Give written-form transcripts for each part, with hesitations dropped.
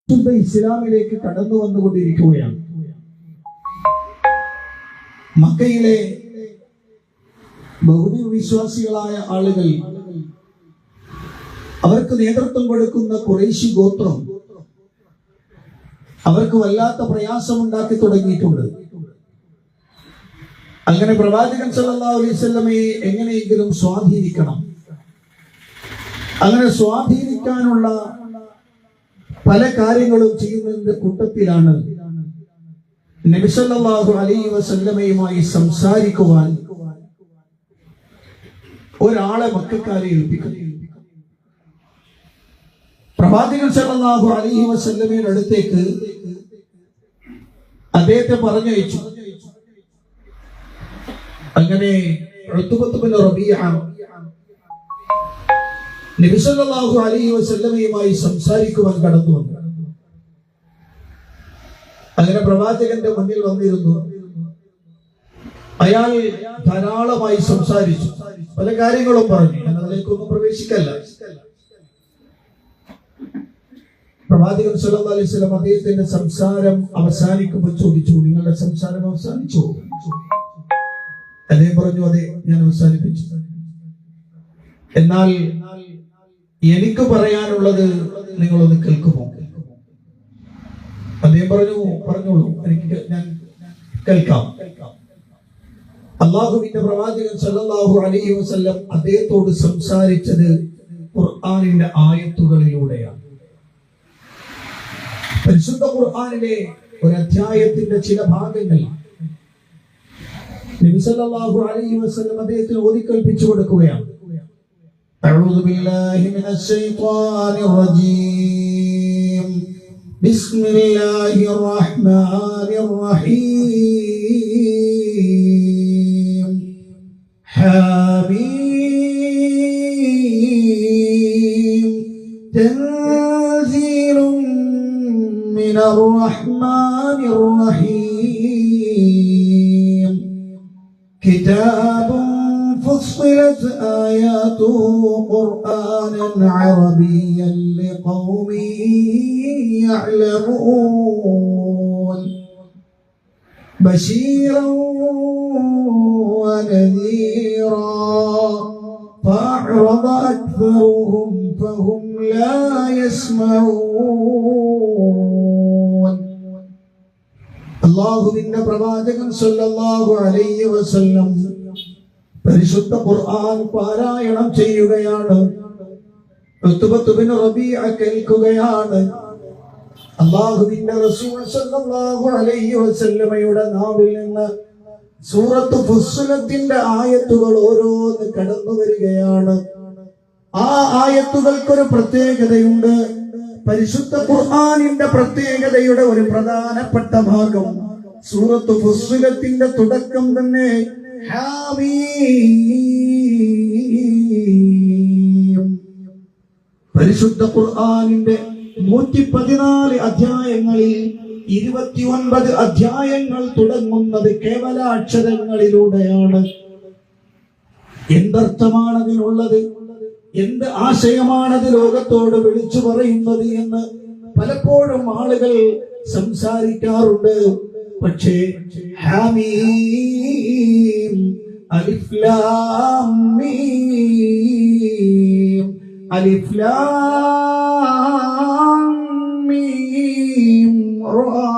ശുദ്ധ ഇസ്ലാമിലേക്ക് കടന്നു വന്നുകൊണ്ടിരിക്കുകയാണ്. മക്കയിലെ ബഹുദൈവ വിശ്വാസികളായ ആളുകൾ, അവർക്ക് നേതൃത്വം കൊടുക്കുന്ന ഖുറൈശി ഗോത്രം അവർക്ക് വല്ലാത്ത പ്രയാസമുണ്ടാക്കി തുടങ്ങിയിട്ടുണ്ട്. അങ്ങനെ പ്രവാചകൻ സല്ലല്ലാഹു അലൈഹി വസല്ലമയെ എങ്ങനെയെങ്കിലും സ്വാധീനിക്കണം. അങ്ങനെ സ്വാധീനിക്കാനുള്ള പല കാര്യങ്ങളും ചെയ്യുന്നതിന്റെ കൂട്ടത്തിലാണ് നബി സല്ലല്ലാഹു അലൈഹി വസല്ലമയുമായി സംസാരിക്കുവാൻ ഒരാളെ മക്കക്കാരെ ഏൽപ്പിക്കുന്നത്. പ്രവാചകൻ സല്ലല്ലാഹു അലൈഹി വസല്ലമയുടെ അടുത്തേക്ക് അദ്ദേഹത്തെ പറഞ്ഞയച്ചു. അങ്ങനെ ഉത്ബത്ത് ബിൻ റബീഅ നബി സല്ലല്ലാഹു അലൈഹി വസല്ലമയുമായി സംസാരിക്കുവാൻ കടന്നു വന്നു. അങ്ങനെ പ്രവാചകന്റെ മുന്നിൽ വന്നിരുന്നു. അയാൾ ധാരാളമായി സംസാരിച്ചു, പല കാര്യങ്ങളും പറഞ്ഞു. ഞാൻ അതിലേക്കൊന്നും പ്രവേശിക്കല്ല. പ്രവാചകൻ സല്ലല്ലാഹു അലൈഹി വസല്ലം അദ്ദേഹത്തിന്റെ സംസാരം അവസാനിക്കുമ്പോൾ ചോദിച്ചു, നിങ്ങളുടെ സംസാരം അവസാനിച്ചോ? അദ്ദേഹം പറഞ്ഞു, അതെ, ഞാൻ അവസാനിപ്പിച്ചു. എന്നാൽ എനിക്ക് പറയാനുള്ളത് നിങ്ങളൊന്ന് കേൾക്കുമോ? അദ്ദേഹം പറഞ്ഞോളൂ, ഞാൻ കേൾക്കാം. അള്ളാഹുവിന്റെ പ്രവാചകൻ സല്ലല്ലാഹു അലൈഹി വസല്ലം അദ്ദേഹത്തോട് സംസാരിച്ചത് ഖുർആനിന്റെ ആയത്തുകളിലൂടെയാണ്. പരിശുദ്ധ ഖുർആനിലെ ഒരു അധ്യായത്തിന്റെ ചില ഭാഗങ്ങൾ നബി സല്ലല്ലാഹു അലൈഹി വസല്ലം അദ്ദേഹത്തിന് ഓതിക്കേൽപ്പിച്ചു കൊടുക്കുകയാണ്. അഊദു ബില്ലാഹി മിനശ് ശൈത്വാനിർ റജീം. ബിസ്മില്ലാഹിർ റഹ്മാനിർ റഹീം. ഹാമീം. തൻസീലും മിനർ റഹ്മാനിർ റഹീം. കിതാബുൻ فصلت آياته قرآنا عربيا لقوم يعلمون بشيرا ونذيرا فأعرض أكثرهم فهم لا يسمعون. الله إن പ്രവാചകൻ സല്ലല്ലാഹു അലൈഹി വസല്ലം പരിശുദ്ധ ഖുർആൻ പാരായണം ചെയ്യുകയാണ്. ഉത്ബത്ത് ബിൻ റബീഅ കേൾക്കുകയാണ്. അല്ലാഹുവിന്റെ റസൂൽ സല്ലല്ലാഹു അലൈഹി വസല്ലമയുടെ നാവിൽ നിന്ന് സൂറത്ത് ഫുസ്സിലത്തിന്റെ ആയത്തുകൾ ഓരോന്ന് കടന്നു വരികയാണ്. ആ ആയത്തുകൾക്കൊരു പ്രത്യേകതയുണ്ട്. പരിശുദ്ധ ഖുർആനിന്റെ പ്രത്യേകതയുടെ ഒരു പ്രധാനപ്പെട്ട ഭാഗം സൂറത്ത് ഫുസ്സിലത്തിന്റെ തുടക്കം തന്നെ പരിശുദ്ധ ഖുർആനിന്റെ 114 അധ്യായങ്ങളിൽ 29 അധ്യായങ്ങൾ തുടങ്ങുന്നത് കേവല അക്ഷരങ്ങളിലൂടെയാണ്. എന്തർത്ഥമാണതിനുള്ളത്, എന്ത് ആശയമാണത് ലോകത്തോട് വിളിച്ചു പറയുന്നത് എന്ന് പലപ്പോഴും ആളുകൾ സംസാരിക്കാറുണ്ട്. പക്ഷേ ഹാമീം അലിഫ് ലാം മീം അലിഫ് ലാം മീം റാ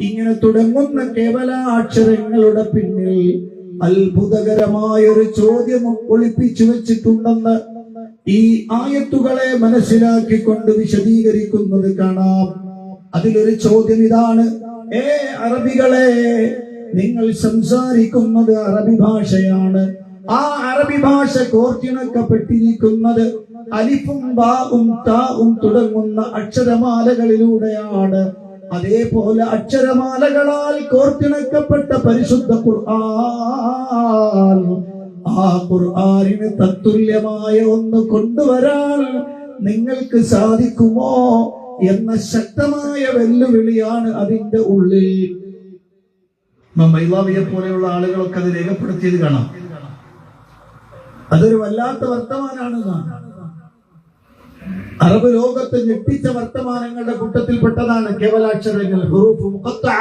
ഇങ്ങനെ തുടങ്ങുന്ന കേവല അക്ഷരങ്ങളുടെ പിന്നിൽ അത്ഭുതകരമായൊരു ചോദ്യം ഒളിപ്പിച്ചു വെച്ചിട്ടുണ്ടെന്ന് ഈ ആയത്തുകളെ മനസ്സിലാക്കിക്കൊണ്ട് വിശദീകരിക്കുന്നത് കാണാം. അതിലൊരു ചോദ്യം ഇതാണ്: അറബികളെ, നിങ്ങൾ സംസാരിക്കുന്നത് അറബി ഭാഷയാണ്. ആ അറബി ഭാഷ കോർത്തിണക്കപ്പെട്ടിരിക്കുന്നത് അലിഫും ബാഉം താഉം തുടങ്ങുന്ന അക്ഷരമാലകളിലൂടെയാണ്. അതേപോലെ അക്ഷരമാലകളാൽ കോർത്തിണക്കപ്പെട്ട പരിശുദ്ധ ഖുർആൻ, ആ ഖുർആനിന് തത്തുല്യമായ ഒന്ന് കൊണ്ടുവരാൻ നിങ്ങൾക്ക് സാധിക്കുമോ എന്ന ശക്തമായ വെല്ലുവിളിയാണ് അതിന്റെ ഉള്ളിൽ. മൈലാവിയെ പോലെയുള്ള ആളുകളൊക്കെ അത് രേഖപ്പെടുത്തിയത് കാണാം. അതൊരു വല്ലാത്ത വർത്തമാനാണ്. അറബ് ലോകത്ത് ഞെട്ടിച്ച വർത്തമാനങ്ങളുടെ കൂട്ടത്തിൽപ്പെട്ടതാണ് കേവലാക്ഷരങ്ങൾ, ഹുറൂഫ് മുഖത്തഅ.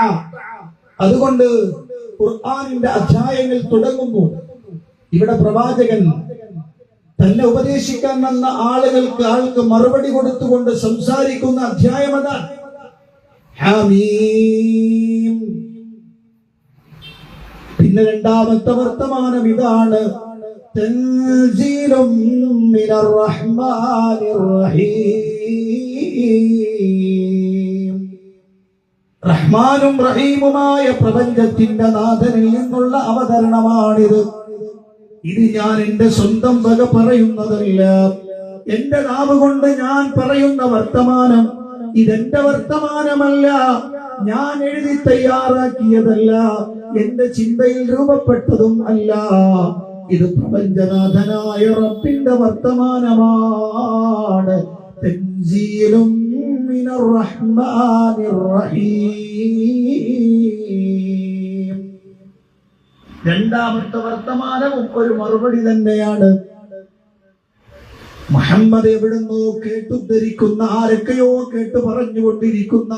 അതുകൊണ്ട് ഖുർആനിന്റെ അധ്യായങ്ങൾ തുടങ്ങുമ്പോൾ ഇവിടെ പ്രവാചകൻ തന്നെ ഉപദേശിക്കാൻ വന്ന ആൾക്ക് മറുപടി കൊടുത്തുകൊണ്ട് സംസാരിക്കുന്ന അധ്യായം അതാണ്. ഹമീം. പിന്നെ രണ്ടാമത്തെ വർത്തമാനം ഇതാണ്, തൻസീലും മിനർ റഹ്മാനിർ റഹീം. റഹ്മാനും റഹീമുമായ പ്രപഞ്ചത്തിന്റെ നാഥനിൽ നിന്നുള്ള അവതരണമാണിത്. ഇത് ഞാൻ എന്റെ സ്വന്തം വക പറയുന്നതല്ല, എന്റെ നാവ് കൊണ്ട് ഞാൻ പറയുന്ന വർത്തമാനം ഇതെന്റെ വർത്തമാനമല്ല, ഞാൻ എഴുതി തയ്യാറാക്കിയതല്ല, എന്റെ ചിന്തയിൽ രൂപപ്പെട്ടതും അല്ല. ഇത് പ്രപഞ്ചനാഥനായ റബ്ബിന്റെ വർത്തമാനമാണ്. തൻസീലും മിനർ റഹ്മാനിർ റഹീം. രണ്ടാമത്തെ വർത്തമാനവും ഒരു മറുപടി തന്നെയാണ്. മുഹമ്മദ് എവിടുന്നോ കേട്ടുദ്ധരിക്കുന്ന, ആരൊക്കെയോ കേട്ട് പറഞ്ഞുകൊണ്ടിരിക്കുന്ന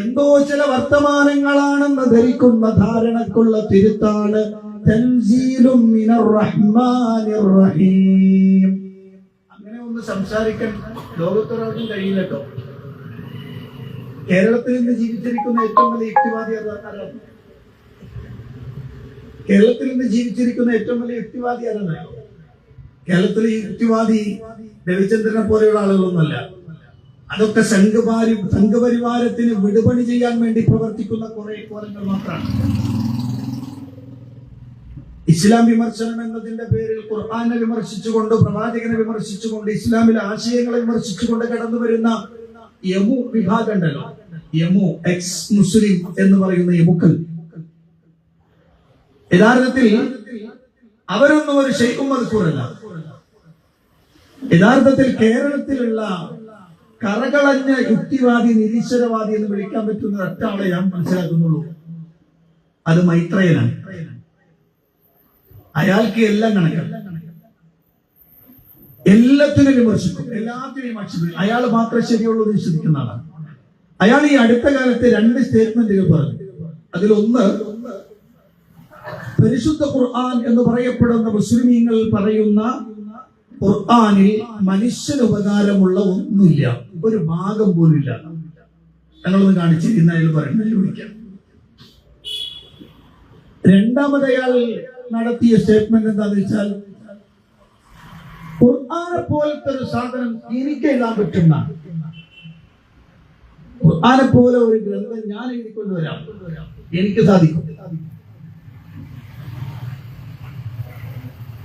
എന്തോ ചില വർത്തമാനങ്ങളാണെന്ന് ധരിക്കുന്ന ധാരണക്കുള്ള തിരുത്താണ് തൻസീലും മിനർ റഹ്മാനിർ റഹീം. അങ്ങനെ ഒന്ന് സംസാരിക്കാൻ ലോകത്തൊരാൾക്കും കഴിയില്ലട്ടോ. കേരളത്തിൽ നിന്ന് ജീവിച്ചിരിക്കുന്ന ഏറ്റവും വലിയ യുക്തിവാദി ആരാണ്? കേരളത്തിൽ നിന്ന് ജീവിച്ചിരിക്കുന്ന ഏറ്റവും വലിയ യുക്തിവാദി ആരാണ്? കേരളത്തിലെ യുക്തിവാദി രവിചന്ദ്രനെ പോലെയുള്ള ആളുകളൊന്നല്ല. അതൊക്കെ സംഘപരിവാരത്തിന് വിടുപണി ചെയ്യാൻ വേണ്ടി പ്രവർത്തിക്കുന്ന കുറെ കോലങ്ങൾ മാത്രമാണ്. ഇസ്ലാം വിമർശനം എന്നതിന്റെ പേരിൽ ഖുർആനെ വിമർശിച്ചുകൊണ്ട്, പ്രവാചകനെ വിമർശിച്ചുകൊണ്ട്, ഇസ്ലാമിലെ ആശയങ്ങളെ വിമർശിച്ചുകൊണ്ട് കടന്നു വരുന്ന യമു വിഭാഗം ഉണ്ടല്ലോ, യമു എക്സ് മുസ്ലിം എന്ന് പറയുന്ന യമുക്കൾ, യഥാർത്ഥത്തിൽ അവരൊന്നും ഒരു ശൈഖും മദ്കൂറല്ല. യഥാർത്ഥത്തിൽ കേരളത്തിലുള്ള കറകളഞ്ഞ യുക്തിവാദി, നിരീശ്വരവാദി എന്ന് വിളിക്കാൻ പറ്റുന്ന ഒറ്റാളെ ഞാൻ മനസ്സിലാക്കുന്നുള്ളൂ. അത് മൈത്രേയനാണ്. അയാൾക്ക് എല്ലാം കണക്കാണ്, എല്ലാത്തിനും വിമർശിക്കും, എല്ലാത്തിനെയും ആക്ഷേപിക്കും. അയാൾ മാത്രമേ ശരിയുള്ളൂ എന്ന് വിശ്വസിക്കുന്ന ആളാണ്. അയാൾ ഈ അടുത്ത കാലത്ത് 2 സ്റ്റേറ്റ്മെന്റുകൾ പറഞ്ഞു. അതിലൊന്ന്, പരിശുദ്ധ ഖുർആൻ എന്ന് പറയപ്പെടുന്ന മുസ്ലിമീങ്ങൾ പറയുന്ന ഖുർആനിൽ മനുഷ്യന് ഉപകാരമുള്ള ഒന്നുമില്ല, ഒരു ഭാഗം പോലും ഇല്ല. ഞങ്ങളൊന്ന് കാണിച്ചിരുന്ന അയാൾ പറയുന്നത് വിളിക്കാം. രണ്ടാമത് അയാൾ നടത്തിയ സ്റ്റേറ്റ്മെന്റ് എന്താന്ന് വെച്ചാൽ, ഖുർആനെ പോലത്തെ ഒരു സാധനം എനിക്ക് എഴുതാൻ പറ്റുന്ന, ഖുർആനെ പോലെ ഒരു ഗ്രന്ഥം ഞാൻ എഴുതിക്കൊണ്ടുവരാം, എനിക്ക് സാധിക്കും.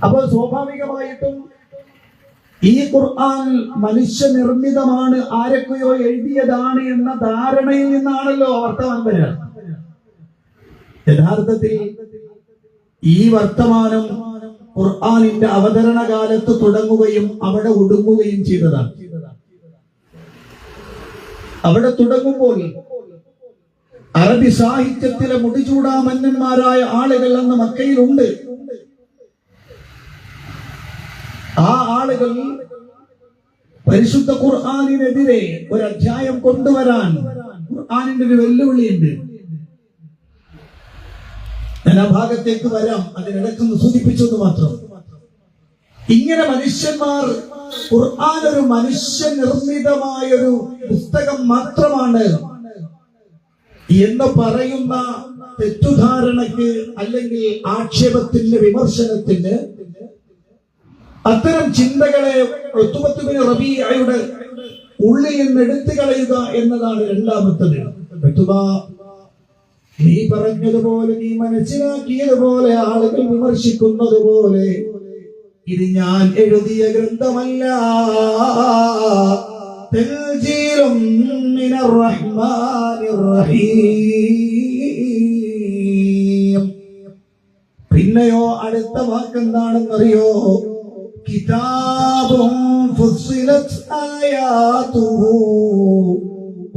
അപ്പോൾ സ്വാഭാവികമായിട്ടും ഈ ഖുർആൻ മനുഷ്യനിർമ്മിതമാണ്, ആരൊക്കെയോ എഴുതിയതാണ് എന്ന ധാരണയിൽ നിന്നാണല്ലോ വർത്തമാനം വരിക. യഥാർത്ഥത്തിൽ ഈ വർത്തമാനം ഖുർആനിന്റെ അവതരണ കാലത്ത് തുടങ്ങുകയും അവിടെ ഒടുങ്ങുകയും ചെയ്തതാണ്. അവിടെ തുടങ്ങുമ്പോൾ അറബി സാഹിത്യത്തിലെ മുടിചൂടാമന്നന്മാരായ ആളുകൾ അന്ന് മക്കയിലുണ്ട്. ആ ആളുകൾ പരിശുദ്ധ ഖുർആനിനെതിരെ ഒരു അധ്യായം കൊണ്ടുവരാൻ ഖുർആനിന്റെ ഒരു വെല്ലുവിളിയുണ്ട്. ഞാൻ ആ ഭാഗത്തേക്ക് വരാം, അതിനിടയ്ക്കൊന്ന് സൂചിപ്പിച്ചെന്ന് മാത്രം. ഇങ്ങനെ മനുഷ്യന്മാർ ഖുർആൻ ഒരു മനുഷ്യ നിർമ്മിതമായൊരു പുസ്തകം മാത്രമാണ് എന്ന് പറയുന്ന തെറ്റുധാരണയ്ക്ക് അല്ലെങ്കിൽ ആക്ഷേപത്തിന്, വിമർശനത്തിന്, അത്തരം ചിന്തകളെ ഉത്ബത്ത് ബിൻ റബീഅയുടെ ഉള്ളിൽ നിന്ന് എടുത്തു കളയുക എന്നതാണ് രണ്ടാമത്തത്. നീ പറഞ്ഞതുപോലെ, നീ മനസ്സിലാക്കിയതുപോലെ, ആളുകൾ വിമർശിക്കുന്നത് പോലെ ഇത് ഞാൻ എഴുതിയ ഗ്രന്ഥമല്ല, തൻസീലും മിനർ റഹ്മാനിർ റഹീം. പിന്നെയോ അടുത്ത വാക്കെന്താണെന്നറിയോ? കിതാബും ഫുസ്സിലത് ആയാതുഹു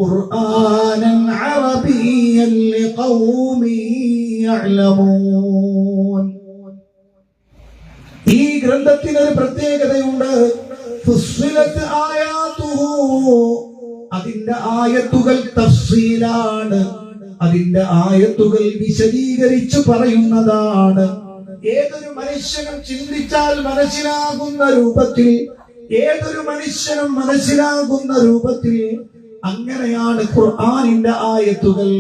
ഖുർആനൻ അറബിയ്യൻ ലിഖൗമി യഅലമൂൻ. ഈ ഗ്രന്ഥത്തിന് ഒരു പ്രത്യേകതയുണ്ട്. ഫുസ്സിലത് ആയാതുഹു, അതിന്റെ ആയത്തുകൾ തഫ്സീലാണ്, അതിന്റെ ആയത്തുകൾ വിശദീകരിച്ചു പറയുന്നതാണ്. ഏതൊരു മനുഷ്യനും ചിന്തിച്ചാൽ മനസ്സിലാകുന്ന രൂപത്തിൽ, ഏതൊരു മനുഷ്യനും മനസ്സിലാകുന്ന രൂപത്തിൽ അങ്ങനെയാണ് ഖുർആനിന്റെ ആയത്തുകൾ.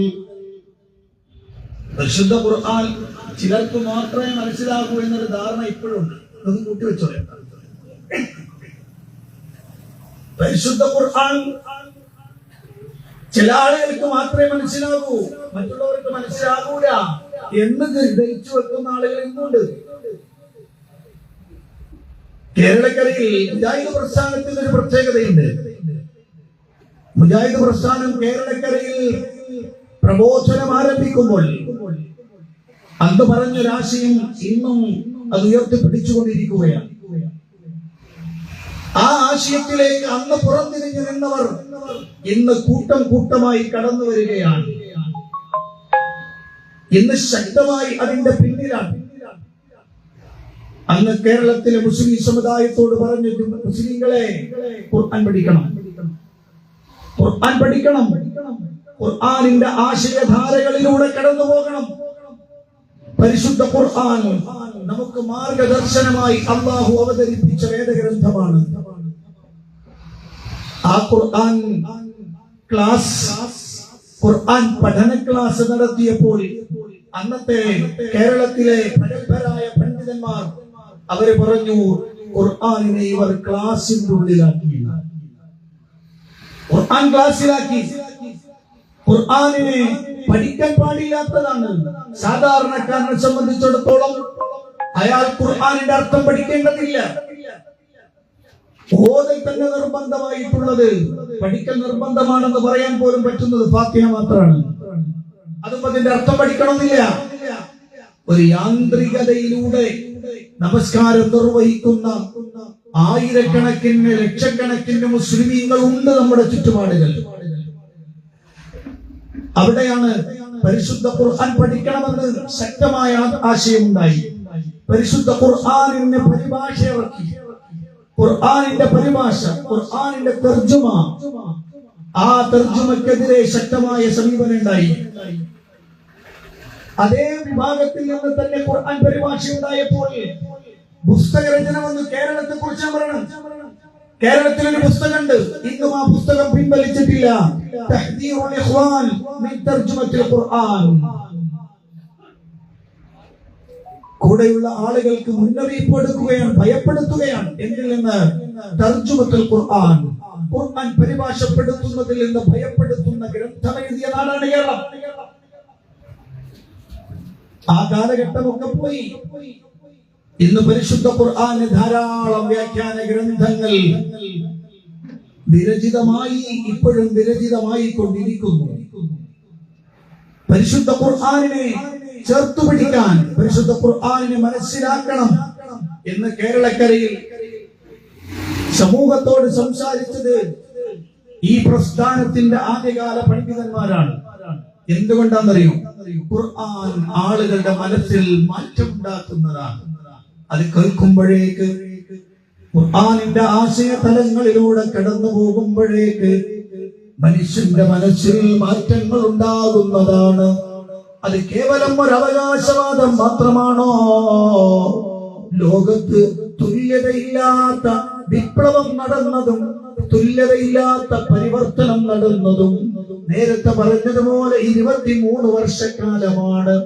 പരിശുദ്ധ ഖുർആൻ ചിലർക്ക് മാത്രമേ മനസ്സിലാകൂ എന്നൊരു ധാരണ ഇപ്പോഴുണ്ട്. അതൊന്നും കൂട്ടിവെച്ചോളെ. പരിശുദ്ധ ഖുർആൻ ചില ആളുകൾക്ക് മാത്രമേ മനസ്സിലാകൂ, മറ്റുള്ളവർക്ക് മനസ്സിലാകൂല എന്ന് ധരിച്ചു വെക്കുന്ന ആളുകൾ ഇന്നുണ്ട്. കേരളക്കരയിൽ മുജാഹിദ് പ്രസ്ഥാനത്തിന് ഒരു പ്രത്യേകതയുണ്ട്. മുജാഹിദ് പ്രസ്ഥാനം കേരളക്കരയിൽ പ്രബോധനം ആരംഭിക്കുമ്പോൾ അന്ന് പറഞ്ഞൊരാശയം ഇന്നും അത് ഉയർത്തിപ്പിടിച്ചുകൊണ്ടിരിക്കുകയാണ്. ആ ആശയത്തിലേക്ക് അന്ന് പുറംതിരിഞ്ഞു നിന്നവർ ഇന്ന് കൂട്ടം കൂട്ടമായി കടന്നു വരികയാണ്. ഇന്ന് ശക്തമായി അതിന്റെ പിന്നിലാണ്. അന്ന് കേരളത്തിലെ മുസ്ലിം സമുദായത്തോട് പറഞ്ഞിട്ട്, മുസ്ലിങ്ങളെ ഖുർആൻ പഠിക്കണം, ഖുർആൻ പഠിക്കണം, ഖുർആനിന്റെ ആശയധാരകളിലൂടെ കടന്നു പോകണം. പരിശുദ്ധ ഖുർആൻ നമുക്ക് മാർഗദർശനമായി അല്ലാഹു അവതരിപ്പിച്ച വേദഗ്രന്ഥമാണ്. ആ ഖുർആൻ ക്ലാസ്, ഖുർആൻ പഠന ക്ലാസ് നടത്തിയപ്പോൾ അന്നത്തെ കേരളത്തിലെ പ്രഗത്ഭരായ പണ്ഡിതന്മാർ അവര് പറഞ്ഞു, ഖുർആനിനെ ഇവർ ക്ലാസിന്റെ ഉള്ളിലാക്കി, ഖുർആൻ ക്ലാസ്സിലാക്കി. ഖുർആനിനെ പഠിക്കാൻ പാടില്ലാത്തതാണ്. സാധാരണക്കാരനെ സംബന്ധിച്ചിടത്തോളം അയാൾ ഖുർആനിന്റെ അർത്ഥം പഠിക്കേണ്ടതില്ല. ഓതൽ തന്നെ നിർബന്ധമായിട്ടുള്ളത്, പഠിക്കൽ നിർബന്ധമാണെന്ന് പറയാൻ പോലും പറ്റുന്നത് ഫാത്തിഹ മാത്രമാണ്. അതും അതിന്റെ അർത്ഥം പഠിക്കണമെന്നില്ല. ഒരു യാന്ത്രികതയിലൂടെ നമസ്കാരം നിർവഹിക്കുന്ന ആയിരക്കണക്കിന് ലക്ഷക്കണക്കിന് മുസ്ലിമീങ്ങൾ ഉണ്ട് നമ്മുടെ ചുറ്റുപാടുകൾ. അവിടെയാണ് പരിശുദ്ധ ഖുർആൻ പഠിക്കണമെന്ന് ശക്തമായ ആശയമുണ്ടായി. പരിശുദ്ധ ഖുർആനിന്റെ പരിഭാഷ ഇറക്കി. ഖുർആനിന്റെ പരിഭാഷ, ഖുർആനിന്റെ തർജുമ, ആ തർജുമക്കെതിരെ ശക്തമായ സമീപനം ഉണ്ടായി. അതേ വിഭാഗത്തിൽ നിന്ന് തന്നെ ഖുർആൻ പരിഭാഷ ഉണ്ടായപ്പോൾ പുസ്തകരചന വന്ന് കേരളത്തെ കുറിച്ച് പറയണം. കേരളത്തിൽ ഒരു പുസ്തകമുണ്ട്, ഇന്നും ആ പുസ്തകം പിൻവലിച്ചിട്ടില്ല. തഹ്ദീറുൽ ഇഖ്വാൻ മിൻ തർജുമത്തിൽ ഖുർആൻ. കൂടെയുള്ള ആളുകൾക്ക് മുന്നറിയിപ്പ് എടുക്കുകയാണ്, ഭയപ്പെടുത്തുകയാണ്. എന്തിൽ നിന്ന്? തർജുമത്തുൽ ഖുർആൻ, ഖുർആൻ പരിഭാഷപ്പെടുത്തുന്നതിൽ നിന്ന് ഭയപ്പെടുത്തുന്ന ഗ്രന്ഥം എഴുതിയ നാടാണ് കേരളം. ആ കാലഘട്ടമൊക്കെ പോയി. ഇന്ന് പരിശുദ്ധ ഖുർആന് ധാരാളം വ്യാഖ്യാന ഗ്രന്ഥങ്ങൾ വിരചിതമായി, ഇപ്പോഴും വിരചിതമായി കൊണ്ടിരിക്കുന്നു. പരിശുദ്ധ ഖുർആനിനെ ചേർത്തു പിടിക്കാൻ, പരിശുദ്ധ ഖുർആനിനെ മനസ്സിലാക്കണം എന്ന് കേരളക്കരയിൽ സമൂഹത്തോട് സംസാരിച്ചത് ഈ പ്രസ്ഥാനത്തിന്റെ ആദ്യകാല പണ്ഡിതന്മാരാണ്. എന്തുകൊണ്ടാണെന്നറിയോ? ഖുർആൻ ആളുകളുടെ മനസ്സിൽ മാറ്റമുണ്ടാക്കുന്നതാണ്. അത് കേൾക്കുമ്പോഴേക്ക്, ഖുർആനിന്റെ ആശയ തലങ്ങളിലൂടെ കടന്നു പോകുമ്പോഴേക്ക് മനുഷ്യന്റെ മനസ്സിൽ മാറ്റങ്ങൾ ഉണ്ടാകുന്നതാണ്. അത് കേവലം ഒരു അവകാശവാദം മാത്രമാണോ? ലോകത്ത് തുല്യതയില്ലാത്ത വിപ്ലവം നടന്നതും തുല്യതയില്ലാത്ത പരിവർത്തനം നടന്നതും നേരത്തെ പറഞ്ഞതുപോലെ 23 വർഷക്കാലമാണ്.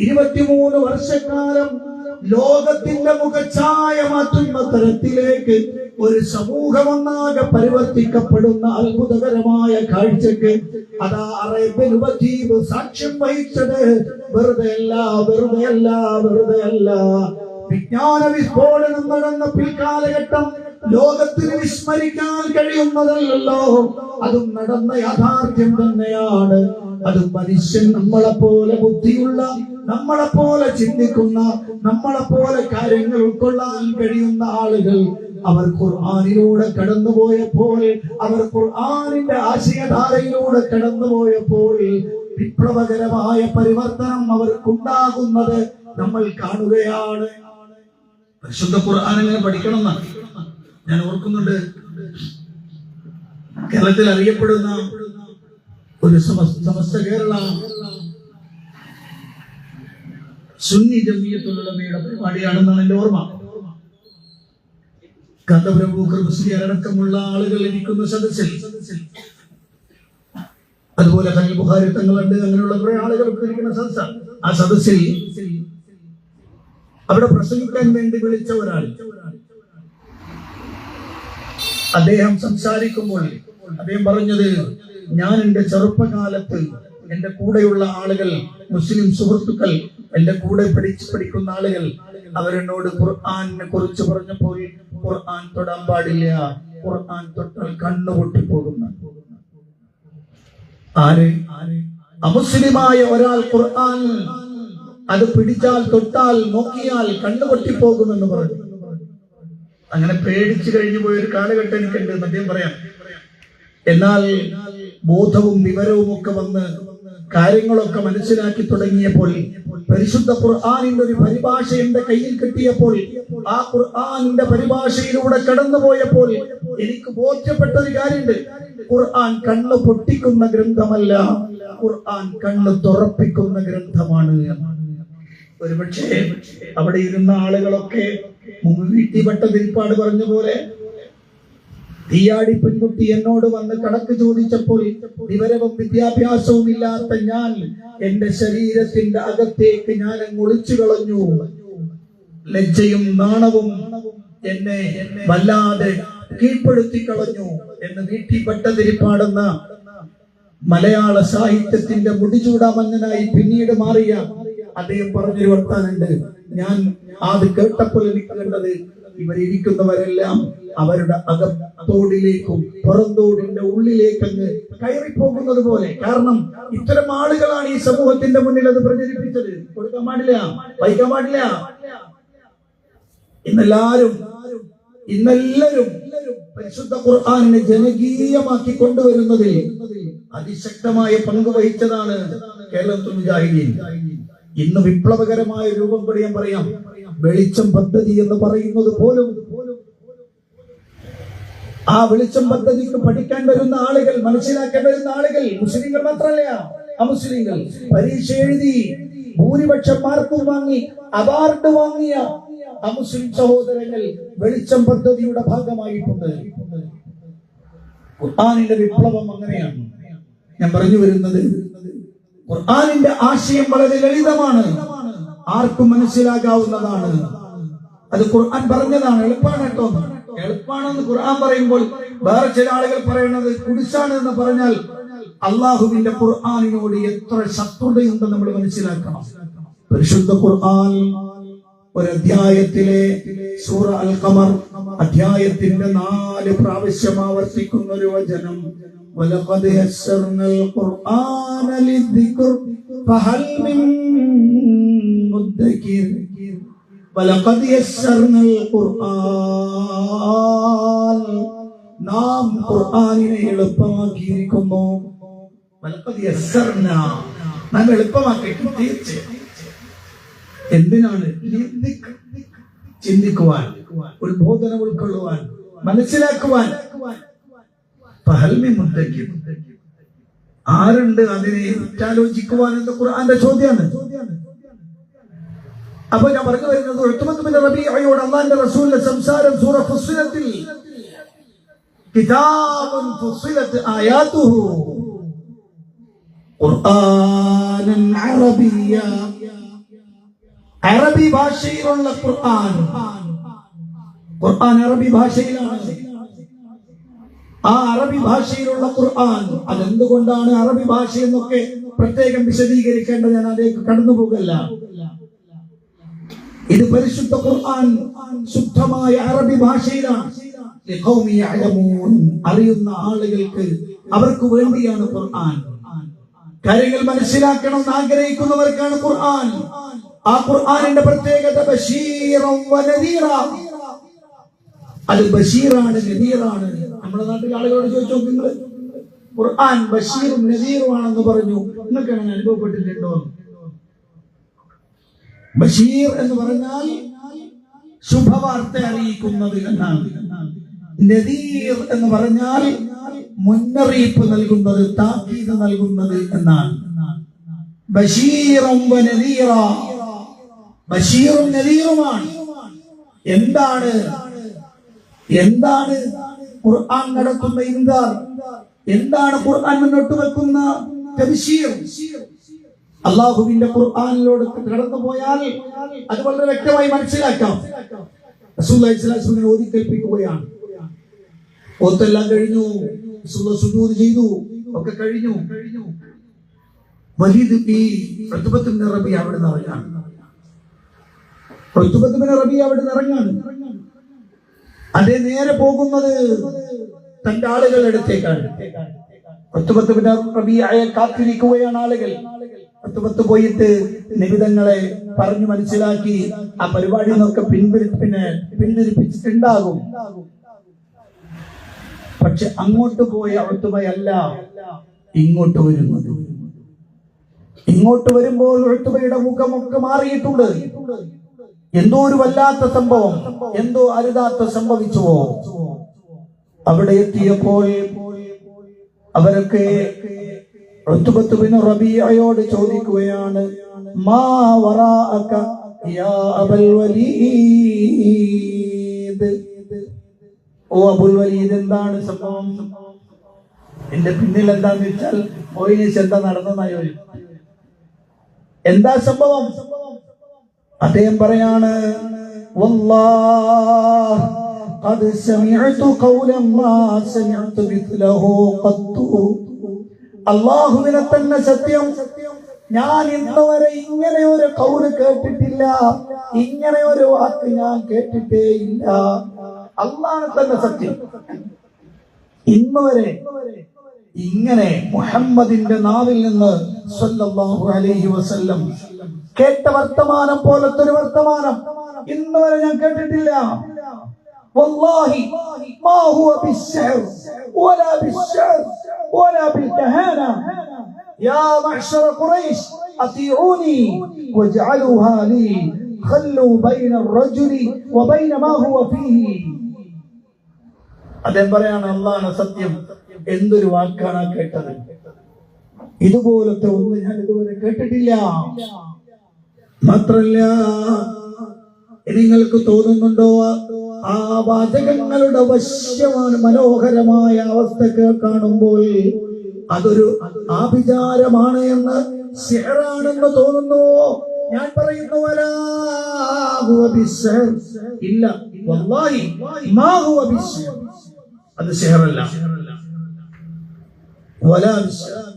23 വർഷക്കാലം ലോകത്തിന്റെ മുഖച്ഛായ മാറ്റുന്ന തരത്തിലേക്ക് ഒരു സമൂഹമൊന്നാകെ പരിവർത്തിക്കപ്പെടുന്ന അത്ഭുതകരമായ കാഴ്ചക്ക് അതാ അറേബ്യൻ ഉപദ്വീപ് സാക്ഷ്യം വഹിച്ചത് വെറുതെയല്ല, വെറുതെയല്ല, വെറുതെയല്ല. വിജ്ഞാന വിസ്ഫോടനം നടന്ന പിൽക്കാലഘട്ടം ലോകത്തിന് വിസ്മരിക്കാൻ കഴിയുന്നതല്ലോ. അതും നടന്ന യാഥാർത്ഥ്യം തന്നെയാണ്. അത് മനുഷ്യൻ നമ്മളെപ്പോലെ ബുദ്ധിയുള്ള, നമ്മളെപ്പോലെ ചിന്തിക്കുന്ന, നമ്മളെപ്പോലെ കാര്യങ്ങൾ ഉൾക്കൊള്ളാൻ കഴിയുന്ന ആളുകൾ അവർ ഖുർആനിലൂടെ കടന്നുപോയപ്പോൾ, അവർ ഖുർആനിന്റെ ആശയധാരയിലൂടെ കടന്നുപോയപ്പോൾ വിപ്ലവകരമായ പരിവർത്തനം അവർക്കുണ്ടാകുന്നത് നമ്മൾ കാണുകയാണ്. പരിശുദ്ധ ഖുർആൻ എങ്ങനെ പഠിക്കണം എന്നാണ് ഞാൻ ഓർക്കുന്നുണ്ട്. കേരളത്തിൽ അറിയപ്പെടുന്ന ഒരു സമസ്ത കേരള സുന്നി ജമിയത്തുൽ ഉലമയുടെ പരിപാടിയാണെന്നാണ് എന്റെ ഓർമ്മ. കാന്തപുരം അടക്കമുള്ള ആളുകൾ ഇരിക്കുന്ന സദസ്സിൽ, അതുപോലെ ഖലീൽ ബുഖാരി തങ്ങളുണ്ട്, അങ്ങനെയുള്ള കുറെ ആളുകൾ ഇരിക്കുന്ന സദസ്സാണ്. ആ സദസ്സിൽ അവിടെ പ്രസംഗിക്കാൻ വേണ്ടി വിളിച്ച ഒരാൾ, അദ്ദേഹം സംസാരിക്കുമ്പോൾ അദ്ദേഹം പറഞ്ഞത്, ഞാൻ എന്റെ ചെറുപ്പകാലത്ത് എന്റെ കൂടെയുള്ള ആളുകൾ, മുസ്ലിം സുഹൃത്തുക്കൾ, എന്റെ കൂടെ പഠിക്കുന്ന ആളുകൾ, അവരെന്നോട് ഖുർആനെ കുറിച്ച് പറഞ്ഞപ്പോൾ ഖുർആൻ തൊടാൻ പാടില്ല, ഖുർആൻ തൊട്ടാൽ കണ്ണു പൊട്ടിപ്പോകുന്ന ആര്? അമുസ്ലിമായ ഒരാൾ ഖുർആൻ അത് പിടിച്ചാൽ, തൊട്ടാൽ, നോക്കിയാൽ കണ്ണു പൊട്ടിപ്പോകുമെന്ന് പറഞ്ഞു. അങ്ങനെ പേടിച്ചു കഴിഞ്ഞു പോയൊരു കാലഘട്ടം എനിക്കുണ്ട്, അദ്ദേഹം പറയാം. എന്നാൽ ബോധവും വിവരവും ഒക്കെ വന്ന് കാര്യങ്ങളൊക്കെ മനസ്സിലാക്കി തുടങ്ങിയപ്പോൾ, പരിശുദ്ധ ഖുർആനിന്റെ ഒരു പരിഭാഷ എന്റെ കയ്യിൽ കിട്ടിയപ്പോൾ, ആ ഖുർആനിന്റെ പരിഭാഷയിലൂടെ കടന്നുപോയപ്പോൾ എനിക്ക് ബോധ്യപ്പെട്ട ഒരു കാര്യമുണ്ട്. ഖുർആൻ കണ്ണ് പൊട്ടിക്കുന്ന ഗ്രന്ഥമല്ല, ഖുർആൻ കണ്ണ് തുറപ്പിക്കുന്ന ഗ്രന്ഥമാണ്. ഒരുപക്ഷെ അവിടെ ഇരുന്ന ആളുകളൊക്കെ മുമ്പ് വീട്ടിപ്പെട്ട തിരിപ്പാട് പറഞ്ഞ പോലെ, തീയാടി പെൺകുട്ടി എന്നോട് വന്ന് കണക്ക് ചോദിച്ചപ്പോൾ വിവരവും വിദ്യാഭ്യാസവും ഇല്ലാത്ത ഞാൻ എന്റെ ശരീരത്തിന്റെ അകത്തേക്ക് ഞാൻ ഒളിച്ചു കളഞ്ഞു. ലജ്ജയും നാണവും എന്നെ വല്ലാതെ കീഴ്പ്പെടുത്തി കളഞ്ഞു എന്ന് വീട്ടിപ്പെട്ട തിരിപ്പാടുന്ന മലയാള സാഹിത്യത്തിന്റെ മുടിചൂടാമന്നനായി പിന്നീട് മാറിയ അദ്ദേഹം പറഞ്ഞൊരു വർത്താനുണ്ട്. ഞാൻ അത് കേട്ടപ്പോൾ എനിക്ക് കണ്ടത്, ഇവരിയ്ക്കുന്നവരെല്ലാം അവരുടെ അകത്തോടിലേക്കും പുറന്തോടിന്റെ ഉള്ളിലേക്കങ്ങ് കയറിപ്പോകുന്നത് പോലെ. കാരണം ഇത്തരം ആളുകളാണ് ഈ സമൂഹത്തിന്റെ മുന്നിൽ അത് പ്രചരിപ്പിച്ചത്. കൊടുക്കാൻ പാടില്ല, വഹിക്കാൻ പാടില്ല. ഇന്നെല്ലാരും പരിശുദ്ധ ഖുർആനിനെ ജനകീയമാക്കി കൊണ്ടുവരുന്നതിൽ അതിശക്തമായ പങ്ക് വഹിച്ചതാണ് കേരളത്തിൽ മുജാഹിദീൻ. ഇന്ന് വിപ്ലവകരമായ രൂപം കൂടി ഞാൻ പറയാം. വെളിച്ചം പദ്ധതി എന്ന് പറയുന്നത് പോലും, ആ വെളിച്ചം പദ്ധതിക്ക് പഠിക്കാൻ വരുന്ന ആളുകൾ, മനസ്സിലാക്കാൻ വരുന്ന ആളുകൾ മുസ്ലിങ്ങൾ മാത്രമല്ല, അമുസ്ലിങ്ങൾ പരീക്ഷ എഴുതി ഭൂരിപക്ഷം മാർക്കും വാങ്ങി അവാർഡ് വാങ്ങിയ അമുസ്ലിം സഹോദരങ്ങൾ വെളിച്ചം പദ്ധതിയുടെ ഭാഗമായിട്ടുണ്ട്. ഖുർആനിന്റെ വിപ്ലവം അങ്ങനെയാണ്. ഞാൻ പറഞ്ഞു വരുന്നത്, ഖുർആനിന്റെ ആശയം വളരെ ലളിതമാണ്, ആർക്കും മനസ്സിലാകാവുന്നതാണ്. അത് ഖുർആൻ പറഞ്ഞതാണ്. എളുപ്പമാണ് കേട്ടോ, എളുപ്പമാണെന്ന് ഖുർആൻ പറയുമ്പോൾ വേറെ ചില ആളുകൾ പറയുന്നത് കുടിസാണ് എന്ന് പറഞ്ഞാൽ അള്ളാഹുവിന്റെ ഖുർആനിനോട് എത്ര ശത്രുതയുണ്ടെന്ന് നമ്മൾ മനസ്സിലാക്കണം. പരിശുദ്ധ ഖുർആൻ ഒരു അധ്യായത്തിലെ സൂറ അൽ ഖമർ അധ്യായത്തിന്റെ 4 പ്രാവശ്യം ആവർത്തിക്കുന്ന ഒരു വചനം, വലഖദ് യസ്സർനൽ ഖുർആന ലിദ്ദിക്ർ ഫഹൽ മിൻ മുദ്ദകിർ. വലഖദ് യസ്സർനൽ ഖുർആൻ, നാം ഖുർആനിനെ എളുപ്പമാക്കിയിരിക്കുന്നു. വലഖദ് യസ്സർന, നാം എളുപ്പമാക്കിയിട്ടുണ്ട്. തീർച്ചയായും എന്തിനാണ്? ചിന്തിക്കുവാൻ, ഉത്ബോധനം ഉൾക്കൊള്ളുവാൻ, മനസ്സിലാക്കുവാൻ. ആരുണ്ട് അതിനെ ആലോചിക്കുവാൻ എന്ന് ഖുർആന്റെ ചോദ്യമാണ്. അപ്പൊ ഞാൻ പറഞ്ഞു വരുന്നത്, ഉത്ബത്ത് ബിൻ റബീഅയോട് അല്ലാഹുവിന്റെ റസൂലിന്റെ സംസാരം സൂറ ഫുസ്സിലത്തിൽ, കിതാബുൻ ഫുസ്സിലത് ആയാതുഹു ഖുർആനൻ അറബിയ്യ, അറബി ഭാഷയിലുള്ള ഖുർആൻ. ഖുർആൻ അറബി ഭാഷയിലാണ്. ആ അറബി ഭാഷയിലുള്ള ഖുർആൻ, അതെന്തുകൊണ്ടാണ് അറബി ഭാഷ എന്നൊക്കെ പ്രത്യേകം വിശദീകരിക്കേണ്ടത്, ഞാൻ അതിലേക്ക് കടന്നു പോകല്ല. ഇത് പരിശുദ്ധ ഖുർആൻ ശുദ്ധമായ അറബി ഭാഷയിലാണ്. അറിയുന്ന ആളുകൾക്ക്, അവർക്ക് വേണ്ടിയാണ് ഖുർആൻ. കാര്യങ്ങൾ മനസ്സിലാക്കണം ആഗ്രഹിക്കുന്നവർക്കാണ് ഖുർആൻ. ആ ഖുർആനിന്റെ പ്രത്യേകത ബശീറൻ വനദീറ, അത് ബഷീറാണ്, നദീറാണ്. നമ്മുടെ നാട്ടിലെ ആളുകളോട് ചോദിച്ചു നോക്ക്, നിങ്ങൾ ഖുർആൻ ബഷീറും നദീറുമാണെന്ന് പറഞ്ഞു, നിങ്ങൾക്ക് അങ്ങനെ അനുഭവപ്പെട്ടിട്ടുണ്ടോ? ബഷീർ എന്ന് പറഞ്ഞാൽ ശുഭവാർത്ത അറിയിക്കുന്നത് എന്നാണ്. നദീർ എന്ന് പറഞ്ഞാൽ മുന്നറിയിപ്പ് നൽകുന്നത്, താക്കീത് നൽകുന്നത് എന്നാണ്. ബശീറൻ വ നദീറ, ബശീറും നദീറുമാണ്. എന്താണ് ഖുർആൻ നടത്തുന്ന ഇൻദാർ? എന്താണ് ഖുർആൻ മുന്നോട്ട് വെക്കുന്ന തബ്ശീർ? അല്ലാഹുവിന്റെ ഖുർആനിലോട് കടന്നു പോയാൽ അത് വളരെ വ്യക്തമായി മനസ്സിലാക്കാം. റസൂലുള്ളാഹി സ്വല്ലല്ലാഹു അലൈഹി വസല്ലം ഓതി കേൾപ്പിക്കുകയാണ്. ഓത്തെല്ലാം കഴിഞ്ഞു, റസൂലുള്ളാഹി സുജൂദ് ചെയ്തു, ഒക്കെ കഴിഞ്ഞു. വലീദ് ഉത്ബത്ത് ബിൻ റബീഅ അവിടെ ഇറങ്ങാണ്. ഉത്ബത്ത് ബിൻ റബീഅ അവിടെ ഇറങ്ങാണ്. അതേ നേരെ പോകുന്നത് തന്റെ ആളുകളുടെ അടുത്തേക്കാണ്. ഉത്ബത്ത് ബിൻ റബീഅയെ കാത്തിരിക്കുകയാണ് ആളുകൾ. ഉത്ബത്ത് പോയിട്ട് നിബിതങ്ങളെ പറഞ്ഞു മനസ്സിലാക്കി ആ പരിപാടി നിന്നൊക്കെ പിന്തിരിപ്പിച്ചിട്ടുണ്ടാകും. പക്ഷെ അങ്ങോട്ട് പോയ ഉത്ബയല്ല ഇങ്ങോട്ട് വരുന്നത്. ഇങ്ങോട്ട് വരുമ്പോൾ ഉത്ബയുടെ മുഖമൊക്കെ മാറിയിട്ടുണ്ട്. എന്തോ ഒരു വല്ലാത്ത സംഭവം, എന്തോ അരുതാത്ത സംഭവിച്ചുവോ? അവിടെ എത്തിയപ്പോൾ അവരൊക്കെ ഉത്ബത്ത് ബിൻ റബീഅയോട് ചോദിക്കുകയാണ്, മാ വറാഅക യാ അബൽ വലീദ്, ഓ അബുൽ വലീദ്, എന്താണ് സംഭവം? എന്റെ പിന്നിൽ എന്താന്ന് വെച്ചാൽ മോയിനീസ് എന്താ നടന്നതായോ, എന്താ സംഭവം? അദ്ദേഹം പറയാണ്, വല്ലാഹ് ഖദ് സമിഅതു ഖൗലൻ മാ സമിഅതു മിത്ലഹു ഖത്തു, അല്ലാഹുവിനെ തന്നെ സത്യം, ഞാൻ ഇന്നുവരെ ഇങ്ങനെ ഒരു ഖൗല് കേട്ടിട്ടില്ല, ഇങ്ങനെ ഒരു വാക്ക് ഞാൻ കേട്ടിട്ടേ ഇല്ല. അല്ലാഹുവിനെ തന്നെ സത്യം, ഇന്നുവരെ ഇങ്ങനെ മുഹമ്മദിന്റെ നാവിൽ നിന്ന് സ്വല്ലല്ലാഹു അലൈഹി വസല്ലം കേട്ട വർത്തമാനം പോലത്തെ ഒരു വർത്തമാനം ഇന്നുവരെ ഞാൻ കേട്ടിട്ടില്ല. വല്ലാഹി മാ ഹുവ ബിശ്ശഅർ വലാ ബിശ്ശഅർ വലാ ബിൽകഹാന യാ മഅ്ശറ ഖുറൈശ് അത്തിഊനി വജ്അലുഹാ ലി ഖല്ലു ബൈന الرجുലി വബൈന മാ ഹുവ ഫീഹി. അദ്ദേഹം പറയാണ്, അല്ലാഹുവിന്റെ സത്യം, എന്തൊരു വാക്കാണ് കേട്ടത്, ഇതുപോലത്തെ ഒന്ന് ഞാൻ ഇതുവരെ കേട്ടിട്ടില്ല. മാത്രല്ല, നിങ്ങൾക്ക് തോന്നുന്നുണ്ടോ ആ വാചകങ്ങളുടെ വശ്യമാണ് മനോഹരമായ അവസ്ഥ കാണുമ്പോൾ അതൊരു ആഭിചാരമാണ് എന്ന്, സിഹ്റാണെന്ന് തോന്നുന്നു? ഞാൻ പറയുന്നു, ഇല്ല, വല്ലാഹി മാ ഹുവ ബിശ്ശഅർ, അത് സിഹ്റല്ല. വലാ ബിശ്ശഅർ,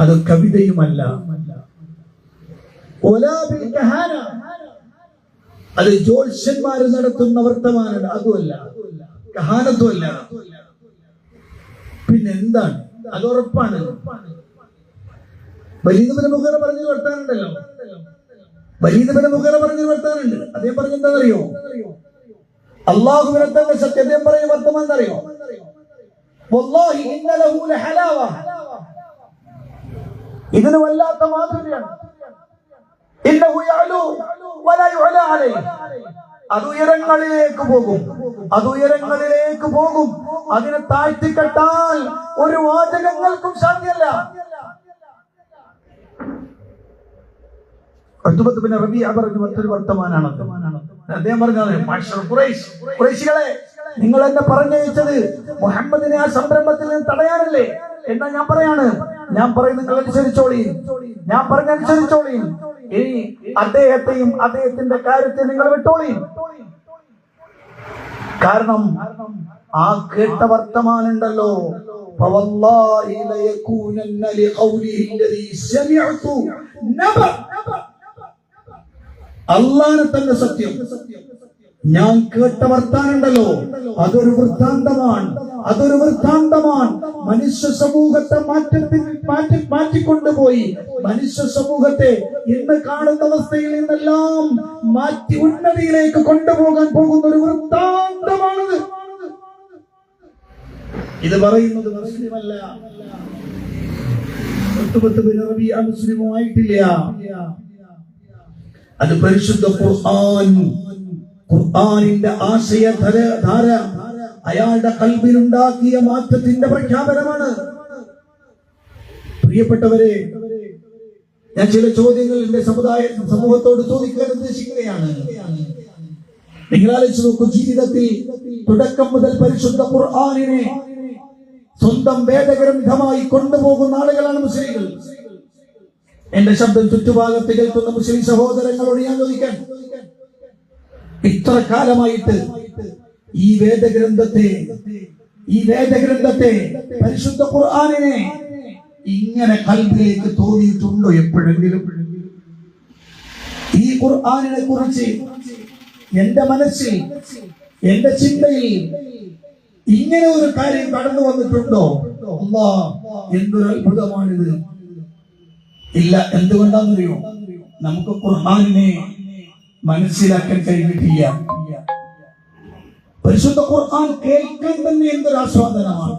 അത് കവിതയുമല്ല. വലാ ബിൽകഹാന, അത് ജ്യോത്സ്യന്മാര് നടത്തുന്ന വർത്തമാനം, അതുമല്ല, കഹാനത്തുമല്ല. പിന്നെന്താണ്? അത് ഉറപ്പാണ്. വലീദ് ബിൻ മുഗീറ പറഞ്ഞൊരു വർത്താനുണ്ടല്ലോ, വലീദ് ബിൻ മുഗീറ പറഞ്ഞൊരു വർത്താനുണ്ട്. അദ്ദേഹം പറഞ്ഞെന്താണെന്നറിയോ? അല്ലാഹുവിനെ തന്നെ സത്യം. അദ്ദേഹം പറഞ്ഞ വർത്തമാനം എന്നറിയോ? വല്ലാഹി ഇന്ന ലഹു ലഹലാവ, ഇതിന് വല്ലാത്ത മാധുര്യാണ്. ഇന്നഹു യഅലു വലാ യുഅലാ അലൈഹി, അത് ഉയരങ്ങളിലേക്ക് പോകും, അത് ഉയരങ്ങളിലേക്ക് പോകും. അതിനെ താഴ്ത്തിക്കെട്ടാൽ ഒരു വാചകങ്ങൾക്കും സാധ്യമല്ല. ഉത്ബത്ത് ബിൻ റബീഅ പറഞ്ഞ മറ്റൊരു വർത്തമാനാണ്. അദ്ദേഹം പറഞ്ഞത്, ഖുറൈശികളെ, നിങ്ങൾ എന്നെ പറഞ്ഞയച്ചത് മുഹമ്മദിനെ ആ സംരംഭത്തിൽ നിന്ന് തടയാനല്ലേ? എന്നാ ഞാൻ പറയാണ്, ഞാൻ പറയും നിങ്ങൾ അനുസരിച്ചോളി, ഞാൻ പറഞ്ഞനുസരിച്ചോളി. ഇനി അദ്ദേഹത്തെയും അദ്ദേഹത്തിന്റെ കാര്യത്തെ നിങ്ങൾ വിട്ടോളി. കാരണം ആ കേട്ട വർത്തമാനുണ്ടല്ലോ, ഫവല്ലാഹി ലയകൂനന്ന ലിഖൗലിഹി അല്ലദീ സമിഅതു നബ, അല്ലാഹുവിനെ തന്നെ സത്യം, ഞാൻ കേട്ട വർത്താനുണ്ടല്ലോ അതൊരു വൃത്താന്തമാണ്, അതൊരു വൃത്താന്തമാണ്. മനുഷ്യ സമൂഹത്തെ മാറ്റിക്കൊണ്ടുപോയി, മനുഷ്യ സമൂഹത്തെ ഇന്ന് കാണുന്ന അവസ്ഥയിൽ നിന്നെല്ലാം മാറ്റി ഉന്നതിയിലേക്ക് കൊണ്ടുപോകാൻ പോകുന്ന ഒരു വൃത്താന്തമാണത്. ഇത് പറയുന്നത് മുസ്ലിമല്ല, ഉത്ബത്ത് ബിൻ റബീഅ മുസ്ലിമായിട്ടില്ല. അത് പരിശുദ്ധ ഖുർആൻ, ഖുർആനിന്റെ ആശയധാര അയാളുടെ കൽബിലുണ്ടാക്കിയ മാറ്റത്തിന്റെ പ്രഖ്യാപനമാണ്. പ്രിയപ്പെട്ടവരെ, ഞാൻ ചില ചോദ്യങ്ങൾ എന്റെ സമൂഹത്തോട് ചോദിക്കാൻ ഉദ്ദേശിക്കുകയാണ്. നിങ്ങൾ ആലോചിച്ച് നോക്കൂ, ജീവിതത്തിൽ തുടക്കം മുതൽ പരിശുദ്ധ ഖുർആനിനെ സ്വന്തം വേദഗ്രന്ഥമായി കൊണ്ടുപോകുന്ന ആളുകളാണ് മുസ്ലിങ്ങൾ. എന്റെ ശബ്ദം ചുറ്റുഭാഗത്ത് കേൾക്കുന്ന മുസ്ലിം സഹോദരങ്ങളോട് ഞാൻ ചോദിക്കാൻ, ഇത്ര കാലമായിട്ട് ഈ വേദഗ്രന്ഥത്തെ പരിശുദ്ധ ഖുർആനിനെ ഇങ്ങനെ കൽബിലേക്ക് തോന്നിയിട്ടുണ്ടോ എപ്പോഴെങ്കിലും? ഈ ഖുർആനിനെ കുറിച്ച് എന്റെ മനസ്സിൽ, എന്റെ ചിന്തയിൽ ഇങ്ങനെ ഒരു കാര്യം കടന്നു വന്നിട്ടുണ്ടോ? അല്ലാഹ്, എന്തൊരു അത്ഭുതമാണിത്! ഇല്ല. എന്തുകൊണ്ടാണെന്നറിയോ? നമുക്ക് ഖുർആനിനെ മനസ്സിലാക്കാൻ കഴിഞ്ഞിട്ടില്ല. പരിശുദ്ധ ഖുർആൻ കേൾക്കാൻ തന്നെ എന്തൊരു ആസ്വാദനമാണ്.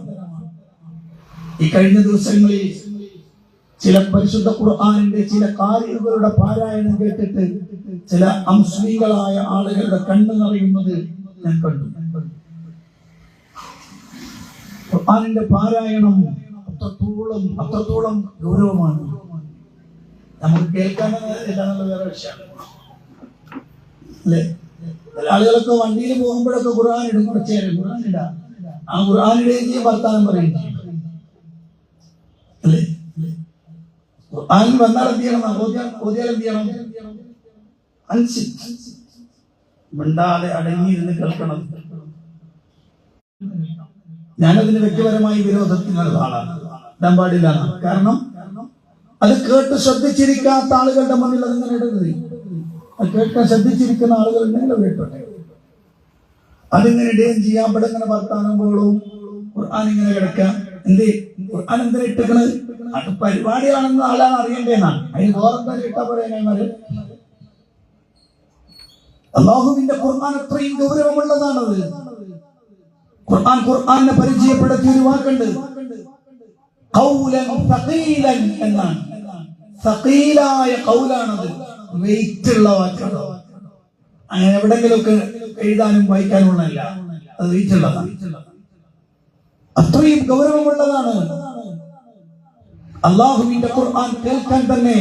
ഈ കഴിഞ്ഞ ദിവസങ്ങളിൽ ചില പരിശുദ്ധ ഖുർആനിന്റെ ചില കാര്യങ്ങളുടെ പാരായണം കേട്ടിട്ട് ചില അമുസ്ലിങ്ങളായ ആളുകളുടെ കണ്ണു നിറയുന്നത് ഞാൻ കണ്ടു. ഖുർആനിന്റെ പാരായണം അത്രത്തോളം ഗൗരവമാണ്. നമുക്ക് കേൾക്കാൻ ഇതാണല്ലോ വേറെ വിഷയമാണ്, അല്ലെ? ചില ആളുകളൊക്കെ വണ്ടിയിൽ പോകുമ്പോഴൊക്കെ ഖുർആൻ ഇടും, കുറച്ചു നേരം ഖുർആൻ ഇടാം. ആ ഖുർആൻ ഇടുകയും ചെയ്യും, വർത്താനം പറയുകയും ചെയ്യും, അല്ലേ? ഖുർആൻ വന്നാൽ എന്ത് ചെയ്യണം? ഓതിയാൽ എന്ത് ചെയ്യണം? മിണ്ടാതെ അടങ്ങിയിരുന്ന് കേൾക്കണം. ഞാനതിന് വ്യക്തിപരമായി വിരോധത്തിനുള്ള ആളാണ്, ഇടാൻ പാടില്ല. കാരണം അത് കേട്ട് ശ്രദ്ധിച്ചിരിക്കാത്ത ആളുകളുടെ മുന്നിൽ അതിങ്ങനെ ഇടരുത്. അത് കേൾക്കാൻ ശ്രദ്ധിച്ചിരിക്കുന്ന ആളുകൾ ഉണ്ടെങ്കിൽ കേട്ടോട്ടെ. അതിങ്ങനെ ഇടുകയും ചെയ്യാൻ, ഇവിടെ ഇങ്ങനെ വർത്താനം പോലും ഖുർആൻ ഇങ്ങനെ കിടക്കാം. എന്തേ ഖുർആൻ എന്തിനാ ഇട്ടിക്കണത്? അത് പരിപാടിയാണെന്ന് ആളാണ് അറിയണ്ടേന്നാണ്. അതിന് വേറെന്താ ഇട്ടാ പറയാനായി? അല്ലാഹുവിന്റെ ഖുർആൻ അത്രയും ഗൗരവമുള്ളതാണത്. ഖുർആനെ പരിചയപ്പെടുത്തിയ ഒരു വാക്കുണ്ട്, ഖൗലൻ സഖീലൻ എന്നാണ്. സഖീലായ ഖൗലാണത്, വെയിറ്റ് ഉള്ള വാക്കാണ്. അങ്ങനെ എവിടെങ്കിലുമൊക്കെ എഴുതാനും വായിക്കാനുള്ളതല്ല, അത് വെയിറ്റ് ഉള്ളതാണ്, അത്രയും ഗൗരവമുള്ളതാണ്. അള്ളാഹുവിന്റെ ഖുർആൻ കേൾക്കാൻ തന്നെ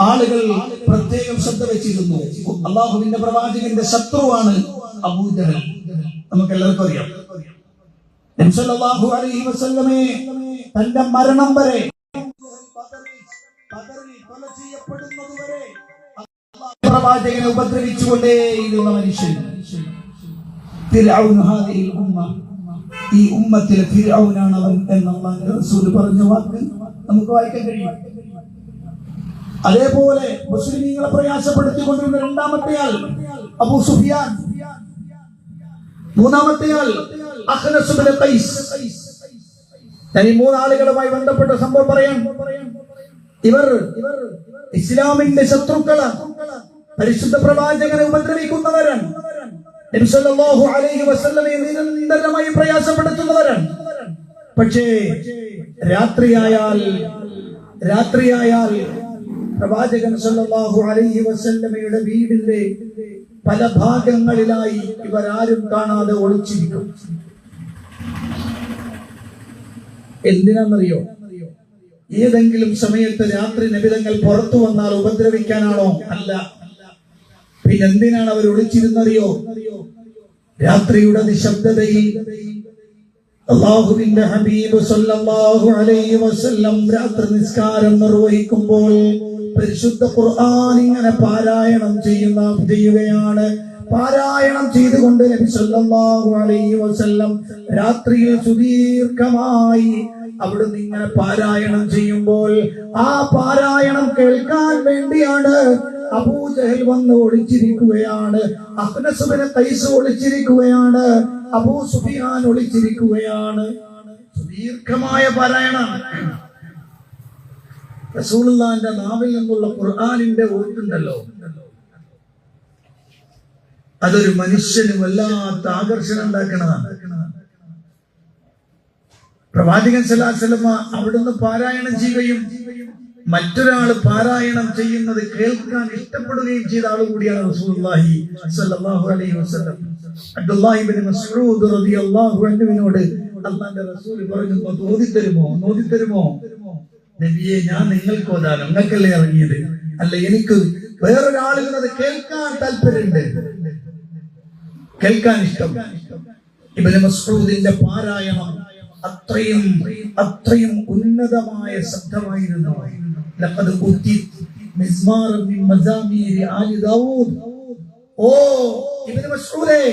ആളുകൾ പ്രത്യേകം ശ്രദ്ധ വെച്ചിരുന്നു. അള്ളാഹുവിന്റെ പ്രവാചകന്റെ ശത്രുവാണ് അബൂജഹൽ, നമുക്ക് എല്ലാവർക്കും അറിയാം. നബി സല്ലല്ലാഹു അലൈഹി വസല്ലമയെ തന്റെ മരണം വരെ, കൊല ചെയ്യപ്പെടുന്നതുവരെ പ്രവാചകനെ ഉപദ്രവിച്ചുകൊണ്ടേയിരുന്ന മനുഷ്യൻ, ഫിർഔൻ ഹാദിഹിൽ ഉമ്മ, ഈ ഉമ്മത്തിലെ ഫിർഔനാണ് അവൻ എന്ന് അല്ലാഹുവിന്റെ റസൂൽ പറഞ്ഞ വാക്ക് നമുക്ക് വായിക്കാൻ കഴിയും. അതേപോലെ മുസ്ലിമീങ്ങളെ പ്രയാസപ്പെടുത്തിക്കൊണ്ടിരുന്ന രണ്ടാമത്തെ ആൾ അബൂ സുഫിയാൻ, മൂന്നാമത്തെ ആൾ അഖ്നസ് ഇബ്നു ഖൈസ്. ഞാൻ ഈ മൂന്നാളുകളുമായി ബന്ധപ്പെട്ട സംഭവം പറയാൻ. ഇവർ ഇസ്ലാമിന്റെ ശത്രുക്കളാണ്, പരിശുദ്ധ പ്രവാചകനെ ഉപദ്രവിക്കുന്നവരാണ്, നബി സല്ലല്ലാഹു അലൈഹി വസല്ലമയെ നിരന്തരമായി പ്രയാസപ്പെടുത്തുന്നവരാണ്. പക്ഷേ രാത്രിയായാൽ പ്രവാചകൻ സല്ലല്ലാഹു അലൈഹി വസല്ലമയുടെ വീടിന്റെ പല ഭാഗങ്ങളിലായി ഇവരാരും കാണാതെ ഒളിച്ചിരിക്കും. എന്തിനാണെന്നറിയോ? ഏതെങ്കിലും സമയത്ത് രാത്രി നബിതങ്ങൾ പുറത്തു വന്നാൽ ഉപദ്രവിക്കാനാണോ? അല്ല. പിന്നെന്തിനാണ് അവർ ഒളിച്ചിരുന്നറിയോ? രാത്രിയുടെ നിശബ്ദതയിൽ അല്ലാഹുവിന്റെ ഹബീബ് സല്ലല്ലാഹു അലൈഹി വസല്ലം രാത്രി നിസ്കാരം നിർവഹിക്കുമ്പോൾ പരിശുദ്ധ ഖുർആൻ ഇങ്ങനെ പാരായണം ചെയ്യുകയാണ്. പാരായണം ചെയ്തുകൊണ്ട് നബി സല്ലല്ലാഹു അലൈഹി വസല്ലം രാത്രിയിൽ സുദീർഘമായി അവിടുന്ന് ഇങ്ങനെ പാരായണം ചെയ്യുമ്പോൾ ആ പാരായണം കേൾക്കാൻ വേണ്ടിയാണ് അബൂജഹൽ വന്ന് ഒളിച്ചിരിക്കുകയാണ്, അഖ്നസ് ഇബ്നു ഖൈസ് ഒളിച്ചിരിക്കുകയാണ്, അബൂ സുഫിയാൻ ഒളിച്ചിരിക്കുകയാണ്. സുദീർഘമായ പാരായണം. റസൂലുള്ളാഹിന്റെ നാവിൽ നിന്നുള്ള ഖുർആനിന്റെ ഓത്തുണ്ടല്ലോ, അതൊരു മനുഷ്യന് വല്ലാത്ത ആകർഷണം ഉണ്ടാക്കണതാണ്. പ്രവാചകൻ സല്ലല്ലാഹു അലൈഹി വസല്ലം അവിടുന്ന് പാരായണം ചെയ്യുകയും മറ്റൊരാൾ പാരായണം ചെയ്യുന്നത് കേൾക്കാൻ ഇഷ്ടപ്പെടുകയും ചെയ്ത ആൾ കൂടിയാണ് റസൂലുള്ളാഹി സ്വല്ലല്ലാഹു അലൈഹി വസല്ലം. അബ്ദുല്ലാഹി ഇബ്നു മസ്ഊദ് റളിയല്ലാഹു അൻഹുവിനോട് അല്ലാഹുവിന്റെ റസൂൽ പറഞ്ഞു, നോദിത്തരുമോ നബിയെ, ഞാൻ നിങ്ങൾക്ക് ഓതാൻ, നിങ്ങൾക്കല്ലേ ഇറങ്ങിയത്, അല്ല എനിക്ക് വേറൊരാളിൽ അത് കേൾക്കാൻ താല്പര്യമുണ്ട്, കേൾക്കാൻ ഇഷ്ടം. ഇബ്നു മസ്ഊദിന്റെ പാരായണം അത്രയും ഉന്നതമായ ശബ്ദമായിരുന്നു. ലഖദ് ഉതിത് മിസ്മാറൻ മിൻ മസാമീർ ആലി ദാവൂദ്. ഓ ഇബ്നു മസ്ഊദേ,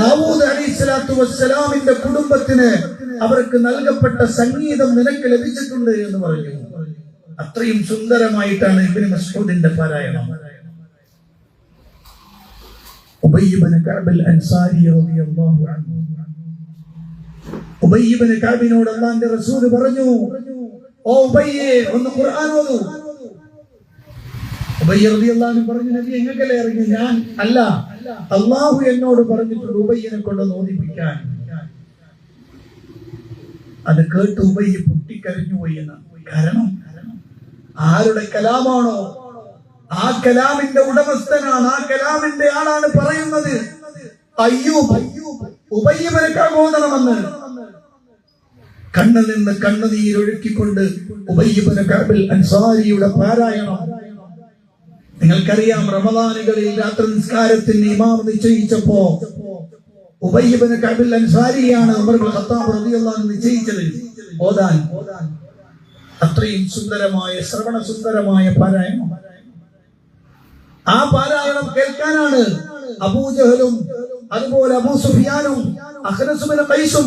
ദാവൂദ് അലൈഹിസ്സലാത്തു വസ്സലാമിന്റെ കുടുംബത്തിന് അവർക്ക് നൽകപ്പെട്ട സംഗീതം നിനക്ക് ലഭിച്ചിട്ടുണ്ട് എന്ന് പറഞ്ഞു. അത്രയും സുന്ദരമായിട്ടാണ് ഇബ്നു മസ്ഊദിന്റെ പാരായണം. ഉബയ്യ് ഇബ്നു കഅബ് അൽ അൻസാരി റളിയല്ലാഹു അൻഹു, ഉബയ്യ് ഇബ്നു കഅബിനോട് അല്ലാഹുവിന്റെ റസൂൽ പറഞ്ഞു, ഓ ഉബയ്യേ, ഒന്ന് ഖുർആൻ ഓതൂ. ഉബയ്യ് റളിയല്ലാഹു അൻഹു പറഞ്ഞു, നബി എങ്ങക്കല്ലേ ഇറങ്ങി? ഞാൻ അല്ല, അല്ലാഹു എന്നോട് പറഞ്ഞിട്ടുണ്ട് ഉബയ്യിനെ കൊണ്ട് ഓതിപ്പിക്കാൻ. അത് കേട്ട് ഉബയ്യ് പൊട്ടിക്കരഞ്ഞു പോയി എന്നാണ്. കാരണം ആരുടെ കലാമാണോ ആ കലാമിന്റെ ഉടമസ്ഥനാണ്, ആ കലാമിന്റെ ആളാണ് പറയുന്നത്. അയ്യൂബ് ഉബയ്യ് ഇബ്നു കഅബ് ഓതണമെന്ന് കണ്ണിൽ നിന്ന് കണ്ണുനീരൊഴുക്കിക്കൊണ്ട് ഉബയ്യ് ഇബ്നു കഅബ് അൽ അൻസാരിയുടെ പാരായണം. നിങ്ങൾക്കറിയാം, റമദാനുകളിൽ രാത്രി നിസ്കാരത്തിന് ഇമാം നിശ്ചയിച്ചപ്പോ ഉബയ്യ് ഇബ്നു കഅബ് അൽ അൻസാരിയാണ് ഉമർ ഇബ്നു ഖത്താബ് റളിയല്ലാഹു അൻഹു നിശ്ചയിച്ചത് ഓതാൻ. അത്രയും സുന്ദരമായ ശ്രവണസുന്ദരമായ പാരായണം. ആ പാരായണം കേൾക്കാനാണ് അബൂജഹലും അതുപോലെ അബൂ സുഫിയാനും അഖ്നസ് ഇബ്നു ഖൈസും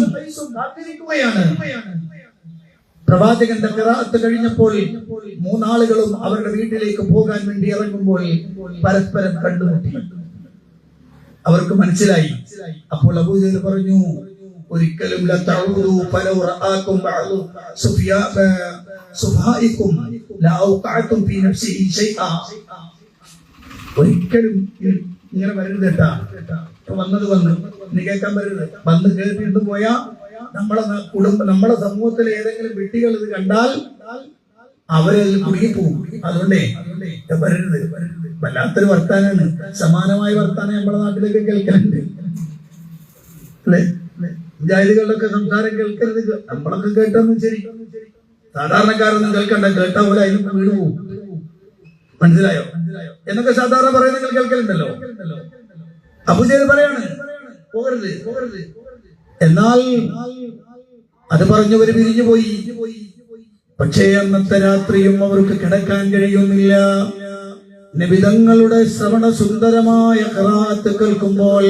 കാത്തിരിക്കുകയാണ്. പ്രവാചകന്റെ ഖിറാഅത്ത് കഴിഞ്ഞപ്പോൾ മൂന്നാളുകളും അവരുടെ വീട്ടിലേക്ക് പോകാൻ വേണ്ടി ഇറങ്ങുമ്പോൾ പരസ്പരം കണ്ടുമുട്ടി. അവർക്ക് മനസ്സിലായി. അപ്പോൾ അബൂജഹൽ പറഞ്ഞു, ഒരിക്കലും ലതഊദു ഫലൗ റആകും ബഅദു സുഫായികും ലഔഖഅതും ഫീ നഫ്സിഹി ഷൈഅ. ഒരിക്കലും ഇങ്ങനെ വരരുത് കേട്ടാ. വന്ന് ഇനി കേൾക്കാൻ വരരുത്. വന്ന് കേട്ടിട്ട് പോയാ നമ്മളെ സമൂഹത്തിലെ ഏതെങ്കിലും വിട്ടികൾ ഇത് കണ്ടാൽ അവരതിൽ കുടുങ്ങിപ്പോകും. അതുകൊണ്ടേ വരരുത്. വല്ലാത്തൊരു വർത്താനാണ്. സമാനമായ വർത്താനം നമ്മുടെ നാട്ടിലേക്ക് കേൾക്കലുണ്ട് അല്ലേ? മുജാഹിദുകളുടെ സംസാരം കേൾക്കരുത്. നമ്മളൊക്കെ കേട്ടൊന്നും ശരി, സാധാരണക്കാരൊന്നും കേൾക്കണ്ട. കേട്ടാ പോലെ അതിന് വീട് പോകും. മനസ്സിലായോ എന്നൊക്കെ സാധാരണ പറയുന്ന കേൾക്കലുണ്ടല്ലോ. അബൂജഹൽ പറയാണ് പോകരുത്. എന്നാൽ അത് പറഞ്ഞവര് പിരിഞ്ഞു പോയി. പക്ഷേ അന്നത്തെ രാത്രിയും അവർക്ക് കിടക്കാൻ കഴിയുന്നില്ല. നബിതങ്ങളുടെ ശ്രവണ സുന്ദരമായ ഖിറാഅത്ത് കേൾക്കുമ്പോൾ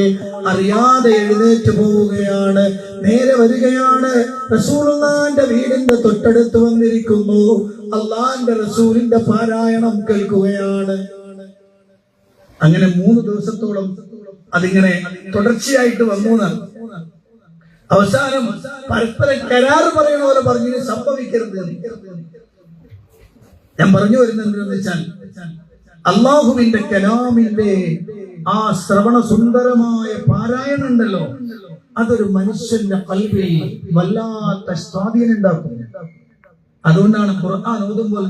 അറിയാതെ എഴുന്നേറ്റ് പോവുകയാണ്. നേരെ വരികയാണ്. റസൂലുള്ളാഹിന്റെ വീടിന്റെ തൊട്ടടുത്ത് വന്നിരിക്കുന്നു. അള്ളാഹിന്റെ റസൂലിന്റെ പാരായണം കേൾക്കുകയാണ്. അങ്ങനെ 3 ദിവസത്തോളം അതിങ്ങനെ തുടർച്ചയായിട്ട് വന്നു. അവസാനം പരസ്പരം കരാറ് പറയുന്ന പോലെ പറഞ്ഞു, സംഭവിക്കരുത്. ഞാൻ പറഞ്ഞു വരുന്നത് എന്താണെന്ന് വെച്ചാൽ, അള്ളാഹുവിന്റെ കലാമിന്റെ ആ ശ്രവണ സുന്ദരമായ പാരായണം ഉണ്ടല്ലോ, അതൊരു മനുഷ്യന്റെ ഖൽബിൽ വല്ലാത്ത സ്വാധീനം ഉണ്ടാക്കും. അതുകൊണ്ടാണ് ഖുർആൻ ഓതുമ്പോൾ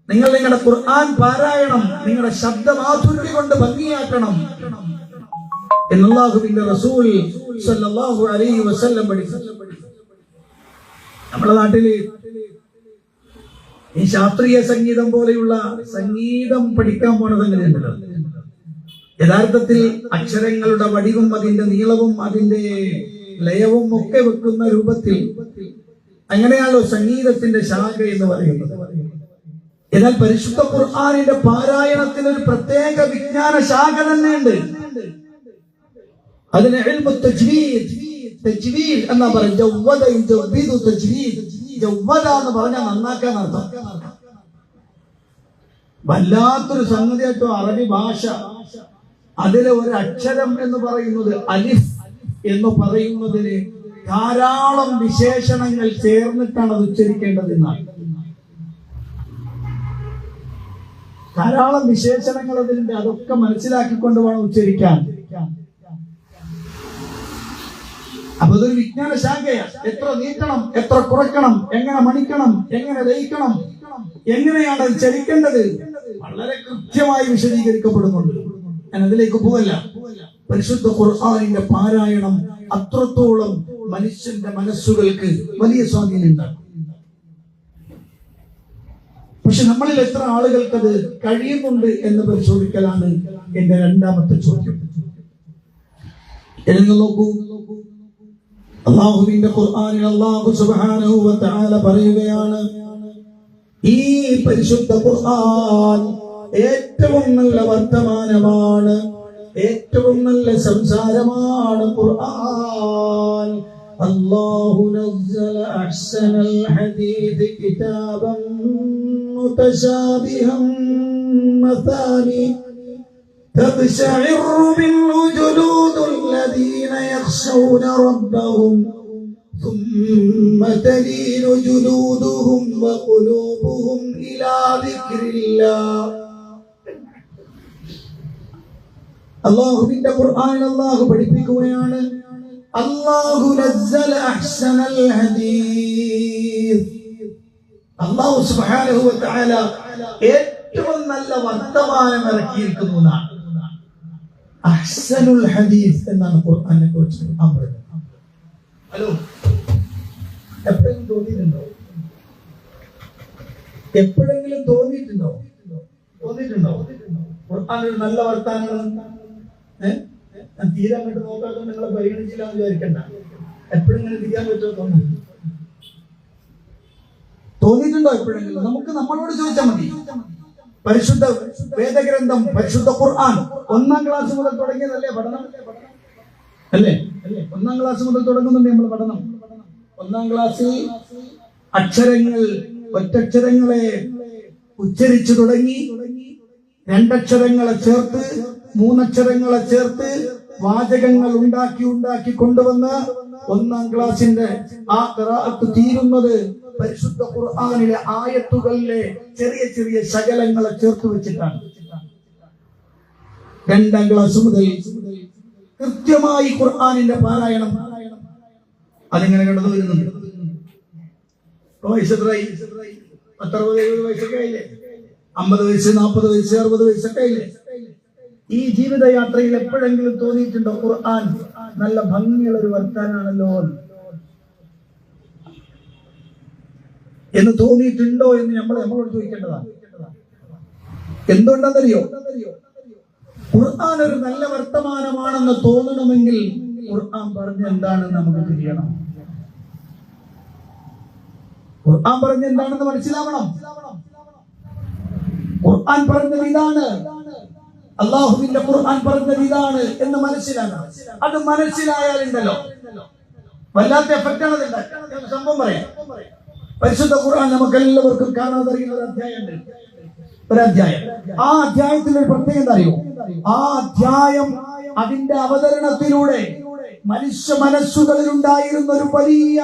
നിങ്ങൾ നിങ്ങളുടെ ഖുർആൻ പാരായണം നിങ്ങളുടെ ശബ്ദമാധുരി കൊണ്ട് ഭംഗിയാക്കണം എന്ന് അല്ലാഹുവിന്റെ റസൂൽ സ്വല്ലല്ലാഹു അലൈഹി വസല്ലം പഠിച്ചു. നമ്മുടെ നാട്ടില് ഈ ശാസ്ത്രീയ സംഗീതം പോലെയുള്ള സംഗീതം പഠിക്കാൻ പോണ സംഗതി ഉണ്ടല്ലോ, യഥാർത്ഥത്തിൽ അക്ഷരങ്ങളുടെ വടിവും അതിന്റെ നീളവും അതിന്റെ ലയവും ഒക്കെ വെക്കുന്ന രൂപത്തിൽ അങ്ങനെയാണല്ലോ സംഗീതത്തിന്റെ ശാഖ എന്ന് പറയുന്നത്. എന്നാൽ പരിശുദ്ധ ഖുർആനിന്റെ പാരായണത്തിന് ഒരു പ്രത്യേക വിജ്ഞാന ശാഖ തന്നെയുണ്ട്. അതിന് ഇൽമു തജ്വീദ് എന്നാ പറയുക. ജവ്വദ എന്ന് പറഞ്ഞാൽ നന്നാക്കാൻ അർത്ഥം. വല്ലാത്തൊരു സംഗതിയായിട്ടോ അറബി ഭാഷ. അതിലെ ഒരു അക്ഷരം എന്ന് പറയുന്നത് അലിഫ് എന്ന് പറയുന്നതിന് ധാരാളം വിശേഷണങ്ങൾ ചേർന്നിട്ടാണ് അത് ഉച്ചരിക്കേണ്ടതെന്നാണ്. ധാരാളം വിശേഷണങ്ങൾ അതിലുണ്ട്. അതൊക്കെ മനസ്സിലാക്കിക്കൊണ്ട് വേണം ഉച്ചരിക്കാൻ. അപ്പൊ അതൊരു വിജ്ഞാന ശാഖയാണ്. എത്ര നീട്ടണം, എത്ര കുറയ്ക്കണം, എങ്ങനെ മണിക്കണം, എങ്ങനെ ലയിക്കണം, എങ്ങനെയാണ് അത് ചലിക്കേണ്ടത്, വളരെ കൃത്യമായി വിശദീകരിക്കപ്പെടുന്നുണ്ട്. ഞാൻ അതിലേക്ക് പോവല്ല. പരിശുദ്ധ ഖുർആനിന്റെ പാരായണം അത്രത്തോളം മനുഷ്യന്റെ മനസ്സുകൾക്ക് വലിയ സ്വാധീനം ഉണ്ടാകും. പക്ഷെ നമ്മളിൽ എത്ര ആളുകൾക്ക് അത് കഴിയുന്നുണ്ട് എന്ന് പരിശോധിക്കലാണ് എന്റെ രണ്ടാമത്തെ ചോദ്യം. എന്ന് നോക്കൂ, അല്ലാഹുവിന്റെ ഖുർആനിൽ അല്ലാഹു സുബ്ഹാനഹു വ തആല പറയുകയാണ്, ഈ പരിശുദ്ധ ഖുർആൻ ഏറ്റവും നല്ല വർത്തമാനമാണ്, ഏറ്റവും നല്ല സംസാരമാണ് ഖുർആൻ. അല്ലാഹു നസ്സല അഹ്സനൽ ഹദീസ് കിതാബൻ മുതശാബിഹൻ മസാനി തബ്ശഇറു മിൻഹു ജുലൂദുൽ ലദീന യഖ്ശൗന റബ്ബഹും ثم تلين جلودهم وقلوبهم إلى ذكر الله. അല്ലാഹുവിന്റെ ഖുർആനിൽ അല്ലാഹു പഠിപ്പിക്കുകയാണ്, അല്ലാഹു നസ്സല അഹ്സനൽ ഹദീസ്. അല്ലാഹു സുബ്ഹാനഹു വ തആല ഏറ്റവും നല്ല വർത്തമാനം ഇറക്കിയിരിക്കുന്നു എന്നാണ്. അഹ്സനുൽ ഹദീസ് എന്നാണ് ഖുർആനെ കുറിച്ച് പറയുന്നത്. ഹലോ, എപ്പോഴെങ്കിലും തോന്നിയിട്ടുണ്ടോ? എപ്പോഴെങ്കിലും തോന്നിയിട്ടുണ്ടോ? ഖുർആൻ ഒരു നല്ല വർത്താനാണ്. ഞാൻ തീരെ അങ്ങോട്ട് നോക്കാതെ നിങ്ങളെ പരിഗണിച്ചില്ല എന്ന് വിചാരിക്കണ്ട. എപ്പോഴെങ്കിലും തിരിയാൻ പറ്റുമോ? തോന്നിയിട്ടുണ്ടോ എപ്പോഴെങ്കിലും? നമുക്ക് നമ്മളോട് ചോദിച്ചാൽ മതി. പരിശുദ്ധ വേദഗ്രന്ഥം, പരിശുദ്ധ ഖുർആൻ 1-ാം ക്ലാസ് മുതൽ തുടങ്ങിയതല്ലേ പഠനം? അല്ലേ? 1-ാം ക്ലാസ് മുതൽ തുടങ്ങുന്നുണ്ട് നമ്മൾ പഠനം. 1-ാം ക്ലാസ്സിൽ അക്ഷരങ്ങൾ, ഒറ്റക്ഷരങ്ങളെ ഉച്ചരിച്ചു തുടങ്ങി, 2 അക്ഷരങ്ങളെ ചേർത്ത്, 3 അക്ഷരങ്ങളെ ചേർത്ത് വാചകങ്ങൾ ഉണ്ടാക്കി കൊണ്ടുവന്ന് 1-ാം ക്ലാസിന്റെ ആ ഖിറാഅത്ത് തീരുന്നത് പരിശുദ്ധ ഖുർആനിലെ ആയത്തുകളിലെ ചെറിയ ചെറിയ ശകലങ്ങളെ ചേർത്ത് വെച്ചിട്ടാണ്. 2-ാം ക്ലാസ് മുതൽ കൃത്യമായി ഖുർആനിന്റെ പാരായണം അതിങ്ങനെ കടന്നു വരുന്നുണ്ട്. വയസ്സ് എത്രയായി? 60-70 വയസ്സൊക്കെ ആയില്ലേ? 50 വയസ്സ്, 40 വയസ്സ്, 60 വയസ്സൊക്കെ ആയില്ലേ? ഈ ജീവിതയാത്രയിൽ എപ്പോഴെങ്കിലും തോന്നിയിട്ടുണ്ടോ ഖുർആൻ നല്ല ഭംഗിയുള്ള ഒരു വർത്താനാണല്ലോ എന്ന് തോന്നിയിട്ടുണ്ടോ എന്ന് നമ്മളോട് ചോദിക്കേണ്ടതാണ്. എന്തുകൊണ്ടെന്നറിയോ? ഖുർആൻ ഒരു നല്ല വർത്തമാനമാണെന്ന് തോന്നണമെങ്കിൽ ഖുർആൻ പറഞ്ഞ എന്താണെന്ന് നമുക്ക് തിരിയണം. ഖുർആൻ പറഞ്ഞ എന്താണെന്ന് മനസ്സിലാവണം. ഖുർആൻ പറഞ്ഞത് ഇതാണ്, അല്ലാഹുവിന്റെ ഖുർആൻ പറഞ്ഞത് ഇതാണ് എന്ന് മനസ്സിലാക്കണം. അത് മനസ്സിലായാലുണ്ടല്ലോ വല്ലാത്ത എഫക്റ്റാണ് അത്. സംഭവം പറയാം. പരിശുദ്ധ ഖുർആൻ നമുക്ക് എല്ലാവർക്കും കാണാതറിയുന്ന ഒരു അധ്യായമുണ്ട്. ആ അധ്യായത്തിൽ ഒരു പ്രത്യേകത അറിയോ? ആ അധ്യായം അതിന്റെ അവതരണത്തിലൂടെ മനുഷ്യ മനസ്സുകളിൽ ഉണ്ടായിരുന്ന ഒരു വലിയ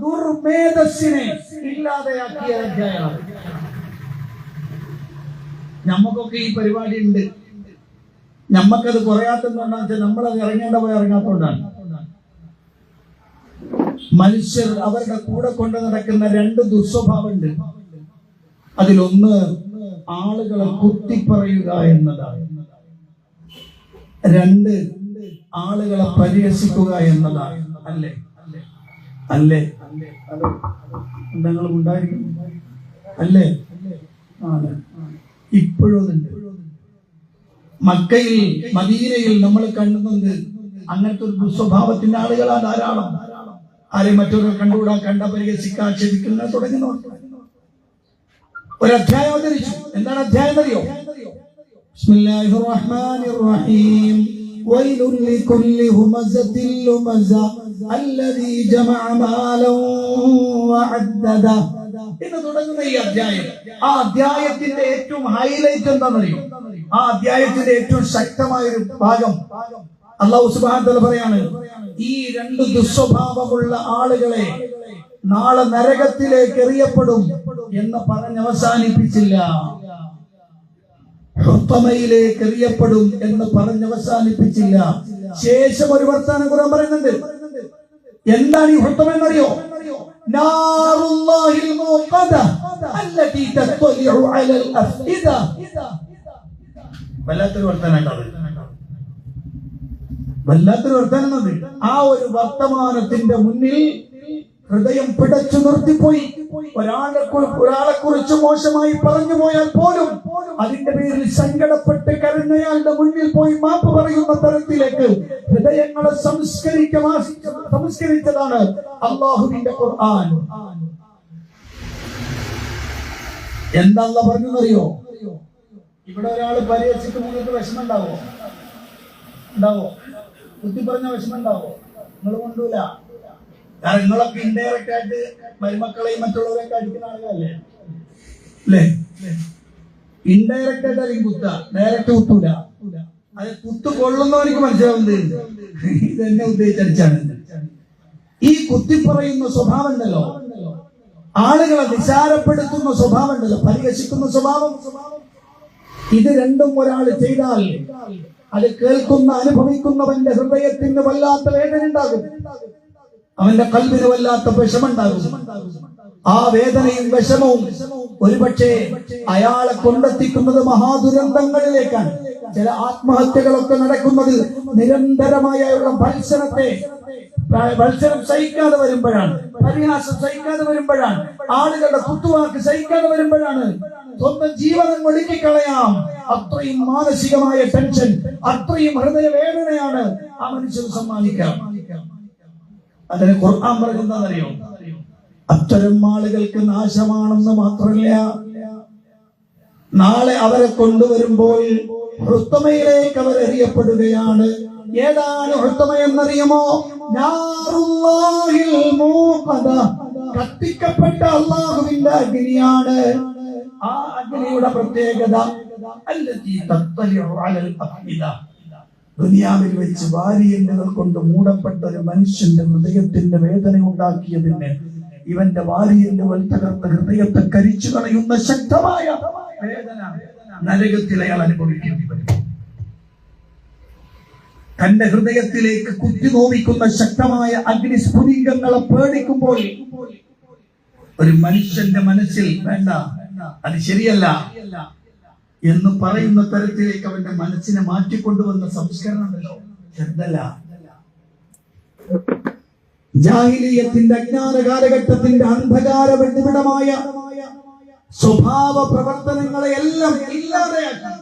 ദുർമേധസ്സിനെ ഇല്ലാതെയാക്കിയ അധ്യായമാണ്. നമുക്കൊക്കെ ഈ പരിപാടി ഉണ്ട്, നമ്മക്കത് കുറയാത്തതുകൊണ്ടാണെന്ന് വെച്ചാൽ നമ്മളത് ഇറങ്ങേണ്ട പോയി ഇറങ്ങാത്തതുകൊണ്ടാണ്. മനുഷ്യർ അവരുടെ കൂടെ കൊണ്ട് നടക്കുന്ന 2 ദുസ്വഭാവമുണ്ട്. അതിലൊന്ന് ആളുകളെ കുത്തിപ്പറയുക എന്നതാണ്, 2 ആളുകളെ പരിഹസിക്കുക എന്നതാണ്. അല്ലേ? അല്ലേ? എന്തെങ്കിലും ഉണ്ടായിരിക്കും അല്ലേ? ആണ്. ഇപ്പോഴും മക്കയിൽ, മദീനയിൽ നമ്മൾ കാണുന്നുണ്ട് അങ്ങനത്തെ ഒരു ദുസ്വഭാവത്തിന്റെ ആളുകളാ ധാരാളം. ആരെയും മറ്റൊരു കണ്ടുകൂടാ, കണ്ട പരിഹസിക്കാൻ, ആക്ഷേപിക്കുന്ന തുടങ്ങുന്നു. ഒരു അധ്യായം അവതരിച്ചു. എന്താണ് അധ്യായം അറിയോ? ബിസ്മില്ലാഹിർ റഹ്മാനിർ റഹീം. വൈലുൽ ലികുല്ലി ഹുമസത്തിൽ ലുമസ അല്ലദീ ജമഅ മാലൻ വഅദ്ദദ എന്ന് തുടങ്ങുന്ന ഈ അധ്യായം, ആ അധ്യായത്തിന്റെ ഏറ്റവും ഹൈലൈറ്റ് എന്താണെന്നറിയോ? ആ അധ്യായത്തിന്റെ ഏറ്റവും ശക്തമായ ഒരു ഭാഗം അല്ലാഹു സുബ്ഹാനഹു വ തആല പറയാണ്, ഈ 2 ദുസ്വഭാവമുള്ള ആളുകളെ നാളെ നരകത്തിലേക്ക് എറിയപ്പെടും എന്ന് പറഞ്ഞ് അവസാനിപ്പിച്ചില്ല. ഹുത്തമയിലേക്ക് എറിയപ്പെടും എന്ന് പറഞ്ഞ് അവസാനിപ്പിച്ചില്ല. ശേഷം ഒരു വർത്താനം ഖുർആൻ പറയുന്നുണ്ട്. എന്താണ് ഈ ഹുത്തമ എന്നറിയോ? നാറുല്ലാഹിൽ മൂഖദ അല്ലതി തത്വലിഉ അലൽ അഫ്ഇദ. വല്ലാത്തൊരു വർത്തമാനമാണ്. വല്ലാത്തൊരു വർത്തമാനം. ആ ഒരു വർത്തമാനത്തിന്റെ മുന്നിൽ ഹൃദയം പിടച്ചു നിർത്തിപ്പോയി. ഒരാളെ കുറിച്ച് മോശമായി പറഞ്ഞു പോയാൽ പോലും അതിന്റെ പേരിൽ സങ്കടപ്പെട്ട് കരുണയാളുടെ മുന്നിൽ പോയി മാപ്പ് പറയുന്ന തരത്തിലേക്ക് ഹൃദയങ്ങളെ സംസ്കരിച്ചതാണ് അല്ലാഹുവിന്റെ ഖുർആൻ. എന്താ അല്ലാഹു പറഞ്ഞറിയോ? ഇവിടെ ഒരാള് പരിഹസിച്ച് നിങ്ങൾക്ക് വിഷമം ഉണ്ടാവോ? കുത്തി പറഞ്ഞ വിഷമം ഉണ്ടാവോ? നിങ്ങൾ കൊണ്ടൂല. കാരണം നിങ്ങളൊക്കെ ഇൻഡയറക്റ്റ് ആയിട്ട് മരുമക്കളെയും മറ്റുള്ളവരെയൊക്കെ അടിക്കുന്ന ആളുകളല്ലേ അല്ലേ? ഇൻഡയറക്റ്റ് ആയിട്ട് അല്ലെങ്കിൽ കുത്ത, ഡയറക്റ്റ് കുത്തൂല. അത് കുത്ത് കൊള്ളുന്നവർക്ക് മനസ്സിലാവുന്നത് ഇതെന്നെ ഉദ്ദേശിച്ചടിച്ചാണ്. ഈ കുത്തിപ്പറയുന്ന സ്വഭാവം ഉണ്ടല്ലോ, ആളുകളെ നിസാരപ്പെടുത്തുന്ന സ്വഭാവം ഉണ്ടല്ലോ, പരിഹസിക്കുന്ന സ്വഭാവം, ഇത് രണ്ടും ഒരാൾ ചെയ്താൽ അത് കേൾക്കുന്ന അനുഭവിക്കുന്നവന്റെ ഹൃദയത്തിന് വല്ലാത്ത വേദന ഉണ്ടാകും, അവന്റെ കൽബിന് വല്ലാത്ത വിഷമുണ്ടാകും. ആ വേദനയും വിഷമവും ഒരുപക്ഷെ അയാളെ കൊണ്ടെത്തിക്കുന്നത് മഹാദുരന്തങ്ങളിലേക്കാണ്. ചില ആത്മഹത്യകളൊക്കെ നടക്കുന്നത് നിരന്തരമായ മത്സരം സഹിക്കാതെ വരുമ്പോഴാണ്, പരിഹാസം സഹിക്കാതെ വരുമ്പോഴാണ്, ആളുകളുടെ കുത്തുവാക്ക് സഹിക്കാതെ വരുമ്പോഴാണ്. സ്വന്തം ജീവനം ഒടുക്കിക്കളയാം, അത്രയും മാനസികമായ ടെൻഷൻ, അത്രയും ഹൃദയവേദനയാണ് ആ മനുഷ്യന് സമ്മാനിക്കാം. അതിന് ഖുർആൻ പറയുന്നതറിയോ? അത്തരം ആളുകൾക്ക് നാശമാണെന്ന് മാത്രമല്ല, നാളെ അവരെ കൊണ്ടുവരുമ്പോൾ ഹുത്തമയിലേക്ക് അവർ എറിയപ്പെടുകയാണ്. ഏതാണ് ഹുത്തമ എന്നറിയുമോ? നാറുല്ലാഹിൽ മൂഖദ, കത്തിക്കപ്പെട്ട അല്ലാഹുവിന്റെ അഗ്നിയാണ്. ആ അഗ്നിയുടെ പ്രത്യേകത അല്ലതി തത്വലിഉ അലൽ അഫ്ഇദ, ദുനിയാവിൽ വെച്ച് വാരിയല്ലുകൾ കൊണ്ട് മൂടപ്പെട്ട ഒരു മനുഷ്യന്റെ ഹൃദയത്തിന്റെ വേദന ഉണ്ടാക്കിയതിന് ഇവന്റെ വാരിയല്ലുകൾ തകർത്ത ഹൃദയത്തെ കരിച്ചു കളയുന്ന ശക്തമായ വേദന നരകത്തിൽ അയാൾ അനുഭവിക്കേണ്ടി വരും. തന്റെ ഹൃദയത്തിലേക്ക് കുത്തി നോവിക്കുന്ന ശക്തമായ അഗ്നിസ്ഫുലിംഗങ്ങളെ പേടിക്കുമ്പോൾ ഒരു മനുഷ്യന്റെ മനസ്സിൽ വേണ്ട, അത് ശരിയല്ല എന്ന് പറയുന്ന തരത്തിലേക്ക് അവന്റെ മനസ്സിനെ മാറ്റിക്കൊണ്ടുവന്ന സംസ്കരണമല്ലോ ചെറുതല്ല. ജാഹിലിയ്യത്തിന്റെ അജ്ഞാന കാലഘട്ടത്തിന്റെ അന്ധകാര വെളിവിടമായ സ്വഭാവ പ്രവർത്തനങ്ങളെ എല്ലാം ഇല്ലാതെയാക്കി.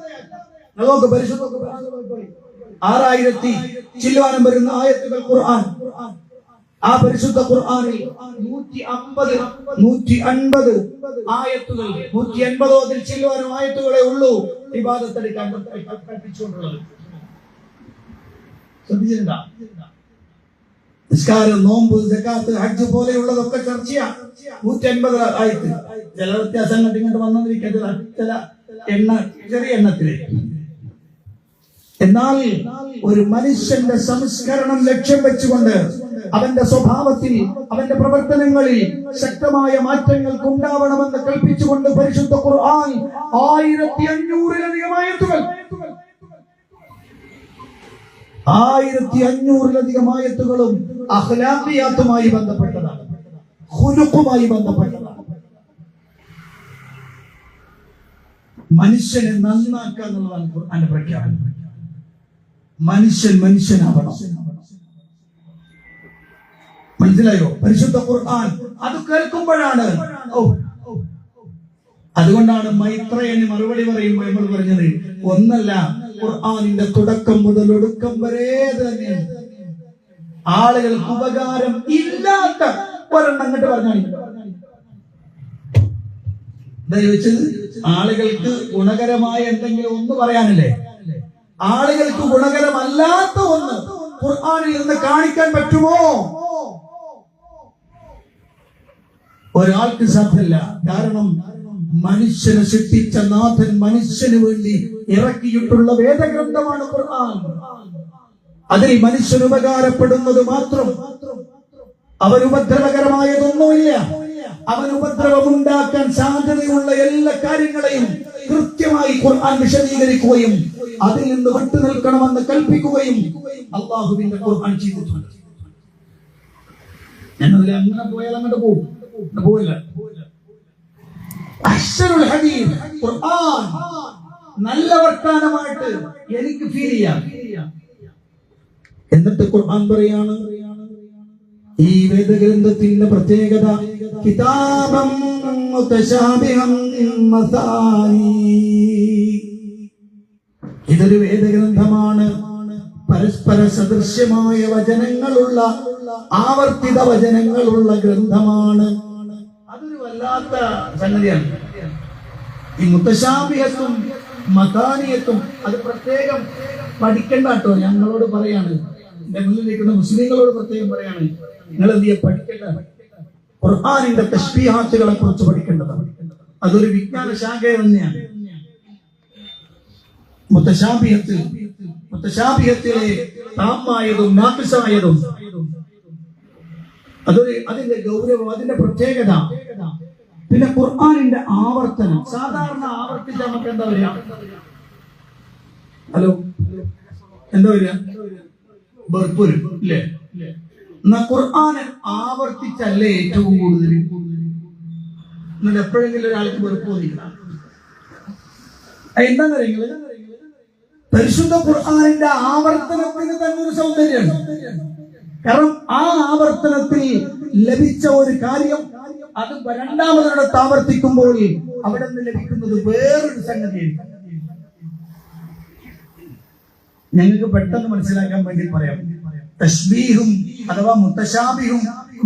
നമുക്ക് പരിശുദ്ധ 6000 ചില്ലുവാനം വരുന്ന ആയത്തുകൾ ഖുർആൻ. ആ പരിശുദ്ധ ഖുർആനിൽ 150 ആയത്തുകൾ, 180 അതിൽ ചില്ലുവാനും ആയത്തുകളെ ഉള്ളൂ ഇബാദത്തെടുക്കാൻ കൽപ്പിച്ചുകൊണ്ടുള്ളത്. ശ്രദ്ധിച്ചിട്ടുണ്ടോ? നിസ്കാരം, നോമ്പ്, സകാത്ത്, ഹജ്ജ് പോലെയുള്ളതൊക്കെ ചർച്ചയാണ്. 180 ആയത്ത്. ചില വ്യത്യാസം കണ്ടിങ്ങോട്ട് വന്നിരിക്കുക, ചില ചെറിയ എണ്ണത്തിലേക്ക്. എന്നാൽ ഒരു മനുഷ്യന്റെ സംസ്കരണം ലക്ഷ്യം വെച്ചുകൊണ്ട് അവന്റെ സ്വഭാവത്തിൽ, അവന്റെ പ്രവർത്തനങ്ങളിൽ ശക്തമായ മാറ്റങ്ങൾക്ക് ഉണ്ടാവണമെന്ന് കൽപ്പിച്ചുകൊണ്ട് പരിശുദ്ധ ഖുർആൻ 1500-ലധികം ആയത്തുകൾ, 1500-ലധികം ആയത്തുകളും അഖ്ലാഖിയാത്തുമായി ബന്ധപ്പെട്ടതാണ്, ഖുലുഖുമായി ബന്ധപ്പെട്ടതാണ്. മനുഷ്യനെ നന്നാക്കുക എന്നുള്ളതാണ് ഖുർആന്റെ പ്രഖ്യാപനം. മനുഷ്യനാവണം. മനസ്സിലായോ? പരിശുദ്ധ ഖുർആൻ അത് കേൾക്കുമ്പോഴാണ്. അതുകൊണ്ടാണ് മൈത്രേയന് മറുപടി പറയുമ്പോൾ നമ്മൾ പറഞ്ഞത് ഒന്നല്ല, ഖുർആനിന്റെ തുടക്കം മുതൽ ഒടുക്കം വരെ തന്നെ ആളുകൾക്ക് ഉപകാരം ഇല്ലാത്ത ഒരെണ്ണം അങ്ങോട്ട് പറഞ്ഞാൽ എന്താ ചോദിച്ചത്? ആളുകൾക്ക് ഗുണകരമായ എന്തെങ്കിലും ഒന്ന് പറയാനല്ലേ? ആളുകൾക്ക് ഗുണകരമല്ലാത്ത ഒന്ന് ഖുർആനിൽ നിന്ന് കാണിക്കാൻ പറ്റുമോ? ഒരാൾക്ക് സാധ്യമല്ല. കാരണം മനുഷ്യനെ സൃഷ്ടിച്ച നാഥൻ മനുഷ്യന് വേണ്ടി ഇറക്കിയിട്ടുള്ള വേദഗ്രന്ഥമാണ് ഖുർആൻ. അതിൽ മനുഷ്യന് ഉപകാരപ്പെടുന്നത് മാത്രം, അവനുപദ്രവകരമായതൊന്നുമില്ല. അവൻ ഉപദ്രവമുണ്ടാക്കാൻ സാധ്യതയുള്ള എല്ലാ കാര്യങ്ങളെയും കൃത്യമായി ഖുർആൻ വിശദീകരിക്കുകയും അതിൽ നിന്ന് വിട്ടുനിൽക്കണമെന്ന് കൽപ്പിക്കുകയും അല്ലാഹുവിന്റെ ഖുർആൻ ചെയ്തിട്ടുണ്ട്. ഞങ്ങൾ അങ്ങനെ പോയാൽ അങ്ങോട്ട് പോവില്ല. അഹ്സനുൽ ഹദീസ് ഖുർആൻ നല്ല വർത്തമാനമായിട്ട് എനിക്ക് ഫീൽ ചെയ്യാം. എന്നിട്ട് ഖുർആൻ പറയാണ്, ഈ വേദഗ്രന്ഥത്തിന്റെ പ്രത്യേകത കിതാബം മുതശാബിഹം മസാനി, ഇതൊരു വേദഗ്രന്ഥമാണ്, പരസ്പര സദൃശ്യമായ വചനങ്ങളുള്ള, ആവർത്തിത വചനങ്ങളുള്ള ഗ്രന്ഥമാണ്. അതൊരു വല്ലാത്ത സംഗതിയാണ്. ഈ മുത്തശാബിഹത്തും മതാനിയത്തും അത് പ്രത്യേകം പഠിക്കേണ്ട കേട്ടോ. ഞങ്ങളോട് പറയാണ്, എന്റെ മുന്നിലിരിക്കുന്ന മുസ്ലിങ്ങളോട് പ്രത്യേകം പറയാണ്, നിങ്ങൾ എന്ത് ചെയ്യാൻ പഠിക്കേണ്ട, ഖുർആനിന്റെ തശ്ബീഹാത്തുകളെ കുറിച്ച് പഠിക്കേണ്ടതാണ്. അതൊരു വിജ്ഞാന ശാഖ തന്നെയാണ്. മുത്തശാബിഹത്തിലെ താമായതും നാക്കിസായതും അതിന്റെ ഗൗരവം, അതിന്റെ പ്രത്യേകത. പിന്നെ ഖുർആനിന്റെ ആവർത്തനം. സാധാരണ ആവർത്തിച്ച നമുക്ക് എന്താ വരിക? ഹലോ, എന്താ വരിക? വെറുപ്പ് വരും ഇല്ലേ? എന്നാ ഖുർആന് ആവർത്തിച്ചല്ലേ ഏറ്റവും കൂടുതൽ? എന്നിട്ട് എപ്പോഴെങ്കിലും ഒരാൾക്ക് വെറുപ്പ് തോന്നിക്കണം. എന്താണെന്നറിയ, പരിശുദ്ധ ഖുർആനിന്റെ ആവർത്തനത്തിന് തന്നെ ഒരു സൗന്ദര്യമാണ്. കാരണം ആ ആവർത്തനത്തിൽ ലഭിച്ച ഒരു കാര്യം അത് രണ്ടാമതൊരിടത്ത് ആവർത്തിക്കുമ്പോൾ അവിടെ നിന്ന് ലഭിക്കുന്നത് വേറൊരു സംഗതിയാണ്. ഞങ്ങൾക്ക് പെട്ടെന്ന് മനസ്സിലാക്കാൻ വേണ്ടി പറയാം. തശ്ബീഹും അഥവാ മുത്തശാബിഹും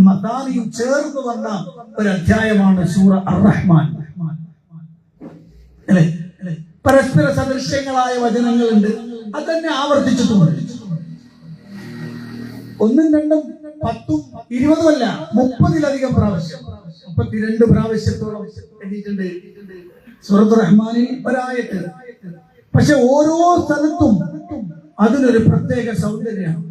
മതാനിയും ചേർന്ന് വന്ന ഒരു അധ്യായമാണ് സൂറ അർ-റഹ്മാൻ. അല്ലേ? പരസ്പര സദൃശ്യങ്ങളായ വചനങ്ങളുണ്ട്, അത് തന്നെ ആവർത്തിച്ചിട്ടുണ്ട്. 1, 2, 10, 20 അല്ല, 30-ലധികം പ്രാവശ്യം, 32 പ്രാവശ്യത്തോളം എഴുതിയിട്ടുണ്ട് സൂറത്തുർ റഹ്മാനിൽ ഒരായത്ത്. പക്ഷെ ഓരോ സ്ഥലത്തും അതിനൊരു പ്രത്യേക സൗന്ദര്യമാണ്,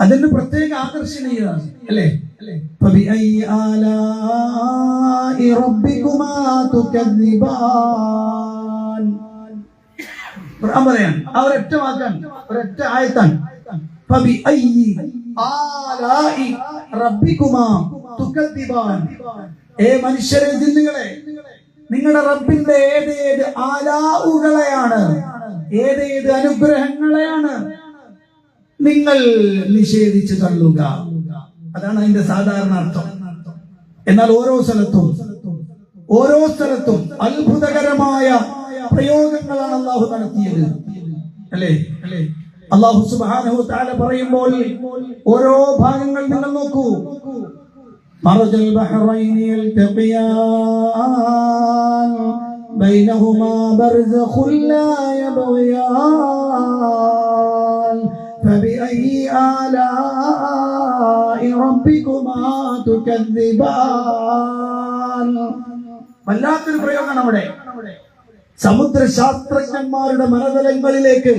അതിന് പ്രത്യേക ആകർഷണീയതാണ്. അല്ലേ? فبأي آلاء ربكما تكذبان. ഖുർആൻ പറയാൻ ഒരൊറ്റ വാക്കാണ്, ഒരൊറ്റ ആയത്താണ്. فبأي آلاء ربكما تكذبان. മനുഷ്യരെ, ജിന്നുകളെ, നിങ്ങളുടെ റബ്ബിന്റെ ഏതേത് ആലാഉകളെയാണ്, ഏതേത് അനുഗ്രഹങ്ങളെയാണ് നിങ്ങൾ നിഷേധിച്ചു തള്ളുക? അതാണ് അതിന്റെ സാധാരണ അർത്ഥം. എന്നാൽ ഓരോ സ്ഥലത്തും അത്ഭുതകരമായ പ്രയോഗങ്ങളാണ് അല്ലാഹു നടത്തിയത്. അല്ലേ? അല്ലാഹു സുബ്ഹാനഹു വ തആല പറയുമ്പോൾ ഓരോ ഭാഗങ്ങൾ നിങ്ങൾ നോക്കൂ. മറജൽ ബഹ്റൈനി യൽതഖിയാൻ ബൈനഹുമാ ബർസഖുൻ ലാ യബ്ഗിയാൻ فبأي آلاء ربكما تكذبان. വല്ലാത്തൊരു പ്രയോഗമാണ് അവിടെ. സമുദ്രശാസ്ത്രജ്ഞന്മാരുടെ മനതലങ്ങളിലേക്ക്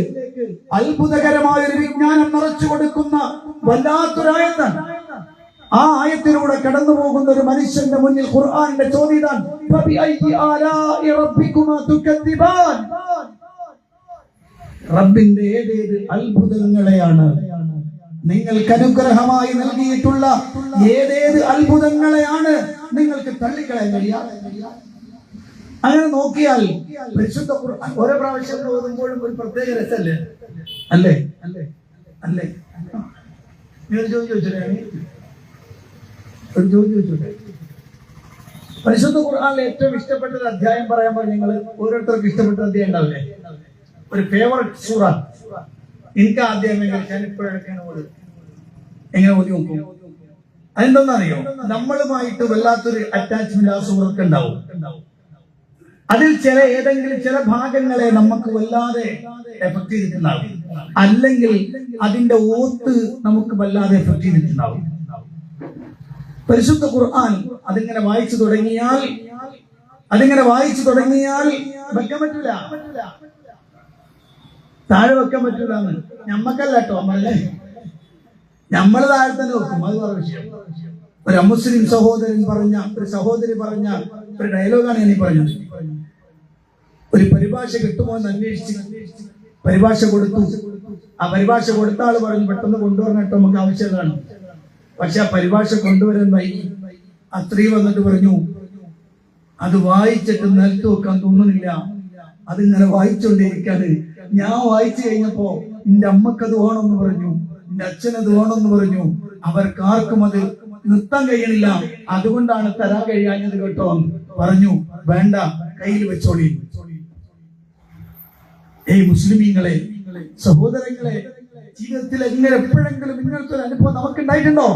അത്ഭുതകരമായ ഒരു വിജ്ഞാനം നിറച്ചു കൊടുക്കുന്ന വല്ലാത്തൊരായത്താണ്. ആ ആയത്തിലൂടെ കടന്നു പോകുന്ന ഒരു മനുഷ്യന്റെ മുന്നിൽ ഖുർആന്റെ ചോദ്യം, ഫബിഅയ്യി ആലാഇ റബ്ബികുമാ തുകദ്ദിബാൻ. റബ്ബിന്റെ ഏതേത് അത്ഭുതങ്ങളെയാണ്, നിങ്ങൾക്ക് അനുഗ്രഹമായി നൽകിയിട്ടുള്ള ഏതേത് അത്ഭുതങ്ങളെയാണ് നിങ്ങൾക്ക് തള്ളിക്കളയാൻ കഴിയുക? അങ്ങനെ നോക്കിയാൽ പരിശുദ്ധ ഖുർആൻ ഓരോ പ്രാവശ്യം ഓതുമ്പോഴും ഒരു പ്രത്യേക രസമല്ലേ? അല്ലേ? നിങ്ങൾ ചോദിച്ചോട്ടെ, പരിശുദ്ധ ഖുർആനിലെ ഏറ്റവും ഇഷ്ടപ്പെട്ട ഒരു അധ്യായം പറയാൻ നിങ്ങൾ ഓരോരുത്തർക്കും ഇഷ്ടപ്പെട്ട അധ്യായം ഉണ്ടാവില്ലേ? ഒരു ഫേവറേറ്റ് സൂറ. എനിക്ക് ആദ്യം ഞാൻ ഇപ്പോഴൊക്കെയാണ് എങ്ങനെ ഓതി നോക്കും. അതെന്താണെന്നറിയോ? നമ്മളുമായിട്ട് വല്ലാത്തൊരു അറ്റാച്ച്മെന്റ് ആ സൂറത്ത് ഉണ്ടാവും. അതിൽ ഏതെങ്കിലും ചില ഭാഗങ്ങളെ നമുക്ക് വല്ലാതെ എഫക്ട് ചെയ്തിട്ടുണ്ടാവും, അല്ലെങ്കിൽ അതിന്റെ ഓത്ത് നമുക്ക് വല്ലാതെ എഫക്ട് ചെയ്തിട്ടുണ്ടാവും. പരിശുദ്ധ ഖുർആൻ അതിങ്ങനെ വായിച്ചു തുടങ്ങിയാൽ വെക്കാൻ പറ്റൂല, താഴെ വെക്കാൻ പറ്റൂല. ഞമ്മക്കല്ല കേട്ടോ, നമ്മള് താഴെ തന്നെ വെക്കും. അത് വേറെ വിഷയം. ഒരു അമുസ്ലിം സഹോദരി പറഞ്ഞ ഒരു ഡയലോഗാണ് ഞാൻ പറഞ്ഞത്. ഒരു പരിഭാഷ കിട്ടുമോ എന്ന് അന്വേഷിച്ച് പരിഭാഷ കൊടുത്തു. ആ പരിഭാഷ കൊടുത്ത ആള് പറഞ്ഞു, പെട്ടെന്ന് കൊണ്ടുവരണം കേട്ടോ, നമുക്ക് ആവശ്യമാണ്. പക്ഷെ ആ പരിഭാഷ കൊണ്ടുവരാൻ വൈകി. അത്രയും വന്നിട്ട് പറഞ്ഞു, അത് വായിച്ചിട്ട് നിലത്ത് വെക്കാൻ തോന്നുന്നില്ല, അതിങ്ങനെ വായിച്ചുകൊണ്ടിരിക്കാണ്. ഞാൻ വായിച്ചു കഴിഞ്ഞപ്പോ എന്റെ അമ്മക്കത് വേണമെന്ന് പറഞ്ഞു, എന്റെ അച്ഛനത് വേണമെന്ന് പറഞ്ഞു. അവർക്കാർക്കും അത് നിർത്താൻ കഴിയണില്ല, അതുകൊണ്ടാണ് തരാൻ കഴിയാഞ്ഞത് കേട്ടോ പറഞ്ഞു. വേണ്ട, കയ്യിൽ വെച്ചോളി. മുസ്ലിമീങ്ങളെ, സഹോദരങ്ങളെ, ജീവിതത്തിൽ എങ്ങനെ എപ്പോഴെങ്കിലും ഇങ്ങനത്തെ ഒരു അനുഭവം നമുക്ക് ഉണ്ടായിട്ടുണ്ടോ?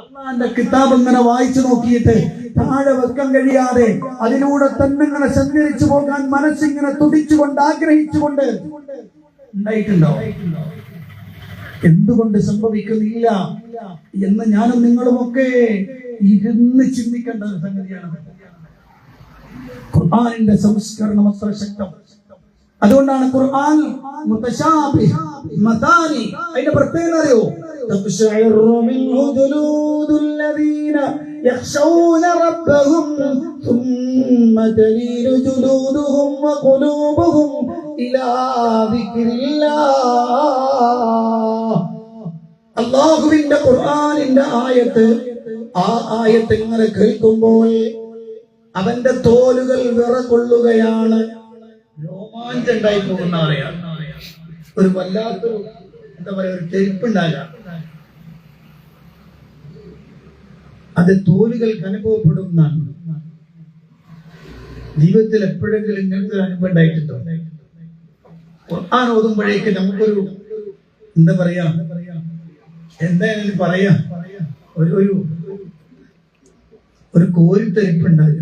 അള്ളാന്റെ കിതാബ് ഇങ്ങനെ വായിച്ചു നോക്കിയിട്ട് താഴെ വെക്കാൻ കഴിയാതെ അതിലൂടെ തന്നെ ഇങ്ങനെ സഞ്ചരിച്ചു പോകാൻ മനസ്സിങ്ങനെ തുടിച്ചുകൊണ്ട് ആഗ്രഹിച്ചുകൊണ്ട് ഉണ്ടായിട്ടുണ്ടോ? എന്തുകൊണ്ട് സംഭവിക്കുന്നില്ല എന്ന് ഞാനും നിങ്ങളുമൊക്കെ ഇരുന്ന് ചിന്തിക്കേണ്ട ഒരു സംഗതിയാണ്. ഖുർആനിന്റെ സംസ്കരണം അത്ര ശക്തം. അതുകൊണ്ടാണ് ഖുർആൻ മുതശാബിഹ് മതാനി. അതിന്റെ പ്രത്യേകത അറിയോ? തഖ്ശഇറു മിൻഹു ജുലൂദുൽ ലദീന യഖ്ശൗന റബ്ബഹും ثم تلين جلودهم وقلوبهم إلى ذكر الله. അല്ലാഹുവിന്റെ ഖുർആനിന്റെ ആയത്ത്, ആ ആയത്ത് ഇങ്ങനെ കേൾക്കുമ്പോൾ അവന്റെ തോലുകൾ വിറകൊള്ളുകയാണ്, രോമാഞ്ചണ്ടായി പോകുന്ന ആളെയാണ്. ഒരു വല്ലാത്തൊരു എന്താ പറയാ, ഒരു തെരിപ്പുണ്ടാകാം, അത് തോലുകൾക്ക് അനുഭവപ്പെടുന്നതാണ്. ജീവിതത്തിൽ എപ്പോഴെങ്കിലും ഇങ്ങനത്തെ ഒരു അനുഭവം ഉണ്ടായിട്ടുണ്ടോ? ഖുർആൻ ഓതുമ്പോഴേക്ക് നമുക്കൊരു എന്താ പറയാ, എന്തായാലും പറയാ, ഒരു കോരിത്തെരിപ്പുണ്ടാകുക.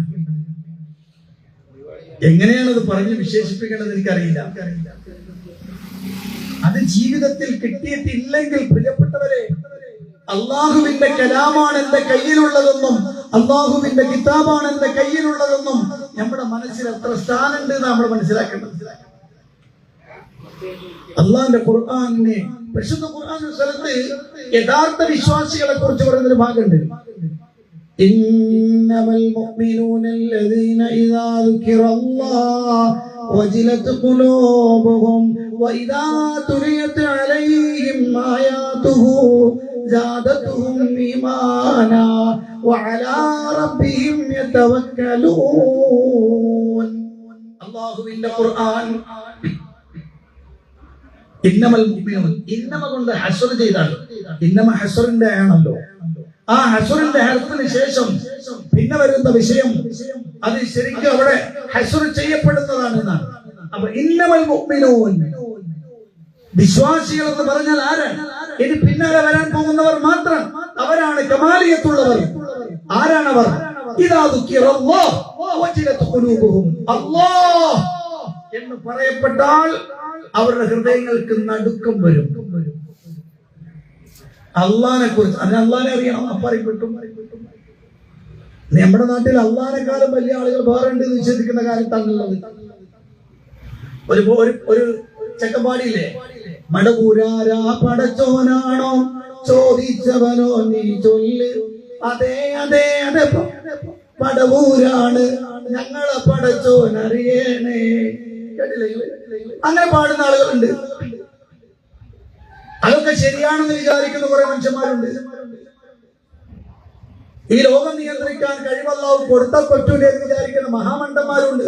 എങ്ങനെയാണത് പറഞ്ഞ് വിശേഷിപ്പിക്കേണ്ടത് എനിക്കറിയില്ല. അത് ജീവിതത്തിൽ കിട്ടിയിട്ടില്ലെങ്കിൽ പ്രിയപ്പെട്ടവരെ, അള്ളാഹുവിന്റെ കലാമാണ് എന്റെ കയ്യിലുള്ളതെന്നും അള്ളാഹുവിന്റെ കിതാബാണ് എന്റെ കയ്യിലുള്ളതെന്നും നമ്മുടെ മനസ്സിൽ എത്ര സ്ഥാനമുണ്ട് എന്ന് നമ്മൾ മനസ്സിലാക്കേണ്ടത്. അള്ളാഹിന്റെ ഖുർആനിനെ, പരിശുദ്ധ ഖുർആൻ സ്ഥലത്ത് യഥാർത്ഥ വിശ്വാസികളെ കുറിച്ച് പറയുന്നൊരു ഭാഗമുണ്ട്. ഇന്നമൽ മുഅ്മിനൂന അല്ലദീന ഇദാ ദുകിറല്ലാഹ് വജിലത് ഖുലൂബുഹും വഇദാ തുലിയത് അലൈഹിം ആയാതുഹു زادتهم إيمانا وعلى ربهم يتوكلون. الله إن القرآن ഇന്നമൽ മുഅ്മിനൂൻ, ഇന്നമ കൊണ്ട് ഹസ്ർ ചെയ്താണ്. ഇന്നമ ഹസ്റിന്റെ ആണല്ലോ. ആ ഹസ്റിന്റെ ഹർഫിന് ശേഷം പിന്നെ വരുന്ന വിഷയം അത് ശരിക്കും അവിടെ ഹസ്ർ ചെയ്യപ്പെടുന്നതാണ് എന്നാണ്. അപ്പൊ ഇന്നമൽ മുഅ്മിനൂൻ, വിശ്വാസികൾ എന്ന് പറഞ്ഞാൽ ആരാണ്? ഇനി പിന്നാലെ വരാൻ പോകുന്നവർ മാത്രം, അവരാണ് കമാലിയത്തുള്ളവർ. ആരാണവർ? ഇദാ ദുകിറല്ലാഹ് വജിലത് ഖുലൂബുഹും, അല്ലാഹ് എന്ന് പറയപ്പെട്ടാൽ അവരുടെ ഹൃദയങ്ങൾക്ക് നടുക്കം വരും. അള്ളാഹിനെ കുറിച്ച്, അതിന് അള്ളാഹിനെ അറിയണം. പറയപ്പെട്ടു, നമ്മുടെ നാട്ടിൽ അള്ളാഹിനെക്കാളും വലിയ ആളുകൾ വേറെ ഉണ്ട് എന്ന് വിശ്വസിക്കുന്ന കാലത്താണുള്ളത്. ഒരു ചെക്കപ്പാടിയില്ലേ, മടപൂരാരാ പടച്ചോനാണോ ചോദിച്ചവനോ നീ ചൊല്ല്, അതെ അതെ അതെ പടവൂരാണ് ഞങ്ങളെ പടച്ചോൻ അറിയണേ. അങ്ങനെ പാടുന്ന ആളുകളുണ്ട്. അതൊക്കെ ശരിയാണെന്ന് വിചാരിക്കുന്ന കുറെ മനുഷ്യന്മാരുണ്ട്. ഈ ലോകം നിയന്ത്രിക്കാൻ കഴിവല്ലാവ് കൊടുത്താൽ പറ്റൂലേ എന്ന് വിചാരിക്കുന്ന മഹാമണ്ഡന്മാരുണ്ട്.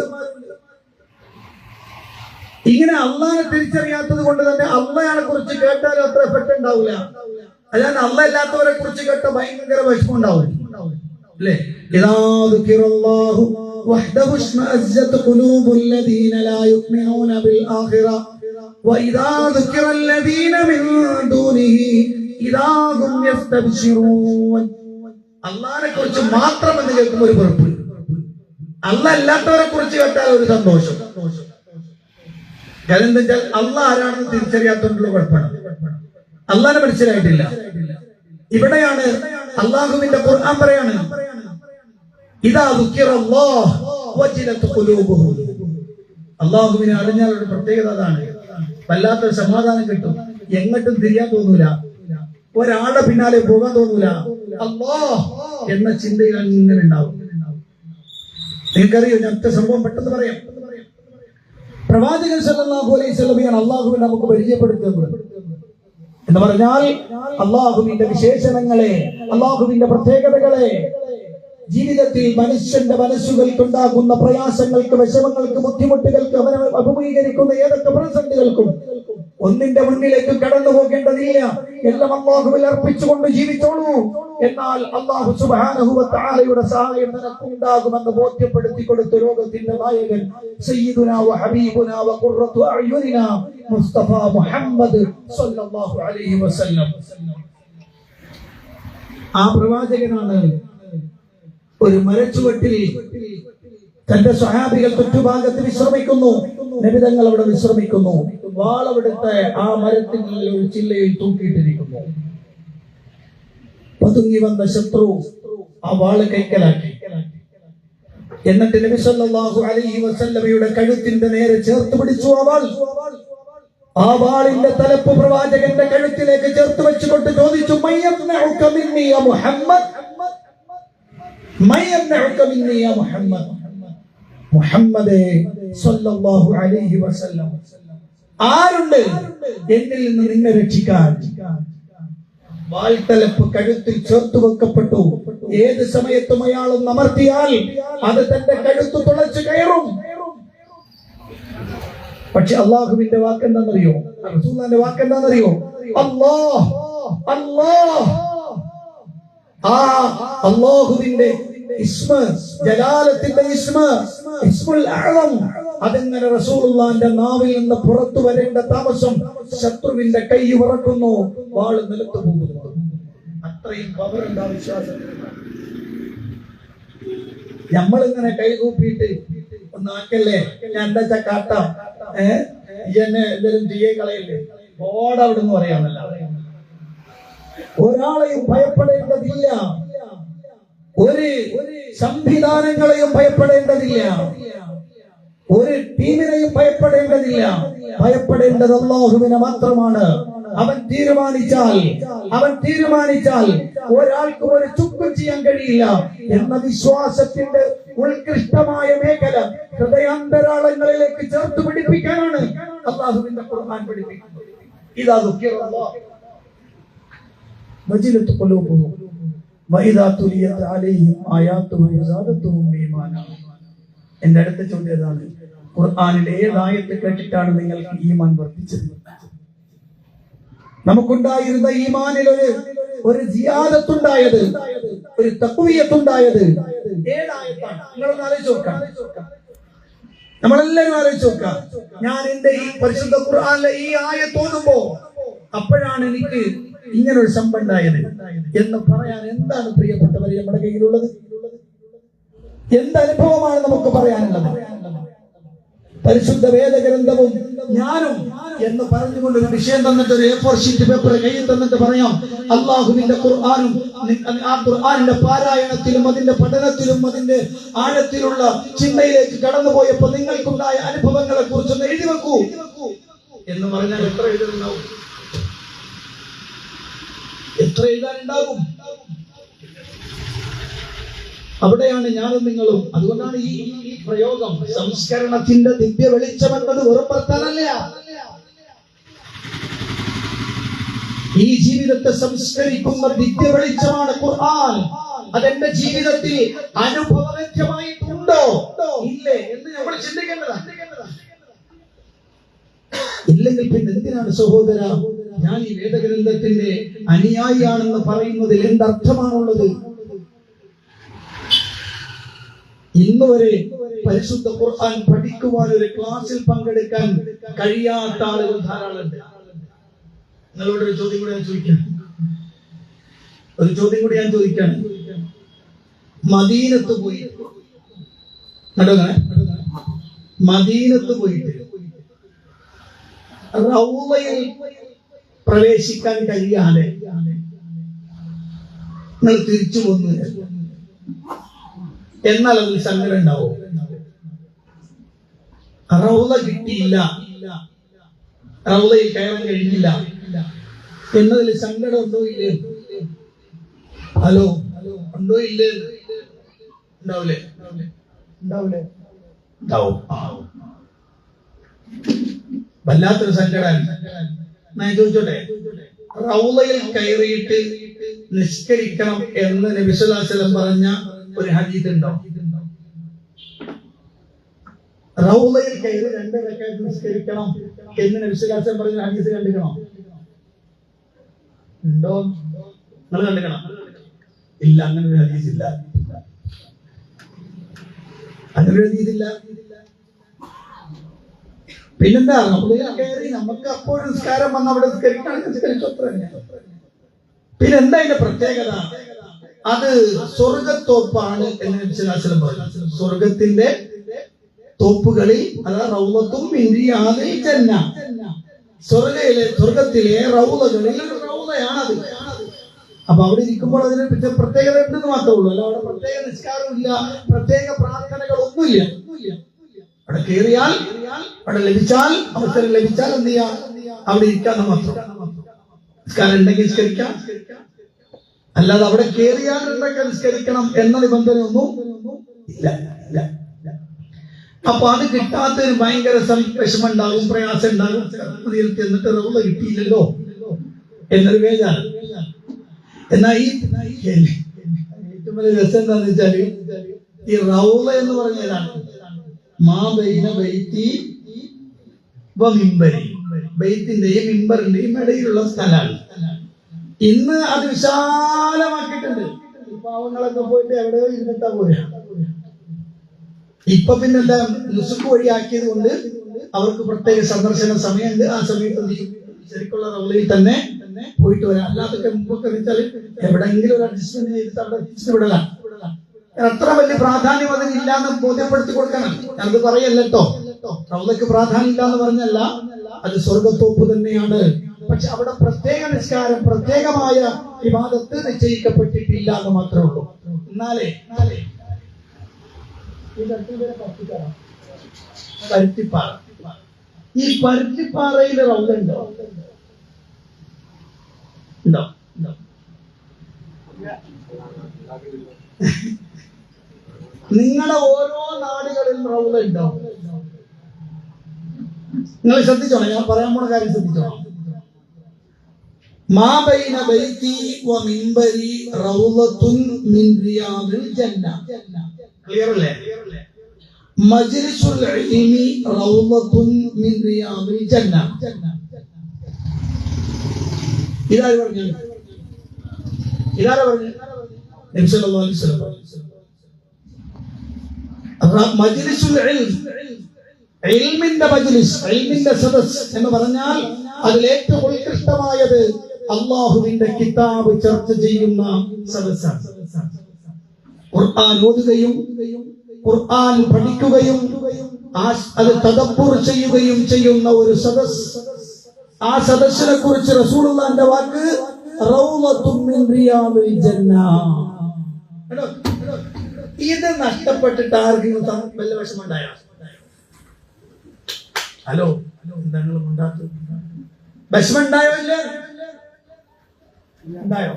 ഇങ്ങനെ അള്ളാഹിനെ തിരിച്ചറിയാത്തത് കൊണ്ട് തന്നെ അള്ളാഹിനെ കുറിച്ച് കേട്ടാലും അത്ര എഫക്ട് ഉണ്ടാവില്ല. അല്ലാതെ അള്ളാഹ് അല്ലാത്തവരെ കുറിച്ച് കേട്ട ഭയങ്കര വിഷമം ഉണ്ടാവും അല്ലേ? وحده اشمأزت قلوب الذين لا يؤمنون بالآخرة وإذا ذكر الذين من دونه إذا هم يستبشرون. അള്ളാഹിനെ കുറിച്ച് മാത്രം എന്ന് കേൾക്കുമ്പോൾ ഒരു വെറുപ്പ്, അള്ളാഹ് അല്ലാത്തവരെ കുറിച്ച് കേട്ടാൽ ഒരു സന്തോഷം. കാരണം എന്താ വെച്ചാൽ അള്ളാഹ് ആരാണെന്ന് തിരിച്ചറിയാത്തതുകൊണ്ടുള്ള കുഴപ്പമാണ്. അള്ളാഹിനെ മനസ്സിലായിട്ടില്ല. ഇവിടെയാണ് അള്ളാഹുവിന്റെ ഖുർആൻ പറയാണ്, ഇദാ ദുകിറല്ലാഹ് വജിലത് ഖുലൂബുഹും. അള്ളാഹുവിനെ അറിഞ്ഞാൽ ഒരു പ്രത്യേകത അതാണ്, വല്ലാത്തൊരു സമാധാനം കിട്ടും. എങ്ങോട്ടും തിരിയാൻ തോന്നൂല, ഒരാളുടെ പിന്നാലെ പോകാൻ തോന്നൂല. അല്ലാഹ് എന്ന ചിന്തയിൽ അങ്ങനെ ഉണ്ടാവും. നിങ്ങൾക്കറിയോ, ഞാൻ സംഭവം പെട്ടെന്ന് പറയാം. പ്രവാചകൻ സല്ലല്ലാഹു അലൈഹി വസല്ലമയാണ് അള്ളാഹുവിനെ നമുക്ക് പരിചയപ്പെടുത്തുന്നത്. എന്ന് പറഞ്ഞാൽ അള്ളാഹുവിന്റെ വിശേഷണങ്ങളെ, അള്ളാഹുവിന്റെ പ്രത്യേകതകളെ ജീവിതത്തിൽ മനുഷ്യന്റെ മനസ്സുകൾക്കുണ്ടാകുന്ന പ്രയാസങ്ങൾക്ക്, വിഷമങ്ങൾക്ക്, ബുദ്ധിമുട്ടുകൾക്ക്, അവനെ അഭിമുഖീകരിക്കുന്ന ഏതൊക്കെ പ്രതിസന്ധികൾക്കും ഒന്നിന്റെ മുന്നിലേക്ക് കടന്നു പോകേണ്ടതില്ല. എല്ലാം അല്ലാഹുവിൽ അർപ്പിച്ചുകൊണ്ട് ജീവിച്ചോളൂ. എന്നാൽ അല്ലാഹു സുബ്ഹാനഹു വ തആലയുടെ സഹായം നിനക്കുണ്ടാകുമെന്ന് ബോധ്യപ്പെടുത്തി കൊടുത്ത ലോകത്തിന്റെ നായകൻ സയ്യിദുനാ വ ഹബീബുനാ വ ഖുർറത്തു അഅ്യുനിനാ മുസ്തഫ മുഹമ്മദ് സ്വല്ലല്ലാഹു അലൈഹി വസല്ലം. ആ പ്രവാചകനാണ് ഒരു മരച്ചുവട്ടിൽ തന്റെ സ്വഹാബികൾ ചുറ്റുഭാഗത്ത് വിശ്രമിക്കുന്നു. നബി തങ്ങൾ അവിടെ വിശ്രമിക്കുന്നു. വാളവിടുത്തെ ആ മരത്തിന്റെ ഒരു ചില്ലയിൽ തൂക്കിയിട്ടിരിക്കുന്നു. പതുങ്ങി വന്ന ശത്രു ആ വാള് കൈക്കലാക്കി. എന്നിട്ട് നബി സല്ലല്ലാഹു അലൈഹി വസല്ലമയുടെ കഴുത്തിന്റെ നേരെ ചേർത്ത് പിടിച്ചു. ആ വാളിന്റെ തലപ്പ് പ്രവാചകന്റെ കഴുത്തിലേക്ക് ചേർത്ത് വെച്ചുകൊണ്ട് ചോദിച്ചു, മയ്യംനഉക മിന്നി യാ മുഹമ്മദ്, മയ്യംനഉക മിന്നി യാ മുഹമ്മദ്. മുഹമ്മദേ സല്ലല്ലാഹു അലൈഹി വസല്ലം, ആരുണ്ട് എന്നിൽ നിന്ന് നിന്നെ രക്ഷിക്കാൻ? വാൾത്തലപ്പ് കഴുത്തിൽ ചേർത്ത് വെക്കപ്പെട്ടു. ഏത് സമയത്തും അയാളൊന്ന് അമർത്തിയാൽ അത് തന്റെ കഴുത്ത് തുളച്ചു കയറും. പക്ഷെ അള്ളാഹുവിന്റെ വാക്കെന്താണെന്നറിയോ? റസൂലുള്ളാഹിന്റെ വാക്കെന്താണെന്നറിയോ? അല്ലാഹ് അല്ലാഹ്. ആ അല്ലാഹുവിന്റെ ഇസ്മ, ജലാലത്തിന്റെ ഇസ്മ, ഇസ്മുൽ അഅ്ളം, അതെങ്ങനെ റസൂലുള്ളാഹിന്റെ നാവിൽ നിന്ന് പുറത്തു വരേണ്ട താമസം ശത്രുവിന്റെ കൈ വിറക്കുന്നു, വാൾ നിലത്ത് പോകുന്നു. അത്രയും പവറുണ്ട് ആ വിശ്വാസത്തിൽ. നമ്മളിങ്ങനെ കൈകൂപ്പിയിട്ട് ഒന്ന് ആക്കല്ലേ, ഞാൻ എന്താ കാട്ടാം, എന്നെ എന്തെങ്കിലും ചെയ്യേ കളയല്ലേ, ഓടവിടുന്ന് പറയാമല്ല. ഒരാളെയും ഭയപ്പെടേണ്ടതില്ല, ഒരു സംവിധാനങ്ങളെയും ഭയപ്പെടേണ്ടതില്ല, ഒരു ടീമിനെയും ഭയപ്പെടേണ്ടതില്ല. ഭയപ്പെടേണ്ടത് അല്ലാഹുവിനെ മാത്രമാണ്. അവൻ തീരുമാനിച്ചാൽ ഒരാൾക്കും ഒരു ചുക്കും ചെയ്യാൻ കഴിയില്ല എന്ന വിശ്വാസത്തിന്റെ ഉത്കൃഷ്ടമായ മേഖല ഹൃദയാന്തരാളങ്ങളിലേക്ക് ചേർത്ത് പിടിപ്പിക്കാനാണ് അല്ലാഹുവിന്റെ ഖുർആൻ പഠിപ്പിക്കുന്നത്. ഇദാ ദുക്കിറല്ലാഹ് വജിലത് ഖുലൂബുഹും വഇദാ തുലിയത് അലൈഹിം ആയാതുഹു യസാദതുഹും ഈമാനാ. എന്റെ അടുത്ത ചോദ്യം ഏതാണ്? ഖുർആനിലെ ഏതായത്ത് കേട്ടിട്ടാണ് നിങ്ങൾക്ക് ഈമാൻ വർദ്ധിച്ചത്? നമുക്കുണ്ടായിരുന്ന ഈമാനിൽ ഒരു സിയാദത്തുണ്ടായത്, ഒരു തഖ്വിയത്തുണ്ടായത് ഏതായത്താണ്? നിങ്ങളൊന്ന് ആലോചിച്ച് നോക്കാം. നമ്മളെല്ലാവരും ആലോചിച്ച് നോക്കാം. ഞാൻ എന്റെ ഈ പരിശുദ്ധ ഖുർആനിലെ ഈ ആയത്ത് ഓതുമ്പോ അപ്പോഴാണ് എനിക്ക് ഇങ്ങനൊരു സംഭവം ഉണ്ടായത് എന്ന് പറയാൻ എന്താണ് പ്രിയപ്പെട്ടവരെ നമ്മുടെ കയ്യിലുള്ളത്? എന്തനുഭവമാണ് നമുക്ക് പറയാനുള്ളത്? പരിശുദ്ധ വേദഗ്രന്ഥവും ഞാനും എന്ന് പറഞ്ഞുകൊണ്ട് ഒരു വിഷയം തന്നിട്ട്, ഒരു A4 ഷീറ്റ് പേപ്പർ കയ്യിൽ തന്നിട്ട് പറയാം, അള്ളാഹുവിന്റെ ഖുർആനും ആ ഖുർആനിന്റെ പാരായണത്തിലും അതിന്റെ പഠനത്തിലും അതിന്റെ ആഴത്തിലുള്ള ചിന്തയിലേക്ക് കടന്നുപോയപ്പോ നിങ്ങൾക്കുണ്ടായ അനുഭവങ്ങളെ കുറിച്ചൊന്ന് എഴുതി വെക്കൂ എന്ന് പറഞ്ഞാൽ എത്ര എഴുതാനുണ്ടാവും? എത്ര എഴുതാനുണ്ടാകും? അവിടെയാണ് ഞാനും നിങ്ങളും. അതുകൊണ്ടാണ് ഈ പ്രയോഗം സംസ്കരണത്തിന്റെ ദിവ്യ വെളിച്ചം എന്നത് വെറും വർത്താനല്ല. ഈ ജീവിതത്തെ സംസ്കരിക്കുന്ന ദിവ്യ വെളിച്ചമാണ് ഖുർആൻ. അതെന്റെ ജീവിതത്തിൽ അനുഭവവേദ്യമായിട്ടുണ്ടോ ഇല്ലേ എന്ന് നമ്മൾ ചിന്തിക്കേണ്ടതാണ്. ഇല്ലെങ്കിൽ പിന്നെ എന്തിനാണ് സഹോദര ഞാൻ ഈ വേദഗ്രന്ഥത്തിന്റെ അനുയായിയാണെന്ന് പറയുന്നതിൽ എന്തർത്ഥമാണുള്ളത്? ഇന്ന് വരെ പരിശുദ്ധ ഖുർആൻ പഠിക്കുവാൻ ഒരു ക്ലാസ്സിൽ പങ്കെടുക്കാൻ കഴിയാത്ത ആളുകൾ ധാരാളമുണ്ട്. നിങ്ങളോട് ഒരു ചോദ്യം കൂടി ഞാൻ ചോദിക്കാൻ, മദീനത്ത് പോയി മദീനത്ത് പോയിട്ട് റൗളയിൽ പ്രവേശിക്കാൻ കഴിയാതെ നിങ്ങൾ തിരിച്ചു വന്നു എന്നാൽ അതിൽ സങ്കടം ഉണ്ടാവും. റൗള കിട്ടിയില്ല, റൗളയിൽ കയറാൻ കഴിഞ്ഞില്ല എന്നതിൽ സങ്കടം ഉണ്ടോ ഇല്ലേ? ഹലോ, ഉണ്ടോ ഇല്ലേ? ഉണ്ടാവില്ലേ? ഉണ്ടാവും. വല്ലാത്തൊരു സങ്കടം. ഞാൻ ചോദിച്ചോട്ടെ, റൗളയിൽ കയറിയിട്ട് നിസ്കരിക്കണം എന്ന് നബി സല്ലല്ലാഹു അലൈഹി വസല്ലം പറഞ്ഞ ഒരു ഹദീസ് ഉണ്ടോ? റൗളയിൽ കയറി 2 റക്അത്ത് നിസ്കരിക്കണം എന്ന് നബി സല്ലല്ലാഹു അലൈഹി വസല്ലം പറഞ്ഞ ഹദീസ് കണ്ടിക്കണോ? ഉണ്ടോ? നിങ്ങൾ കണ്ടിക്കണം? ഇല്ല, അങ്ങനെ ഒരു ഹദീസ് ഇല്ല. അങ്ങനെ ഒരു ഹദീസ് ഇല്ല. പിന്നെന്താ, റൗളയിൽ കയറി നമുക്ക് അപ്പോൾ നിസ്കാരം വന്ന് അവിടെ പിന്നെ എന്താ അതിന്റെ പ്രത്യേകത? അത് സ്വർഗത്തോപ്പാണ് എന്ന് നബി സല്ലല്ലാഹു അലൈഹി വസല്ലം പറഞ്ഞു. സ്വർഗത്തിന്റെ തോപ്പുകളിൽ, അതായത് റൗളത്തും മിൻ റിയാദിൽ ജന്ന, സ്വർഗത്തിലെ റൗളകളിൽ ഒരു റൗളയാണത്. അപ്പൊ അവിടെ ഇരിക്കുമ്പോൾ അതിന് പ്രത്യേകത ഉണ്ടെന്ന് മാത്രമേ ഉള്ളൂ. അല്ല അവിടെ പ്രത്യേക നിസ്കാരമില്ല, പ്രത്യേക പ്രാർത്ഥനകളൊന്നുമില്ല. അവിടെ കയറിയാൽ, അവിടെ ലഭിച്ചാൽ, അവസരം ലഭിച്ചാൽ എന്ത് ചെയ്യാം? അവിടെ ഇരിക്കാന്ന് മാത്രം. നിസ്കാരം ഉണ്ടെങ്കിൽ നിസ്കരിക്കാം, അല്ലാതെ അവിടെ കയറിയാൽ എന്തൊക്കെ നിസ്കരിക്കണം എന്ന നിബന്ധനയൊന്നും ഇല്ല. അപ്പൊ അത് കിട്ടാത്തൊരു ഭയങ്കര വിഷമം ഉണ്ടാകും, പ്രയാസം ഉണ്ടാകും. എന്നിട്ട് റൗള കിട്ടിയില്ലല്ലോ എന്നൊരു വേദന. എന്നാൽ ഈ ഏറ്റവും വലിയ രസം എന്താന്ന് വെച്ചാല്, ഈ റൗള എന്ന് പറഞ്ഞതാണ് മാ ബൈന ബൈത്തി വ മിമ്പരി, ബൈത്തിന്റെയും മിമ്പറിന്റെയും ഇടയിലുള്ള സ്ഥലമാണ്. ഇന്ന് അത് വിശാലമാക്കിയിട്ടുണ്ട്. പാവങ്ങളൊക്കെ പോയിട്ട് എവിടെയോ ഇരുന്നിട്ടാ പോരാ. ഇപ്പൊ പിന്നെന്താ, നുസുക്ക് വഴിയാക്കിയത് കൊണ്ട് അവർക്ക് പ്രത്യേക സന്ദർശന സമയമുണ്ട്. ആ സമയത്ത് ശരിക്കുള്ള റൗളയിൽ തന്നെ പോയിട്ട് വരാം. അല്ലാതൊക്കെ മുമ്പൊക്കെ വെച്ചാൽ എവിടെയെങ്കിലും ഒരു അഡ്ജസ്റ്റ്മെന്റ് ചെയ്തിട്ട് അവിടെ തിരിച്ചു വിടലാം. അത്ര വലിയ പ്രാധാന്യം അതിനില്ല എന്ന് ബോധ്യപ്പെടുത്തി കൊടുക്കണം. ഞാനത് പറയല്ലോ, റൗളയ്ക്ക് പ്രാധാന്യം ഇല്ല എന്ന് പറഞ്ഞല്ല, അത് സ്വർഗത്തോപ്പ് തന്നെയാണ്. പക്ഷെ അവിടെ പ്രത്യേക നിസ്കാരം, പ്രത്യേകമായ ഇബാദത്ത് നിശ്ചയിക്കപ്പെട്ടിട്ടില്ല എന്ന് മാത്രമേ ഉള്ളൂ. എന്നാലേ പരുത്തിപ്പാറ, ഈ പരുത്തിപ്പാറയിൽ റൗള ഉണ്ടോ? ഉണ്ടോ? നിങ്ങളുടെ ഓരോ നാടുകളിലും റൗള ഉണ്ടോ? നിങ്ങൾ ശ്രദ്ധിച്ചോണം, ഞാൻ പറയാൻ പോണ കാര്യം ശ്രദ്ധിച്ചോണം. മാ ബൈന ബൈതി വ മിൻബരി റൗളത്തുൻ മിൻ റിയാദിൽ ജന്ന. ക്ലിയർ അല്ലേ? മജ്ലിസുൽ ഇൽമി റൗളത്തുൻ മിൻ റിയാദിൽ ജന്ന. ഇതാര് പറഞ്ഞു? ഇതാരാ പറഞ്ഞു? നബി സല്ലല്ലാഹു അലൈഹി വസല്ലം. മജ്ലിസുൽ ഇൽം, ഇൽമിന്റെ മജ്ലിസ്, ഇൽമിന്റെ സദസ് എന്ന് പറഞ്ഞാൽ അതിൽ ഏറ്റവും ഉത്കൃഷ്ടമായത് അല്ലാഹുവിന്റെ കിതാബ് ചർച്ച ചെയ്യുന്ന സദസ്സാണ്. ഖുർആൻ ഓതുകയും ഖുർആൻ പഠിക്കുകയും അത് തദബ്ബുർ ചെയ്യുകയും ചെയ്യുന്ന ഒരു സദസ്. ആ സദസ്സിനെ കുറിച്ച് റസൂലുള്ളാഹിന്റെ വാക്ക് റൗളത്തുൻ മിൻ റിയാദിൽ ജന്ന. ഇത് നഷ്ടപ്പെട്ടിട്ട് ആർക്കെങ്കിലും വല്ല വിഷമമുണ്ടായോ? ഹലോ, എന്താണ് വിഷമുണ്ടായോ? ഇല്ല, ഉണ്ടായോ?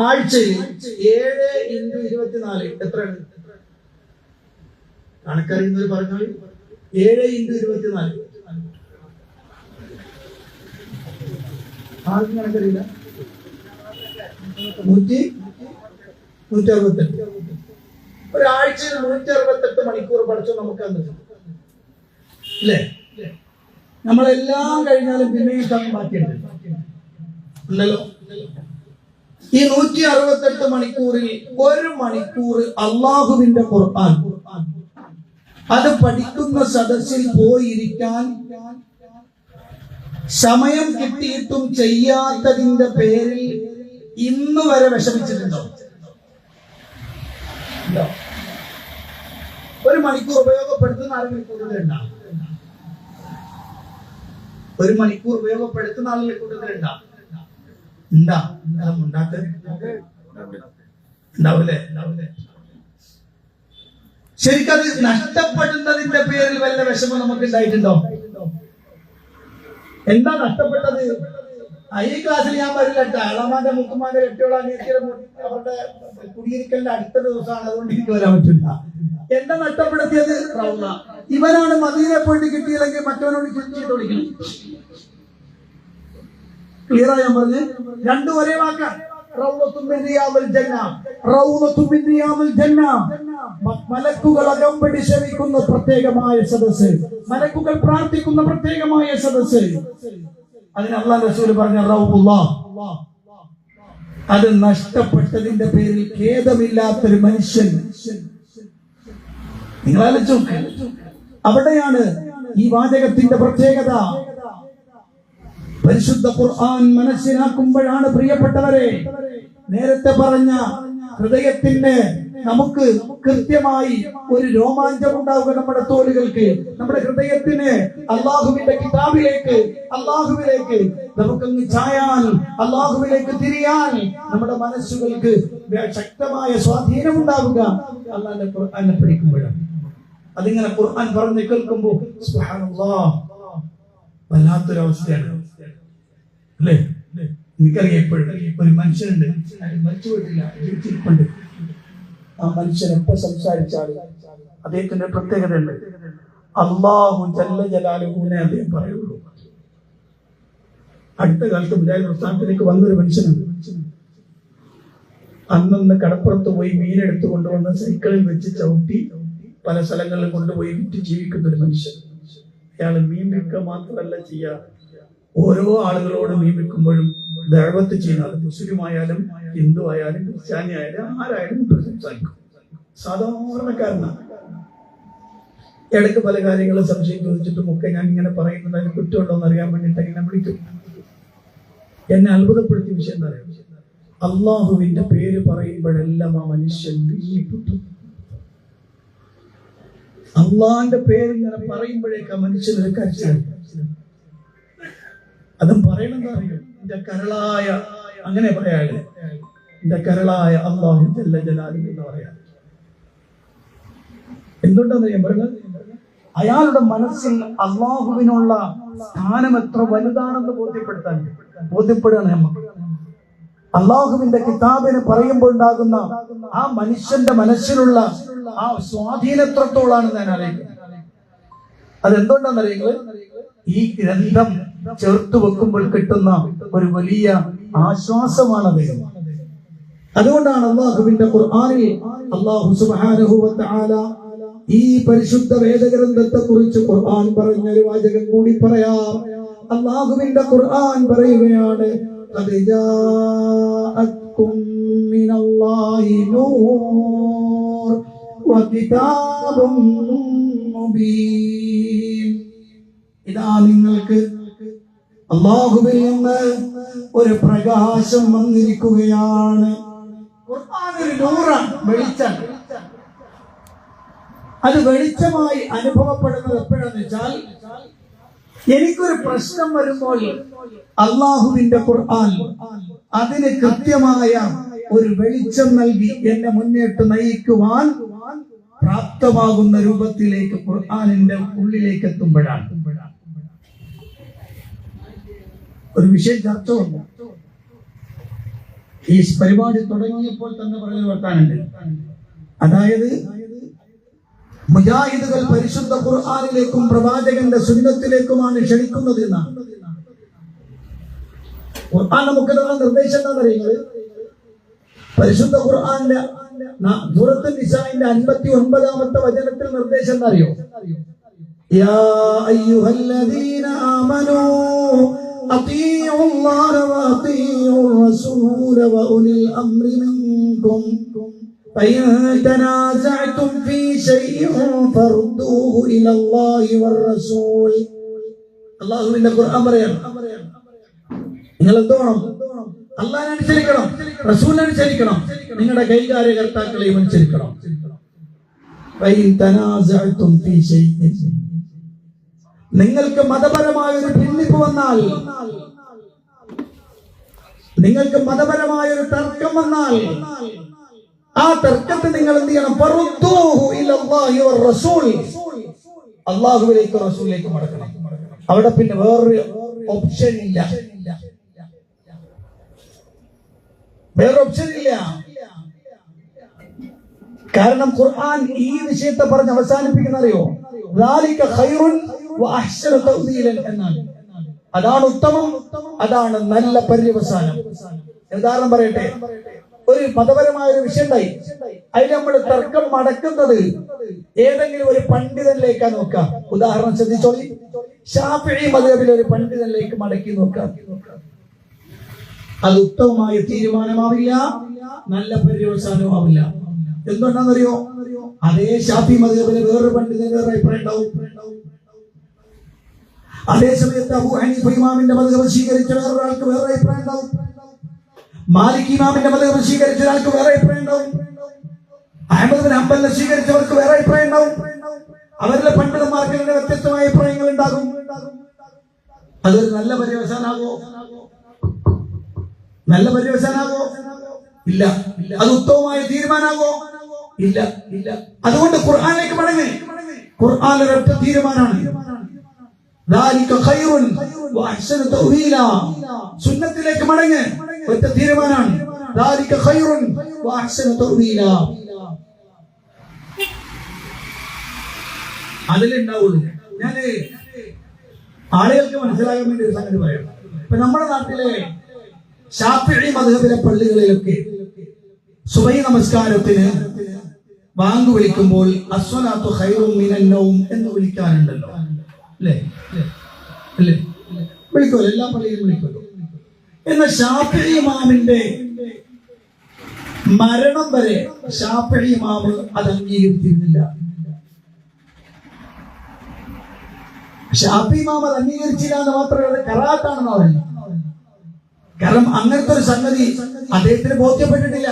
ആഴ്ചയിൽ 7x24 എത്രയാണ്? കണക്കറിയുന്നവർ പറഞ്ഞോളി. 7x24 ആർക്കും കണക്കറിയില്ല. 168. ഒരാഴ്ചയിൽ 168 മണിക്കൂർ പഠിച്ചു നമുക്ക് അന്ന് അല്ലേ? നമ്മളെല്ലാം കഴിഞ്ഞാലും പിന്നെയും സമയം മാറ്റിയുണ്ട് ഉണ്ടല്ലോ. ഈ 168 മണിക്കൂറിൽ 1 മണിക്കൂർ അള്ളാഹുവിന്റെ ഖുർആൻ അത് പഠിക്കുന്ന സദസ്സിൽ പോയിരിക്കാൻ സമയം കിട്ടിയിട്ടും ചെയ്യാത്തതിന്റെ പേരിൽ ഇന്ന് വരെ വിഷമിച്ചിട്ടുണ്ടോ? 1 മണിക്കൂർ ഉപയോഗപ്പെടുത്തുന്ന ആരെങ്കിലും കൂടുതലുണ്ടാവും? 1 മണിക്കൂർ ഉപയോഗപ്പെടുത്തുന്ന ആളുകൾ കൂടുതലുണ്ടാവും? ഉണ്ടാവില്ലേ? ശരിക്കത് നഷ്ടപ്പെടുന്നതിന്റെ പേരിൽ വല്ല വിഷമം നമുക്ക് ഉണ്ടായിട്ടുണ്ടോ? എന്താ നഷ്ടപ്പെട്ടത്? ഈ ക്ലാസ്സിൽ ഞാൻ വരില്ല. അളമാന്റെ മുക്കുമാന്റെ കെട്ടിയോള അനിയത്തിയുടെ അവരുടെ കുടിയിരിക്കലിന്റെ അടുത്ത ദിവസമാണ്, അതുകൊണ്ട് എനിക്ക് വരാൻ പറ്റില്ല. എന്താ നഷ്ടപ്പെടുത്തിയത്? റൗള. ഇവനാണ് മദീനയെ പോയിട്ട് കിട്ടിയില്ലെങ്കിൽ മറ്റവനോട് ചെയ്ത് വിളിക്കണം. ക്ലിയർ ആയി ഞാൻ പറഞ്ഞ്? രണ്ടും ഒരേ വാക്കാണ്. റൗളത്തും മിൻ റിയാദിൽ ജന്ന, റൗളത്തും മിൻ റിയാദിൽ ജന്ന. മലക്കുകൾ അകമ്പടി സേവിക്കുന്ന പ്രത്യേകമായ സദസ്സ്, മലക്കുകൾ പ്രാർത്ഥിക്കുന്ന പ്രത്യേകമായ സദസ്സ്. അതിന് അല്ലാഹു റസൂൽ പറഞ്ഞ റൗളുല്ലാഹ്. അത് നഷ്ടപ്പെട്ടതിന്റെ പേരിൽ ഖേദമില്ലാത്തൊരു മനുഷ്യൻ. നിങ്ങൾ ആലോചിച്ചു നോക്ക്. അവിടെയാണ് ഈ വാചകത്തിന്റെ പ്രത്യേകത. പരിശുദ്ധ ഖുർആൻ മനസ്സിലാക്കുമ്പോഴാണ് പ്രിയപ്പെട്ടവരെ, നേരത്തെ പറഞ്ഞ ഹൃദയത്തിന് നമുക്ക് കൃത്യമായി ഒരു രോമാഞ്ചം ഉണ്ടാവുക. നമ്മുടെ തോലുകൾക്ക്, നമ്മുടെ ഹൃദയത്തിന് അള്ളാഹുവിന്റെ കിതാബിലേക്ക്, അള്ളാഹുവിലേക്ക് നമുക്കങ്ങ് ചായാൻ, അള്ളാഹുവിലേക്ക് തിരിയാൻ നമ്മുടെ മനസ്സുകൾക്ക് ശക്തമായ സ്വാധീനം ഉണ്ടാവുക അള്ളാഹുവിന്റെ ഖുർആനെ പഠിക്കുമ്പോഴാണ്. അതിങ്ങനെ ഖുർആൻ പറഞ്ഞ് കേൾക്കുമ്പോൾ സുബ്ഹാനല്ലാഹ് വല്ലാത്തൊരവസ്ഥയാണ് അല്ലേ? എനിക്കറിയാം, എപ്പോഴും ഒരു മനുഷ്യനുണ്ട്, മരിച്ചു പോയിട്ടില്ല, ജീവിച്ചിരിപ്പുണ്ട്. ആ മനുഷ്യൻ എപ്പോ സംസാരിച്ചാലും അദ്ദേഹത്തിന്റെ പ്രത്യേകത ഉണ്ട്. അല്ലാഹു ജല്ല ജലാലുഹുവിനെ അദ്ദേഹം പറയുള്ളൂ. അടുത്ത കാലത്ത് മുജാഹിദ് പ്രസ്ഥാനത്തിലേക്ക് വന്നൊരു മനുഷ്യനുണ്ട്. അന്നൊന്ന് കടപ്പുറത്ത് പോയി മീനെടുത്ത് കൊണ്ടുവന്ന് സൈക്കിളിൽ വെച്ച് ചവിട്ടി പല സ്ഥലങ്ങളിൽ കൊണ്ടുപോയി വിറ്റ് ജീവിക്കുന്ന ഒരു മനുഷ്യൻ. അയാൾ മീൻ വിൽക്കുക മാത്രമല്ല ചെയ്യുക, ഓരോ ആളുകളോട് മീൻ വിൽക്കുമ്പോഴും ദഅവത്ത് ചെയ്യുന്നത്, മുസ്ലിം ആയാലും ഹിന്ദു ആയാലും ക്രിസ്ത്യാനി ആയാലും ആരായാലും സംസാരിക്കും. സാധാരണക്കാരനാണ്. ഇടയ്ക്ക് പല കാര്യങ്ങളും സംശയം ചോദിച്ചിട്ടും ഒക്കെ ഞാൻ ഇങ്ങനെ പറയുന്നത് അതിന് കുറ്റമുണ്ടോ എന്ന് അറിയാൻ വേണ്ടിയിട്ട് ഇങ്ങനെ വിളിക്കും. എന്നെ അത്ഭുതപ്പെടുത്തിയ വിഷയം എന്താ പറയുക, അള്ളാഹുവിന്റെ പേര് പറയുമ്പോഴെല്ലാം ആ മനുഷ്യൻ വീങ്ങിപ്പൊട്ടും. അള്ളാഹിന്റെ പേര് ഇങ്ങനെ പറയുമ്പോഴേക്ക് ആ മനുഷ്യനൊരു കരച്ചിൽ. അതും പറയണെന്താ അറിയോ, എന്റെ കരളായ, അങ്ങനെ പറയാതെ, എന്റെ കരളായ അല്ലാഹു ജല്ല ജലാലുഹു എന്ന് പറയാം. എന്തുകൊണ്ടാന്ന് ഞാൻ പറയുന്നത്, അയാളുടെ മനസ്സിൽ അള്ളാഹുവിനുള്ള സ്ഥാനം എത്ര വലുതാണെന്ന് ബോധ്യപ്പെടുകയാണ് നമുക്ക്. അള്ളാഹുവിന്റെ കിതാബിനെ പറയുമ്പോൾ ഉണ്ടാകുന്ന ആ മനുഷ്യന്റെ മനസ്സിലുള്ള ആ സ്വാധീനത്രത്തോളാണ് ഞാൻ അറിയുന്നത്. അതെന്തുകൊണ്ടാണെന്നറിയുന്നത്, ഈ ഗ്രന്ഥം ചേർത്ത് വെക്കുമ്പോൾ കിട്ടുന്ന ഒരു വലിയ ആശ്വാസമാണത്. അതുകൊണ്ടാണ് അള്ളാഹുവിന്റെ ഖുർആനിൽ അല്ലാഹു സുബ്ഹാനഹു വ തആല ഈ പരിശുദ്ധ വേദഗ്രന്ഥത്തെ കുറിച്ച് ഖുർആൻ പറഞ്ഞൊരു വാചകം കൂടി പറയാം. അള്ളാഹുവിന്റെ ഖുർആൻ പറയുകയാണ്, ഖദ് ജാഅത്കും മിനല്ലാഹി നൂർ വ കിതാബും മുബീൻ. ഇതാ നിങ്ങൾക്ക് അല്ലാഹുവിൽ നിന്ന് ഒരു പ്രകാശം വന്നിരിക്കുകയാണ്. ഖുർആൻ ഒരു നൂറാണ്, വെളിച്ചം. അത് വെളിച്ചമായി അനുഭവപ്പെടുന്നത് എപ്പോഴാന്ന് വെച്ചാൽ, എനിക്കൊരു പ്രശ്നം വരുമ്പോൾ അള്ളാഹുവിന്റെ ഖുർആൻ അതിന് കൃത്യമായ ഒരു വെളിച്ചം നൽകി എന്നെ മുന്നോട്ട് നയിക്കുവാൻ പ്രാപ്തമാകുന്ന രൂപത്തിലേക്ക് ഖുർആനിന്റെ ഉള്ളിലേക്ക് എത്തുമ്പോഴാണ്. ഒരു വിഷയം ചർച്ച വന്നു. ഈ പരിപാടി തുടങ്ങിയപ്പോൾ തന്നെ പറഞ്ഞ വർത്താനുണ്ട്. അതായത് മുജാഹിദുകൾ പരിശുദ്ധ ഖുർആനിലേക്കും പ്രവാചകന്റെ സുന്നത്തിലേക്കുമാണ് ക്ഷണിക്കുന്നത് എന്നാണ്. ഖുർആൻ നമുക്ക് തന്ന നിർദ്ദേശം എന്താണെന്ന് അറിയുന്നത്, പരിശുദ്ധ ഖുർആന്റെ സൂറത്ത് നിസാഇന്റെ 59-ാമത്തെ വചനത്തിൽ നിർദ്ദേശം എന്താ അറിയോ, യാ അയ്യുഹല്ലദീന ആമനൂ അത്തീഉല്ലാഹ വ അത്തീഉർ റസൂല വ ഉലിൽ അംരി മിൻകും فإن تنازعتم في شيء فردوه إلى الله والرسول. അല്ലാഹുവിന്റെ ഖുർആൻ പറയാണ്, നിങ്ങൾ എന്ത് വേണം, അല്ലാഹുവിനെ അനുസരിക്കണം, റസൂലിനെ അനുസരിക്കണം, നിങ്ങളുടെ കൈകാര്യകർത്താക്കളെയും അനുസരിക്കണം. فإن تنازعتم في شيء, നിങ്ങൾക്ക് മതപരമായ ഒരു ഭിന്നിപ്പ് വന്നാൽ, നിങ്ങൾക്ക് മതപരമായ ഒരു തർക്കം വന്നാൽ, ആ തർക്കത്തെ നിങ്ങൾ എന്ത് ചെയ്യണം, ഫറുദ്ദൂഹു ഇലല്ലാഹി വറസൂൽ, അല്ലാഹുവിലേക്ക് റസൂലിലേക്ക് മടക്കണം. അവിടെ പിന്നെ വേറൊരു ഓപ്ഷൻ ഇല്ല, വേറെ ഓപ്ഷൻ ഇല്ല. കാരണം ഖുർആൻ ഈ വിഷയത്തെ പറഞ്ഞ് അവസാനിപ്പിക്കുന്ന അറിയോ, ദാലിക ഖൈറുൻ വ അഹ്സനു തഅ്വീലൻ എന്നാണ്. അതാണ് ഉത്തമം, അതാണ് നല്ല പര്യവസാനം. ഉദാഹരണം പറയട്ടെ, ഒരു മതപരമായ ഒരു വിഷയം ഉണ്ടായി, അതിൽ നമ്മൾ തർക്കം മടക്കുന്നത് ഏതെങ്കിലും ഒരു പണ്ഡിതനിലേക്കാ നോക്കാം. ഉദാഹരണം ശ്രദ്ധിച്ചോളി, ശാഫിഈ മദ്ഹബിലെ ഒരു പണ്ഡിതനിലേക്ക് മടക്കി നോക്കാം. അത് ഉത്തമമായ തീരുമാനമാവില്ല, നല്ല പര്യവസാനമാവില്ല. എന്തുകൊണ്ടാണെന്നറിയോ? അതേ ശാഫിഈ മദ്ഹബിലെ വേറൊരു പണ്ഡിതന് വേറെ അഭിപ്രായം ഉണ്ടാവും. അതേ സമയത്ത് അബൂ ഹനീഫ ഇമാമിന്റെ മദ്ഹബ് സ്വീകരിച്ച വേറൊരാൾക്ക് വേറെ അഭിപ്രായം ഉണ്ടാവും. മാലിക് ഇമാമിന്റെ മദ്ഹബ് സ്വീകരിച്ച ഒരാൾക്ക് വേറെ അഭിപ്രായം ഉണ്ടാവും. അഹ്മദ് ബിൻ ഹംബലിനെ സ്വീകരിച്ചവർക്ക് വേറെ അഭിപ്രായം ഉണ്ടാവും. അവരുടെ പണ്ഡിതന്മാർക്ക് വ്യത്യസ്തമായ അഭിപ്രായങ്ങൾ ഉണ്ടാകും. അതൊരു നല്ല പര്യവസാനാകോ? നല്ല പര്യവസാനാകോ? ഇല്ല. അത് ഉത്തമമായ തീരുമാനാകോ? ഇല്ല. അതുകൊണ്ട് ഖുർആനിലേക്ക് മടങ്ങ്. ഖുർആൻ ഒരൊറ്റ തീരുമാനമാണ്, സുന്നത്തിലേക്ക് മടങ്ങ്, ഒറ്റ തീരുമാനമാണ്. അതിലുണ്ടാവുള്ളൂ. ഞാന് ആളുകൾക്ക് മനസ്സിലാകാൻ വേണ്ടി ഒരു സംഗതി പറയാം. ഇപ്പൊ നമ്മുടെ നാട്ടിലെ ശാഫിഈ മദ്ഹബിലെ പള്ളികളിലൊക്കെ സുബഹി നമസ്കാരത്തിന് ബാങ്ക് വിളിക്കുമ്പോൾ അസ്വലാത്തു ഖൈറും മിനൻ നൗം എന്ന് വിളിക്കാറുണ്ടല്ലോ, അല്ലേ? വിളിക്കുമല്ലോ, എല്ലാ പള്ളിയിലും വിളിക്കുമല്ലോ. എന്നാൽ ശാഫിഈ ഇമാമിന്റെ മരണം വരെ ശാഫിഈ ഇമാം അത് അംഗീകരിച്ചിരുന്നില്ല. ശാഫിഈ ഇമാം അത് അംഗീകരിച്ചില്ല എന്ന് മാത്രമേ അത് കറാത്താണെന്ന് പറയുന്നത്. കാരണം അങ്ങനത്തെ ഒരു സംഗതി അദ്ദേഹത്തിന് ബോധ്യപ്പെട്ടിട്ടില്ല.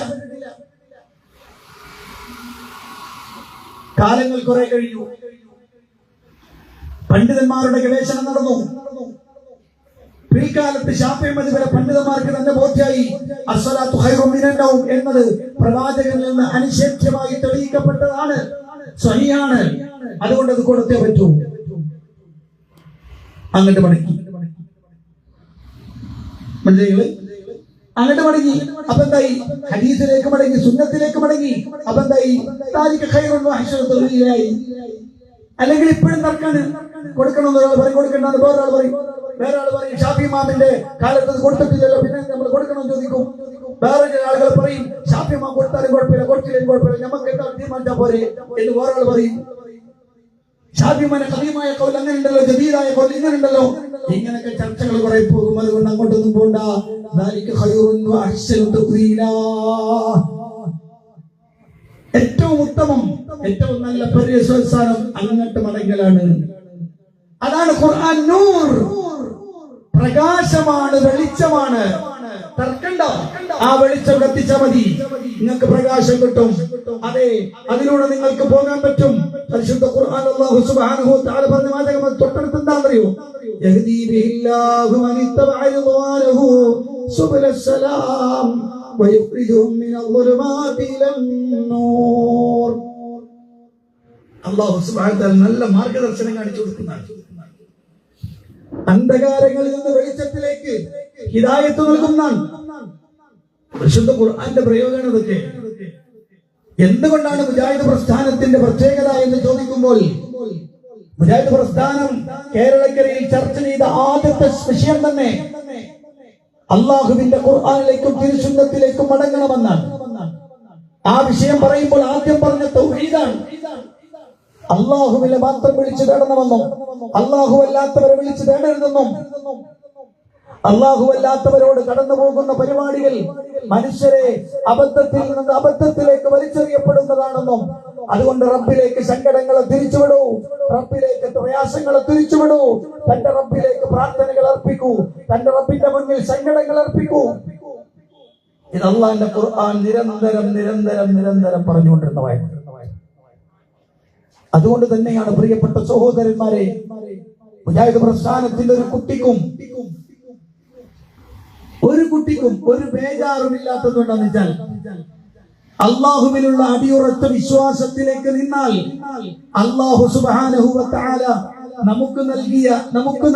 കാലങ്ങൾ കുറെ കഴിഞ്ഞു, പണ്ഡിതന്മാരുടെ ഗവേഷണം നടന്നു. പിൽക്കാലത്ത് ശാഫിഈ മദ്ഹബിലെ പണ്ഡിതന്മാർക്ക് തന്നെ ബോധ്യായി അസ്സലാത്തു ഖൈറും മിനൻ നൗം എന്നത് പ്രവാചകനിൽ നിന്ന് അനിഷേധ്യമായി തെളിയിക്കപ്പെട്ടതാണ്, സ്വഹീഹാണ്. അതുകൊണ്ട് അത് കൊടുത്തേ പറ്റൂ. അങ്ങോട്ട് മടക്കി, മനസ്സിലായില്ലേ? അങ്ങോട്ട് മടങ്ങി. അപ്പൊ എന്തായി? ഹദീസിലേക്ക് മടങ്ങി, സുന്നത്തിലേക്ക് മടങ്ങി. അപ്പൊ എന്തായി? അല്ലെങ്കിൽ ഇപ്പോഴും തർക്കാണ്. കൊടുക്കണം ഒരാൾ പറയും, കൊടുക്കണ്ടെന്ന് വേറൊരാൾ പറയും. വേറൊരാൾ പറയും ശാഫിഈ ഇമാമിന്റെ കാലത്ത് കൊടുത്തിട്ടില്ലല്ലോ, പിന്നെ നമ്മൾ കൊടുക്കണം ചോദിക്കും. വേറെ ചില ആളുകൾ പറയും ശാഫിഈ ഇമാം കൊടുത്താലും കുഴപ്പമില്ല, കൊടുത്തില്ലെങ്കിൽ കുഴപ്പമില്ല, നമുക്ക് എന്താ തീരുമാനിച്ചാൽ പോരെ എന്ന് വേറൊരാൾ പറയും. ശാഫിഈ ഇമാമിന്റെ ഖദീമായ ഖൗൽ അങ്ങനെ ഉണ്ടല്ലോ, ജദീദായ ഖൗൽ ഇങ്ങനെ ഉണ്ടല്ലോ. ഇങ്ങനെയൊക്കെ ചർച്ചകൾ കുറെ പോകും. അതുകൊണ്ട് അങ്ങോട്ടൊന്നും പോണ്ട. ഏറ്റവും ഉത്തമം, ഏറ്റവും നല്ല പര്യവസാനം അങ്ങോട്ട് മടങ്ങലാണ്. അതാണ് ഖുർആൻ. നൂർ, പ്രകാശമാണ്, വെളിച്ചമാണ്. തർക്കണ്ട, ആ വെളിച്ചം കത്തിച്ചാൽ മതി, നിങ്ങൾക്ക് പ്രകാശം കിട്ടും. അതെ, അതിലൂടെ നിങ്ങൾക്ക് പോകാൻ പറ്റും. പരിശുദ്ധ ഖുർആൻ അല്ലാഹു സുബ്ഹാനഹു വ തആല പറഞ്ഞ വാചകം തൊട്ടടുത്ത് എന്താണെന്നറിയോ? യഹ്ദീ ബിഹില്ലാഹു മൻ ഇത്തബഅ റിദ്വാനഹു സുബ്ലസ്സലാം വയുഖ്രിജുഹും മിനൽ-ളുലുമാതി ഇലൻ-നൂർ. അല്ലാഹു സുബ്ഹാനഹു വ തആല നല്ല മാർഗ്ഗദർശനം കാണിച്ചു കൊടുക്കുന്നതാണ്. അന്ധകാരങ്ങളിൽ നിന്ന് വെളിച്ചത്തിലേക്ക് ഹിദായത്ത് നൽകുന്നതാണ് പരിശുദ്ധ ഖുർആന്റെ പ്രയോഗമാണ് ഇതൊക്കെ. എന്തുകൊണ്ടാണ് മുജാഹിദ് പ്രസ്ഥാനത്തിന്റെ പ്രത്യേകത എന്ന് ചോദിക്കുമ്പോൾ, മുജാഹിദ് പ്രസ്ഥാനം കേരളക്കരയിൽ ചർച്ച ചെയ്ത ആദ്യത്തെ വിഷയം തന്നെ അള്ളാഹുവിന്റെ ഖുർആനിലേക്കും തിരുസുന്നത്തിലേക്കും മടങ്ങണമെന്നാണ്. ആ വിഷയം പറയുമ്പോൾ ആദ്യം പറഞ്ഞ തൗഹീദാണ്. അള്ളാഹുവിനെ മാത്രം വിളിച്ചു തേടണമെന്നും അള്ളാഹു അല്ലാത്തവരെ വിളിച്ചു തേടരുതെന്നും അള്ളാഹു അല്ലാത്തവരോട് കടന്നു പോകുന്ന പരിപാടികൾ മനുഷ്യരെ അബദ്ധത്തിൽ നിന്ന് അബദ്ധത്തിലേക്ക് വലിച്ചെറിയപ്പെടുന്നതാണെന്നും അതുകൊണ്ട് റബ്ബിലേക്ക് സങ്കടങ്ങളെ തിരിച്ചുവിടൂ, റബ്ബിലേക്ക് പ്രയാസങ്ങളെ തിരിച്ചുവിടൂ, തന്റെ റബ്ബിലേക്ക് പ്രാർത്ഥനകൾ അർപ്പിക്കൂ, തന്റെ റബ്ബിന്റെ മുന്നിൽ സങ്കടങ്ങൾ അർപ്പിക്കൂ. ഇത് അള്ളാഹിന്റെ ഖുർആൻ നിരന്തരം നിരന്തരം നിരന്തരം പറഞ്ഞുകൊണ്ടിരുന്ന വായന. അതുകൊണ്ട് തന്നെയാണ് പ്രിയപ്പെട്ട സഹോദരന്മാരെ, മുജാഹിദ് പ്രസ്ഥാനത്തിന്റെ ഒരു കുട്ടിക്കും ഒരു ബേജാറുമില്ലാത്തതുകൊണ്ടെന്ന് വെച്ചാൽ അള്ളാഹുവിനുള്ള അടിയുറച്ച വിശ്വാസത്തിലേക്ക് നിന്നാൽ അള്ളാഹു സുബ്ഹാനഹു വ തആല നമുക്ക്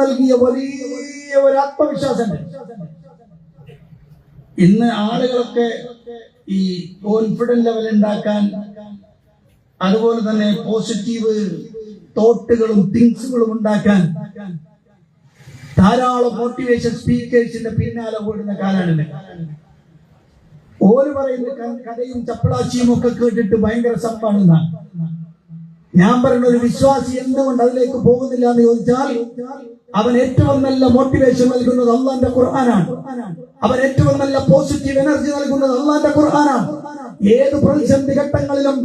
നൽകിയ വലിയ ഒരു ആത്മവിശ്വാസമുണ്ട്. ഇന്ന് ആളുകളൊക്കെ ഈ കോൺഫിഡൻസ് ലെവൽ ഉണ്ടാക്കാൻ, അതുപോലെ തന്നെ പോസിറ്റീവ് തോട്ടുകളും തിങ്സുകളും ഉണ്ടാക്കാൻ ധാരാളം മോട്ടിവേഷൻ സ്പീക്കേഴ്സിന്റെ പിന്നാലെ ഓടുന്ന കാലാണ്. ഓര് പറയുന്ന കഥയും ചപ്പളാച്ചിയും ഒക്കെ കേട്ടിട്ട് ഭയങ്കര സംഭവമാണ്. ഞാൻ പറയുന്ന ഒരു വിശ്വാസി എന്തുകൊണ്ട് അതിലേക്ക് പോകുന്നില്ല എന്ന് ചോദിച്ചാൽ, അവൻ ഏറ്റവും നല്ല മോട്ടിവേഷൻ നൽകുന്നത് അള്ളാന്റെ ഖുർആനാണ്. അവൻ ഏറ്റവും നല്ല പോസിറ്റീവ് എനർജി നൽകുന്നത് അള്ളാന്റെ ഖുർആനാണ്. ഏത് പ്രതിസന്ധി ഘട്ടങ്ങളിലും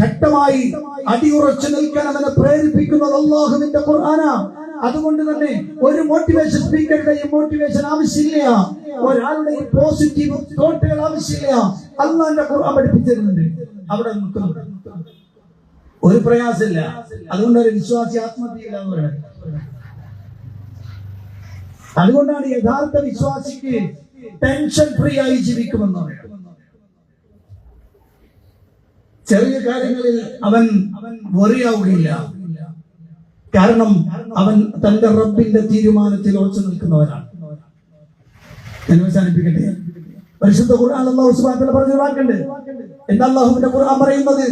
ശക്തമായി അടിയുറച്ചു നിൽക്കാൻ അവനെ പ്രേരിപ്പിക്കുന്നത് അള്ളാഹുവിന്റെ ഖുർആനാണ്. അതുകൊണ്ട് തന്നെ ഒരു മോട്ടിവേഷൻ സ്പീക്കറുടെയും മോട്ടിവേഷൻ ആവശ്യമില്ല, ഒരാളുടെയും പോസിറ്റീവ് തോട്ടുകൾ ആവശ്യമില്ല. അള്ളാന്റെ ഖുർആൻ പഠിപ്പിച്ചിരുന്നുണ്ട്. അവിടെ നിൽക്കുന്നുണ്ട്, ഒരു പ്രയാസമില്ല. അതുകൊണ്ട് ഒരു വിശ്വാസി ആത്മഹത്യയില്ല എന്ന് പറയുന്നത്. അതുകൊണ്ടാണ് യഥാർത്ഥ വിശ്വാസിക്ക് ടെൻഷൻ ഫ്രീ ആയി ജീവിക്കുമെന്ന് പറയുന്നത്. ചെറിയ കാര്യങ്ങളിൽ അവൻ വറിയാവുകയില്ല. കാരണം അവൻ തന്റെ റബ്ബിന്റെ തീരുമാനത്തിൽ ഉറച്ചു നിൽക്കുന്നവനാണ്. ഞാൻ അവസാനിപ്പിക്കട്ടെ. പരിശുദ്ധ ഖുർആൻ അല്ലാഹു സുബ്ഹാനഹു വ തആല പറഞ്ഞ വാക്കുണ്ട്. എന്താ അല്ലാഹുവിന്റെ ഖുർആൻ പറയുന്നത്?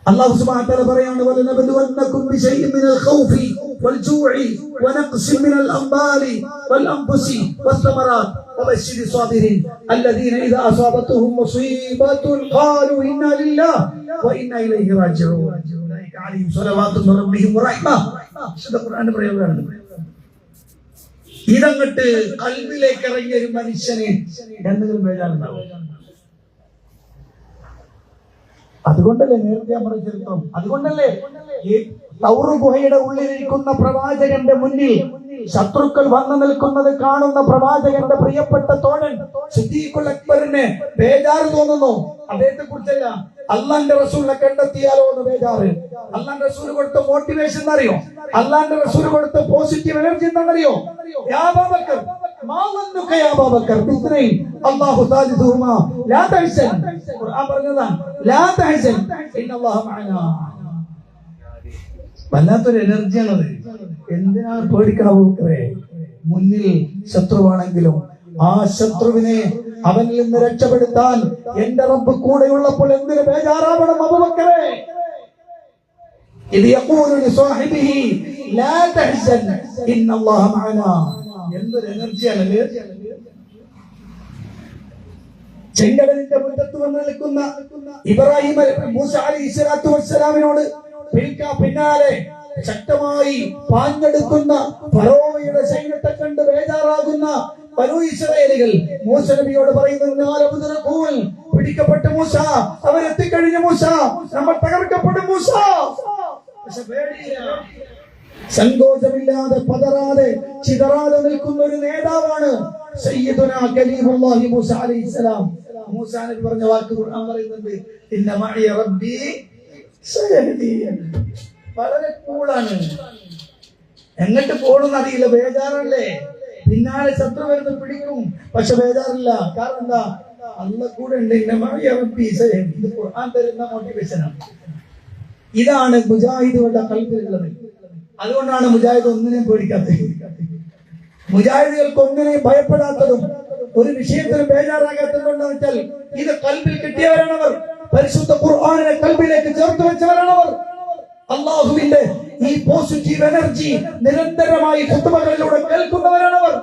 അല്ലാഹു സുബ്ഹാനഹു വ തആല പറയാണ്, വലനബലുവന്നകും ബിശൈഇൻ മിനൽ ഖൗഫി വൽജൂഇ വനഖ്സിൻ മിനൽ അംവാലി വൽഅൻഫുസി വസ്സമറാത്ത് വബശ്ശിരി സ്വാബിരീൻ അല്ലദീന ഇദാ അസാബത്തുഹും മുസീബത്തുൻ ഖാലൂ ഇന്നാ ലില്ലാഹി വഇന്നാ ഇലൈഹി റാജിഊൻ ഉലൈക അലൈഹിം സ്വലവാത്തു മിർ റബ്ബിഹിം വറഹ്മ. ഖുർആന്റെ പ്രയോഗമാണ്. ഇതങ്ങട്ട് കൽബിലേക്ക് ഇറങ്ങിയ ഒരു മനുഷ്യന് എന്തെങ്കിലും ബേജാറുണ്ടാവും. അതുകൊണ്ടല്ലേ നേരത്തെ നമ്മൾ ചരിത്രം, അതുകൊണ്ടല്ലേ ഈ തൗറു ഗുഹയുടെ ഉള്ളിലിരിക്കുന്ന പ്രവാചകന്റെ മുന്നിൽ ശത്രുക്കൾ വന്നു നിൽക്കുന്നത് കാണുന്ന പ്രവാചകന്റെ പ്രിയപ്പെട്ട തോഴൻ സിദ്ദീഖുൽ അക്ബറിന് ബേജാറ് തോന്നുന്നു. അദ്ദേഹത്തെ കുറിച്ചല്ല, അള്ളാന്റെ റസൂലിനെ കണ്ടെത്തിയാലോ എന്ന് ബേജാറ്. അള്ളാന്റെ റസൂൽ കൊടുത്ത മോട്ടിവേഷൻ എന്നറിയോ? അള്ളാന്റെ റസൂൽ കൊടുത്ത പോസിറ്റീവ് എനർജി എന്താണെന്നറിയോ? യാ അബൂബക്കർ മാ വന്നുക യാ അബൂബക്കർ ബിസ്നൈൻ അല്ലാഹു സാലിസുഹുമാ ലാ തഹ്സൻ. ഖുർആൻ പറഞ്ഞതാണ്, ലാ തഹ്സൻ ഇന്നല്ലാഹ മഅനാ. വല്ലാത്തൊരു എനർജിയാണത്. എന്തിനാണ് പേടിക്കണം അബൂബക്കറേ? മുന്നിൽ ശത്രുവാണെങ്കിലും ആ ശത്രുവിനെ അവനിൽ നിന്ന് രക്ഷപ്പെടുത്താൻ എന്റെ റബ്ബ് കൂടെയുള്ളപ്പോൾ എന്തിന് ബേജാറാവണം അബൂബക്കറേ? ഇത് യഖൂലു ലിസാഹിബിഹി ലാ തഹ്സൻ ഇന്നല്ലാഹ മഅനാ. എന്തൊരു എനർജിയാണല്ലേ! ചെങ്കടലിന്റെ മുറ്റത്ത് വന്ന് നിൽക്കുന്ന ഇബ്രാഹിം മൂസ അലൈഹിസ്സലാത്തു വസ്സലാമിനോട് പിന്നാലെ ശക്തമായി പാഞ്ഞെടുക്കുന്ന ഫറോവയുടെ സൈന്യത്തെ കണ്ട് ബേജാറാകുന്ന ബനൂ ഇസ്രായേലികൾ മൂസ നബിയോട് പറയുന്നത്, പിടിക്കപ്പെട്ട മൂസ, അവരെത്തിക്കഴിഞ്ഞ മൂസ, നമ്മൾ തകർക്കപ്പെടും മൂസ. പക്ഷെ പേടിയില്ല, സങ്കോചമില്ലാതെ പതറാതെ ചിതറാതെ നിൽക്കുന്ന ഒരു നേതാവാണ് സയ്യിദുനാ കലീമുല്ലാഹി മൂസ അലൈഹിസ്സലാം. മൂസ നബി പറഞ്ഞ വാക്ക് ഖുർആൻ പറയുന്നുണ്ട്, ഇന്ന മഅയ റബ്ബി സയഹ്ദിൻ. വളരെ കൂളാണ്. എങ്ങോട്ട് പോണെന്ന് അറിയില്ല, ബേജാറല്ലേ. പിന്നാലെ ശത്രു വരുന്ന പിടിക്കും, പക്ഷെ ബേജാറില്ല. കാരണം എന്താ? അല്ലാഹ് കൂടെ ഉണ്ട്. ഇന്ന മഅയ റബ്ബി സയഹ്ദിൻ. ഇത് ഖുർആൻ തരുന്ന മോട്ടിവേഷനാണ്. ഇതാണ് മുജാഹിദുകളുടെ ഖൽബിലുള്ളത്. അതുകൊണ്ടാണ് മുജാഹിദ് ഒന്നിനെയും പേടിക്കാത്തത്, മുജാഹിദുകൾക്ക് ഒന്നിനെയും ഭയപ്പെടാത്തതും ഒരു വിഷയത്തിന് ബേജാറാകാത്തതുകൊണ്ടാണെന്ന് വെച്ചാൽ ഇത് കൽബിൽ കിട്ടിയവരാണവർ. പരിശുദ്ധ ഖുർആനിനെ കൽബിലേക്ക് ചേർത്ത് വെച്ചവരാണവർ. അല്ലാഹുവിന്റെ ഈ പോസിറ്റീവ് എനർജി നിരന്തരമായി ഖുത്ബകളിലൂടെ കേൾക്കുന്നവരാണവർ.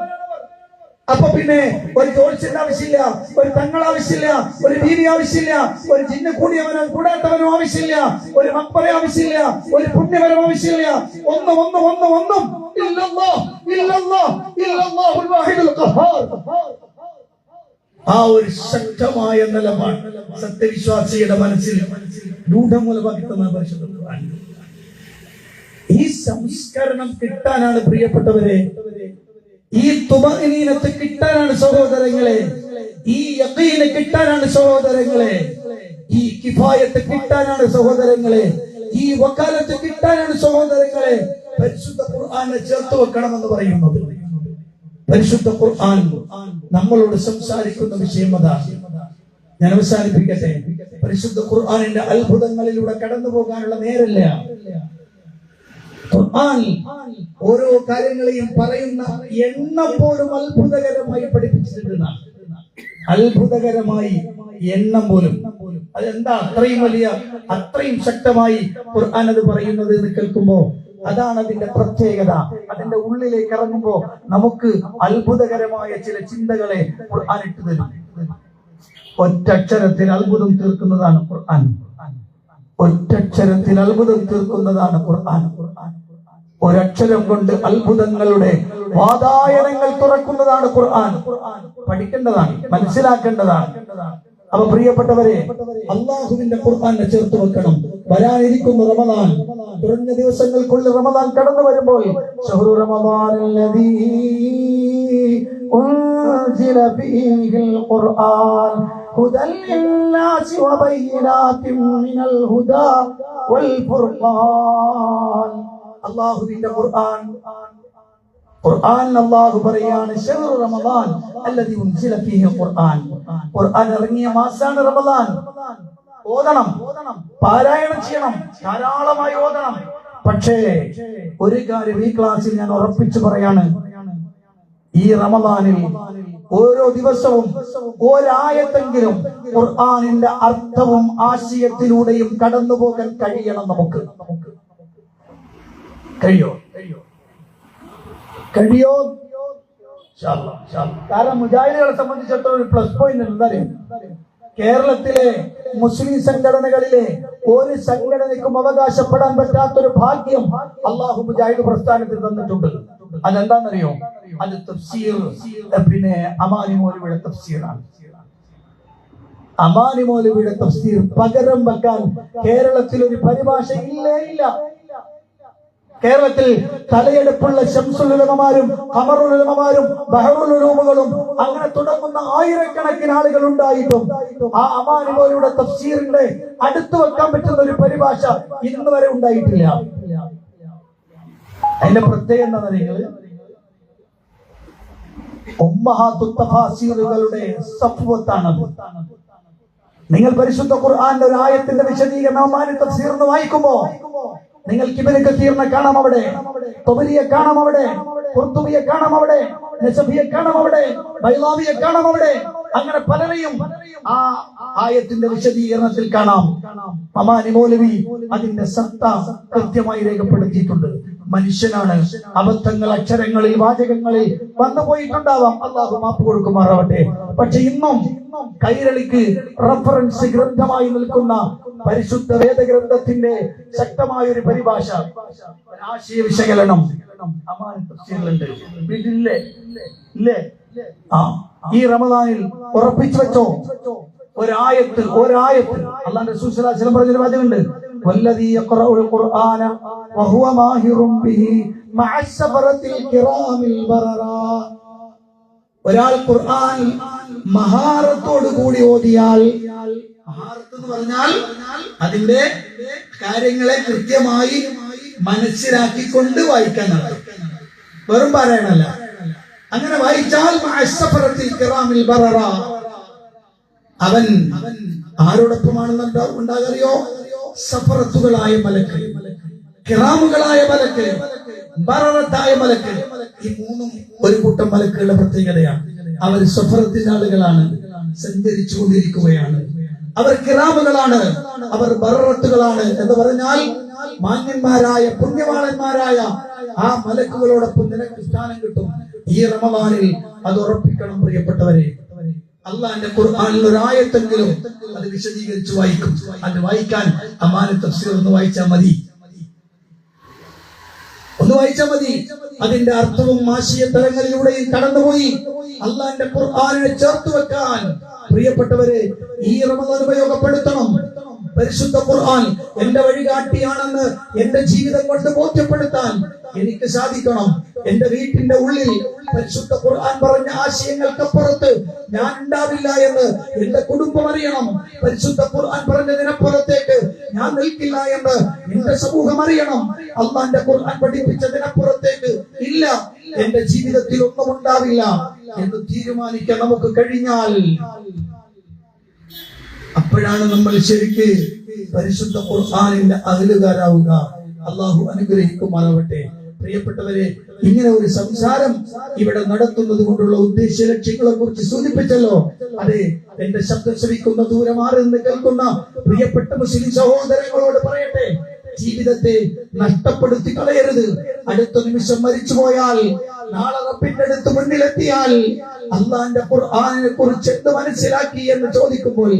അപ്പൊ പിന്നെ ഒരു ജോത്സ്യന്റെ ആവശ്യമില്ല, ഒരു തങ്ങൾ ആവശ്യമില്ല, ഒരു ദീനി ആവശ്യമില്ല, ഒരു ജിന്ന് കൂടിയവനോ കൂടാത്തവനോ ആവശ്യമില്ല, ഒരു മക്ബറ ആവശ്യമില്ല, ഒരു പുണ്യവരം ആവശ്യമില്ല. ഒന്നും ഇല്ലല്ലാഹ് ഇല്ലല്ലാഹ് ഇല്ലല്ലാഹുൽ വാഹിദുൽ ഖഹാർ. ആ ഒരു ശക്തമായ നിലപാട് സത്യവിശ്വാസിയുടെ മനസ്സിൽ രൂഢമൂലമാക്കുന്ന പരിശുദ്ധ ഖുർആൻ. ഈ സംസ്കരണം കിട്ടാനാണ് പ്രിയപ്പെട്ടവരെ, ഈ തുമഅനീനത്ത് കിട്ടാനാണ് സഹോദരങ്ങളെ, ഈ യഖീന് കിട്ടാനാണ് സഹോദരങ്ങളെ, ഈ കിഫായത്ത് കിട്ടാനാണ് സഹോദരങ്ങളെ, ഈ വകാലത്ത് കിട്ടാനാണ് സഹോദരങ്ങളെ പരിശുദ്ധ ഖുർആനെ ചേർത്ത് വെക്കണമെന്ന് പറയുന്നത്. പരിശുദ്ധ ഖുർആൻ നമ്മളോട് സംസാരിക്കുന്ന വിഷയം അതാണ്. ഞാൻ അവസാനിപ്പിക്കട്ടെ. പരിശുദ്ധ ഖുർആനിന്റെ അത്ഭുതങ്ങളിലൂടെ കടന്നു പോകാനുള്ള നേരല്ല. ഖുർആൻ ഓരോ കാര്യങ്ങളെയും പറയുന്ന എണ്ണം പോലും അത്ഭുതകരമായി പഠിപ്പിച്ചിട്ടുണ്ട്. അത്ഭുതകരമായി എണ്ണം പോലും. അതെന്താ അത്രയും വലിയ, അത്രയും ശക്തമായി ഖുർആൻ അത് പറയുന്നത് എന്ന് കേൾക്കുമ്പോ അതാണ് അതിന്റെ പ്രത്യേകത. അതിന്റെ ഉള്ളിലേക്ക് ഇറങ്ങുമ്പോൾ നമുക്ക് അത്ഭുതകരമായ ചില ചിന്തകളെ ഖുർആൻ ഇട്ടു തരും. ഒറ്റക്ഷരത്തിൽ അത്ഭുതം തീർക്കുന്നതാണ് ഖുർആൻ. ഒറ്റക്ഷരത്തിൽ അത്ഭുതം തീർക്കുന്നതാണ് ഖുർആൻ. ഒരക്ഷരം കൊണ്ട് അത്ഭുതങ്ങളുടെ വാതായനങ്ങൾ തുറക്കുന്നതാണ് ഖുർആൻ. പഠിക്കേണ്ടതാണ്, മനസ്സിലാക്കേണ്ടതാണ്. അപ്പൊ പ്രിയപ്പെട്ടവരെ, അള്ളാഹുവിന്റെ ഖുർആനെ ചേർത്ത് വെക്കണം. വരാനിരിക്കുന്ന റമദാൻ, കുറഞ്ഞ ദിവസങ്ങൾക്കുള്ളിൽ റമദാൻ കടന്നു വരുമ്പോൾ ശഹ്റു റമദാനല്ലദീ ഉൻസില ഫീഹിൽ ഖുർആൻ ഹുദൽ ലിന്നാസി വബയ്യിനാതിൻ മിനൽ ഹുദാ വൽ ഫുർഖാൻ. അല്ലാഹുവിന്റെ ഖുർആൻ അല്ലാഹു പറയാണ്, ശഹ്റു റമദാൻ അല്ലദീ ഉൻസില ഫീഹിൽ ഖുർആൻ. ഖുർആൻ ഇറങ്ങിയ മാസമാണ് റമദാൻ. ഓതണം, പാരായണം ചെയ്യണം, ധാരാളമായി ഓതണം. പക്ഷേ ഒരു കാര്യം ഈ ക്ലാസ്സിൽ ഞാൻ ഉറപ്പിച്ചു പറയാണ്, ഈ റമദാനിൽ ഓരോ ദിവസവും ഒരായത്തെങ്കിലും ഖുർആനിന്റെ അർത്ഥവും ആശയത്തിലൂടെയും കടന്നു പോകാൻ കഴിയണം. നമുക്ക് കഴിയോ? കാരണം മുജാഹിദുകളെ സംബന്ധിച്ചിടത്തോളം ഒരു പ്ലസ് പോയിന്റ് എന്താ അറിയാം? കേരളത്തിലെ മുസ്ലിം സംഘടനകളിലെ ഒരു സംഘടനയ്ക്കും അവകാശപ്പെടാൻ പറ്റാത്തൊരു ഭാഗ്യം അള്ളാഹു മുജാഹിദ് പ്രസ്ഥാനത്തിൽ തന്നിട്ടുണ്ട്. അതെന്താണെന്നറിയോ? അത് തഫ്സീർ, പിന്നെ അമാനി മൗലവിയുടെ തഫ്സീറാണ്. അമാനി മൗലവിയുടെ തഫ്സീർ പകരം വെക്കാൻ കേരളത്തിൽ ഒരു പരിഭാഷ ഇല്ല. കേരളത്തിൽ തലയെടുപ്പുള്ള ശംസുൽ ഉലമമാരും ഖമറുൽ ഉലമമാരും ബഹറുൽ ഉലൂമുകളും അങ്ങനെ തുടങ്ങുന്ന ആയിരക്കണക്കിന് ആളുകൾ ഉണ്ടായിട്ടും ആ അമാനി മൗലവിയുടെ തഫ്സീറിന്റെ അടുത്ത് വെക്കാൻ പറ്റുന്ന ഒരു പരിഭാഷ ഇന്ന് വരെ ഉണ്ടായിട്ടില്ല. അതിന്റെ പ്രത്യേകത എന്താ നിങ്ങൾ? ഉമ്മഹാത്തുൽ തഫാസീറുകളുടെ സഫ്വത്താണത്. നിങ്ങൾ പരിശുദ്ധ ഖുർആന്റെ ഒരു ആയത്തിന്റെ വിശദീകരണം അമാനി തഫ്സീറിന് വായിക്കുമ്പോ നിങ്ങൾക്ക് ഇബ്നു കസീറിനെ കാണാം അവിടെ, തൊബരിയെ കാണാം അവിടെ, ഖുർത്തുബിയെ കാണാം അവിടെ, നസഫിയെ കാണാം അവിടെ, ബൈളാവിയെ കാണാം അവിടെ. അങ്ങനെ പലരെയും ആ ആയത്തിന്റെ വിശദീകരണത്തിൽ കാണാം. അമാനി മൗലവി അതിന്റെ സത്ത കൃത്യമായി രേഖപ്പെടുത്തിയിട്ടുണ്ട്. മനുഷ്യനാണ്, അബദ്ധങ്ങൾ അക്ഷരങ്ങളിൽ വാചകങ്ങളിൽ വന്നുപോയിട്ടുണ്ടാവാം, അള്ളാഹു മാപ്പ് കൊടുക്കുമാറാവട്ടെ. പക്ഷെ ഇന്നും കൈരളിക്ക് റഫറൻസ് ഗ്രന്ഥമായി നിൽക്കുന്ന പരിശുദ്ധ വേദഗ്രന്ഥത്തിന്റെ ശക്തമായ ഒരു പരിഭാഷ, ആശയ വിശകലനം അമാനി തഫ്സീറിലുണ്ട്. ഇല്ലേ? ഈ റമദാനിൽ ഉറപ്പിച്ചു വെച്ചോ ഒരായത്ത് അല്ലാഹുവിന്റെ റസൂൽ സ്വല്ലല്ലാഹു അലൈഹി വസല്ലം പറഞ്ഞൊരു വാചകമുണ്ട്, വല്ലദീ യഖറഉൽ ഖുർആന വഹുവ മാഹിറുൻ ബിഹി മഅസ്സഫറത്തിൽ കിറാമിൽ ബററാ. ഒരാൾ ഖുർആൻ മഹാറത്തോട് കൂടി ഓതിയാൽ, മഹാറത്ത് എന്ന് പറഞ്ഞാൽ അതിന്റെ കാര്യങ്ങളെ കൃത്യമായി മനസ്സിലാക്കിക്കൊണ്ട് വായിക്കാൻ നടത്തും, വെറും പാരായണമല്ല. അങ്ങനെ വായിച്ചാൽ മഅസ്സഫറത്തിൽ കിറാമിൽ ബററാ, അവൻ ആരോടൊപ്പമാണെന്ന് ഉണ്ടാകറിയോ? സഫറത്തുകളായ മലക്ക്, കിറാമുകളായ മലക്ക്, ബററത്തായ മലക്ക്. ഈ മൂന്നും ഒരു കൂട്ടം മലക്കുകളുടെ പ്രത്യേകതയാണ്. അവർ സഫറത്തിന്റെ ആളുകളാണ്, സഞ്ചരിച്ചു കൊണ്ടിരിക്കുകയാണ്. അവർ കിറാമുകളാണ്, അവർ ബററത്തുകളാണ്. എന്ന് പറഞ്ഞാൽ മാന്യന്മാരായ പുണ്യവാളന്മാരായ ആ മലക്കുകളോടൊപ്പം നിനക്ക് സ്ഥാനം കിട്ടും. ഈ റമദാനിൽ അത് ഉറപ്പിക്കണം പ്രിയപ്പെട്ടവരെ. അള്ളാന്റെ ഖുർആനിൽ ഒരു ആയത്തെങ്കിലും അത് വിശദീകരിച്ച് വായിക്കും. അത് വായിക്കാൻ അമാനി തഫ്സീർ ഒന്ന് വായിച്ചാൽ മതി. അതിന്റെ അർത്ഥവും ആശയ തലങ്ങളിലൂടെയും കടന്നുപോയി അള്ളാന്റെ ഖുർആനിനെ ചേർത്ത് വെക്കാൻ പ്രിയപ്പെട്ടവരെ ഈ റമദാൻ ഉപയോഗപ്പെടുത്തണം. പരിശുദ്ധ ഖുർആൻ എന്റെ വഴികാട്ടിയാണെന്ന് എന്റെ ജീവിതം കൊണ്ട് ബോധ്യപ്പെടുത്താൻ എനിക്ക് സാധിക്കണം. എന്റെ വീട്ടിന്റെ ഉള്ളിൽ പരിശുദ്ധ ഖുർആൻ പറഞ്ഞ ആശയങ്ങൾക്കപ്പുറത്ത് ഞാൻ ഉണ്ടാവില്ല എന്ന് എന്റെ കുടുംബം അറിയണം. പരിശുദ്ധ ഖുർആൻ പറഞ്ഞതിനപ്പുറത്തേക്ക് ഞാൻ നിൽക്കില്ല എന്ന് എന്റെ സമൂഹം അറിയണം. അള്ളാന്റെ ഖുർആൻ പഠിപ്പിച്ചതിനപ്പുറത്തേക്ക് ഇല്ല, എന്റെ ജീവിതത്തിൽ ഒന്നും ഉണ്ടാവില്ല എന്ന് തീരുമാനിക്കാൻ നമുക്ക് കഴിഞ്ഞാൽ അപ്പോഴാണ് നമ്മൾ ശരിക്ക് പരിശുദ്ധ ഖുർആനിന്റെ അഹ്ലുകാരാവുക. അള്ളാഹു അനുഗ്രഹിക്കുമാറാവട്ടെ. പ്രിയപ്പെട്ടവരെ, ഇങ്ങനെ ഒരു സംസാരം ഇവിടെ നടത്തുന്നത് കൊണ്ടുള്ള ഉദ്ദേശ ലക്ഷ്യങ്ങളെ കുറിച്ച് സൂചിപ്പിച്ചല്ലോ. അതെ, എന്റെ ശബ്ദം ശ്രവിക്കുന്ന ദൂരെ മാറി നിന്ന് കേൾക്കുന്ന പ്രിയപ്പെട്ട മുസ്ലിം സഹോദരങ്ങളോട് പറയട്ടെ, ജീവിതത്തെ നഷ്ടപ്പെടുത്തി കളയരുത്. അടുത്ത നിമിഷം മരിച്ചുപോയാൽ നാളെ റബ്ബിന്റെ അടുത്ത് മുന്നിലെത്തിയാൽ അള്ളാന്റെ ഖുർആനിനെ കുറിച്ച് എന്ത് മനസ്സിലാക്കി എന്ന് ചോദിക്കുമ്പോൾ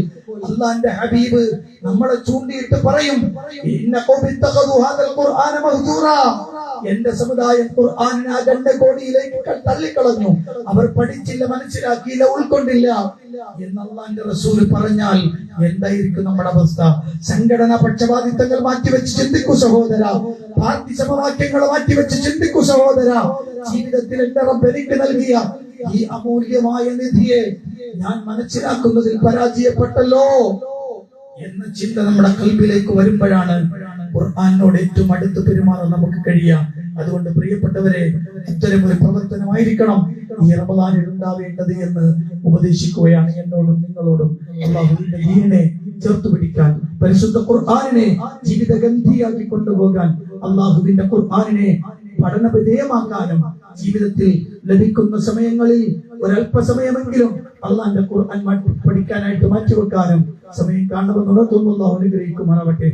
അള്ളാന്റെ ഹബീബ് നമ്മളെ ചൂണ്ടിയിട്ട് പറയും, എന്റെ സമുദായം ഖുർആനിനെ അഖണ്ഡ കോടിയിലേക്ക് തള്ളിക്കളഞ്ഞു, അവർ പഠിച്ചില്ല, മനസ്സിലാക്കിയില്ല, ഉൾക്കൊണ്ടില്ല എന്ന് അള്ളാന്റെ റസൂൽ പറഞ്ഞാൽ എന്തായിരിക്കും നമ്മുടെ അവസ്ഥ? സംഘടനാ പക്ഷപാതിത്വങ്ങൾ മാറ്റിവെച്ച് ചിന്തിക്കൂ സഹോദര, പാർട്ടി സമവാക്യങ്ങൾ മാറ്റിവെച്ച് ചിന്തിക്കൂ സഹോദര. ജീവിതത്തിൽ എന്റെ റബ്ബ് എനിക്ക് നൽകിയ ഈ അമൂല്യമായ നിധിയെ ഞാൻ മനസ്സിലാക്കുന്നതിൽ പരാജയപ്പെട്ടല്ലോ എന്ന ചിന്ത നമ്മുടെ കൽബിലേക്ക് വരുമ്പോഴാണ് ഖുർആനോട് ഏറ്റവും അടുത്ത് പെരുമാറാൻ നമുക്ക് കഴിയാം. അതുകൊണ്ട് പ്രിയപ്പെട്ടവരെ, ഇത്തരമൊരു പ്രവർത്തനമായിരിക്കണം ഈ റമദാനിൽ ഉണ്ടാവേണ്ടത് എന്ന് ഉപദേശിക്കുകയാണ് എന്നോടും നിങ്ങളോടും. അല്ലാഹുവിന്റെ ദീനിനെ ചേർത്ത് പിടിക്കാൻ, പരിശുദ്ധ ഖുർആനിനെ ജീവിതഗന്ധിയാക്കി കൊണ്ടുപോകാൻ, അല്ലാഹുവിന്റെ ഖുർആനിനെ പഠന വിധേയമാക്കാനും ജീവിതത്തിൽ ലഭിക്കുന്ന സമയങ്ങളിൽ ഒരല്പസമയമെങ്കിലും അള്ളാന്റെ ഖുർആൻ പഠിക്കാനായിട്ട് മാറ്റിവെക്കാനും സമയം കാണണമെന്നുള്ളത് അല്ലാഹു അനുഗ്രഹിക്കുമാറാവട്ടെ.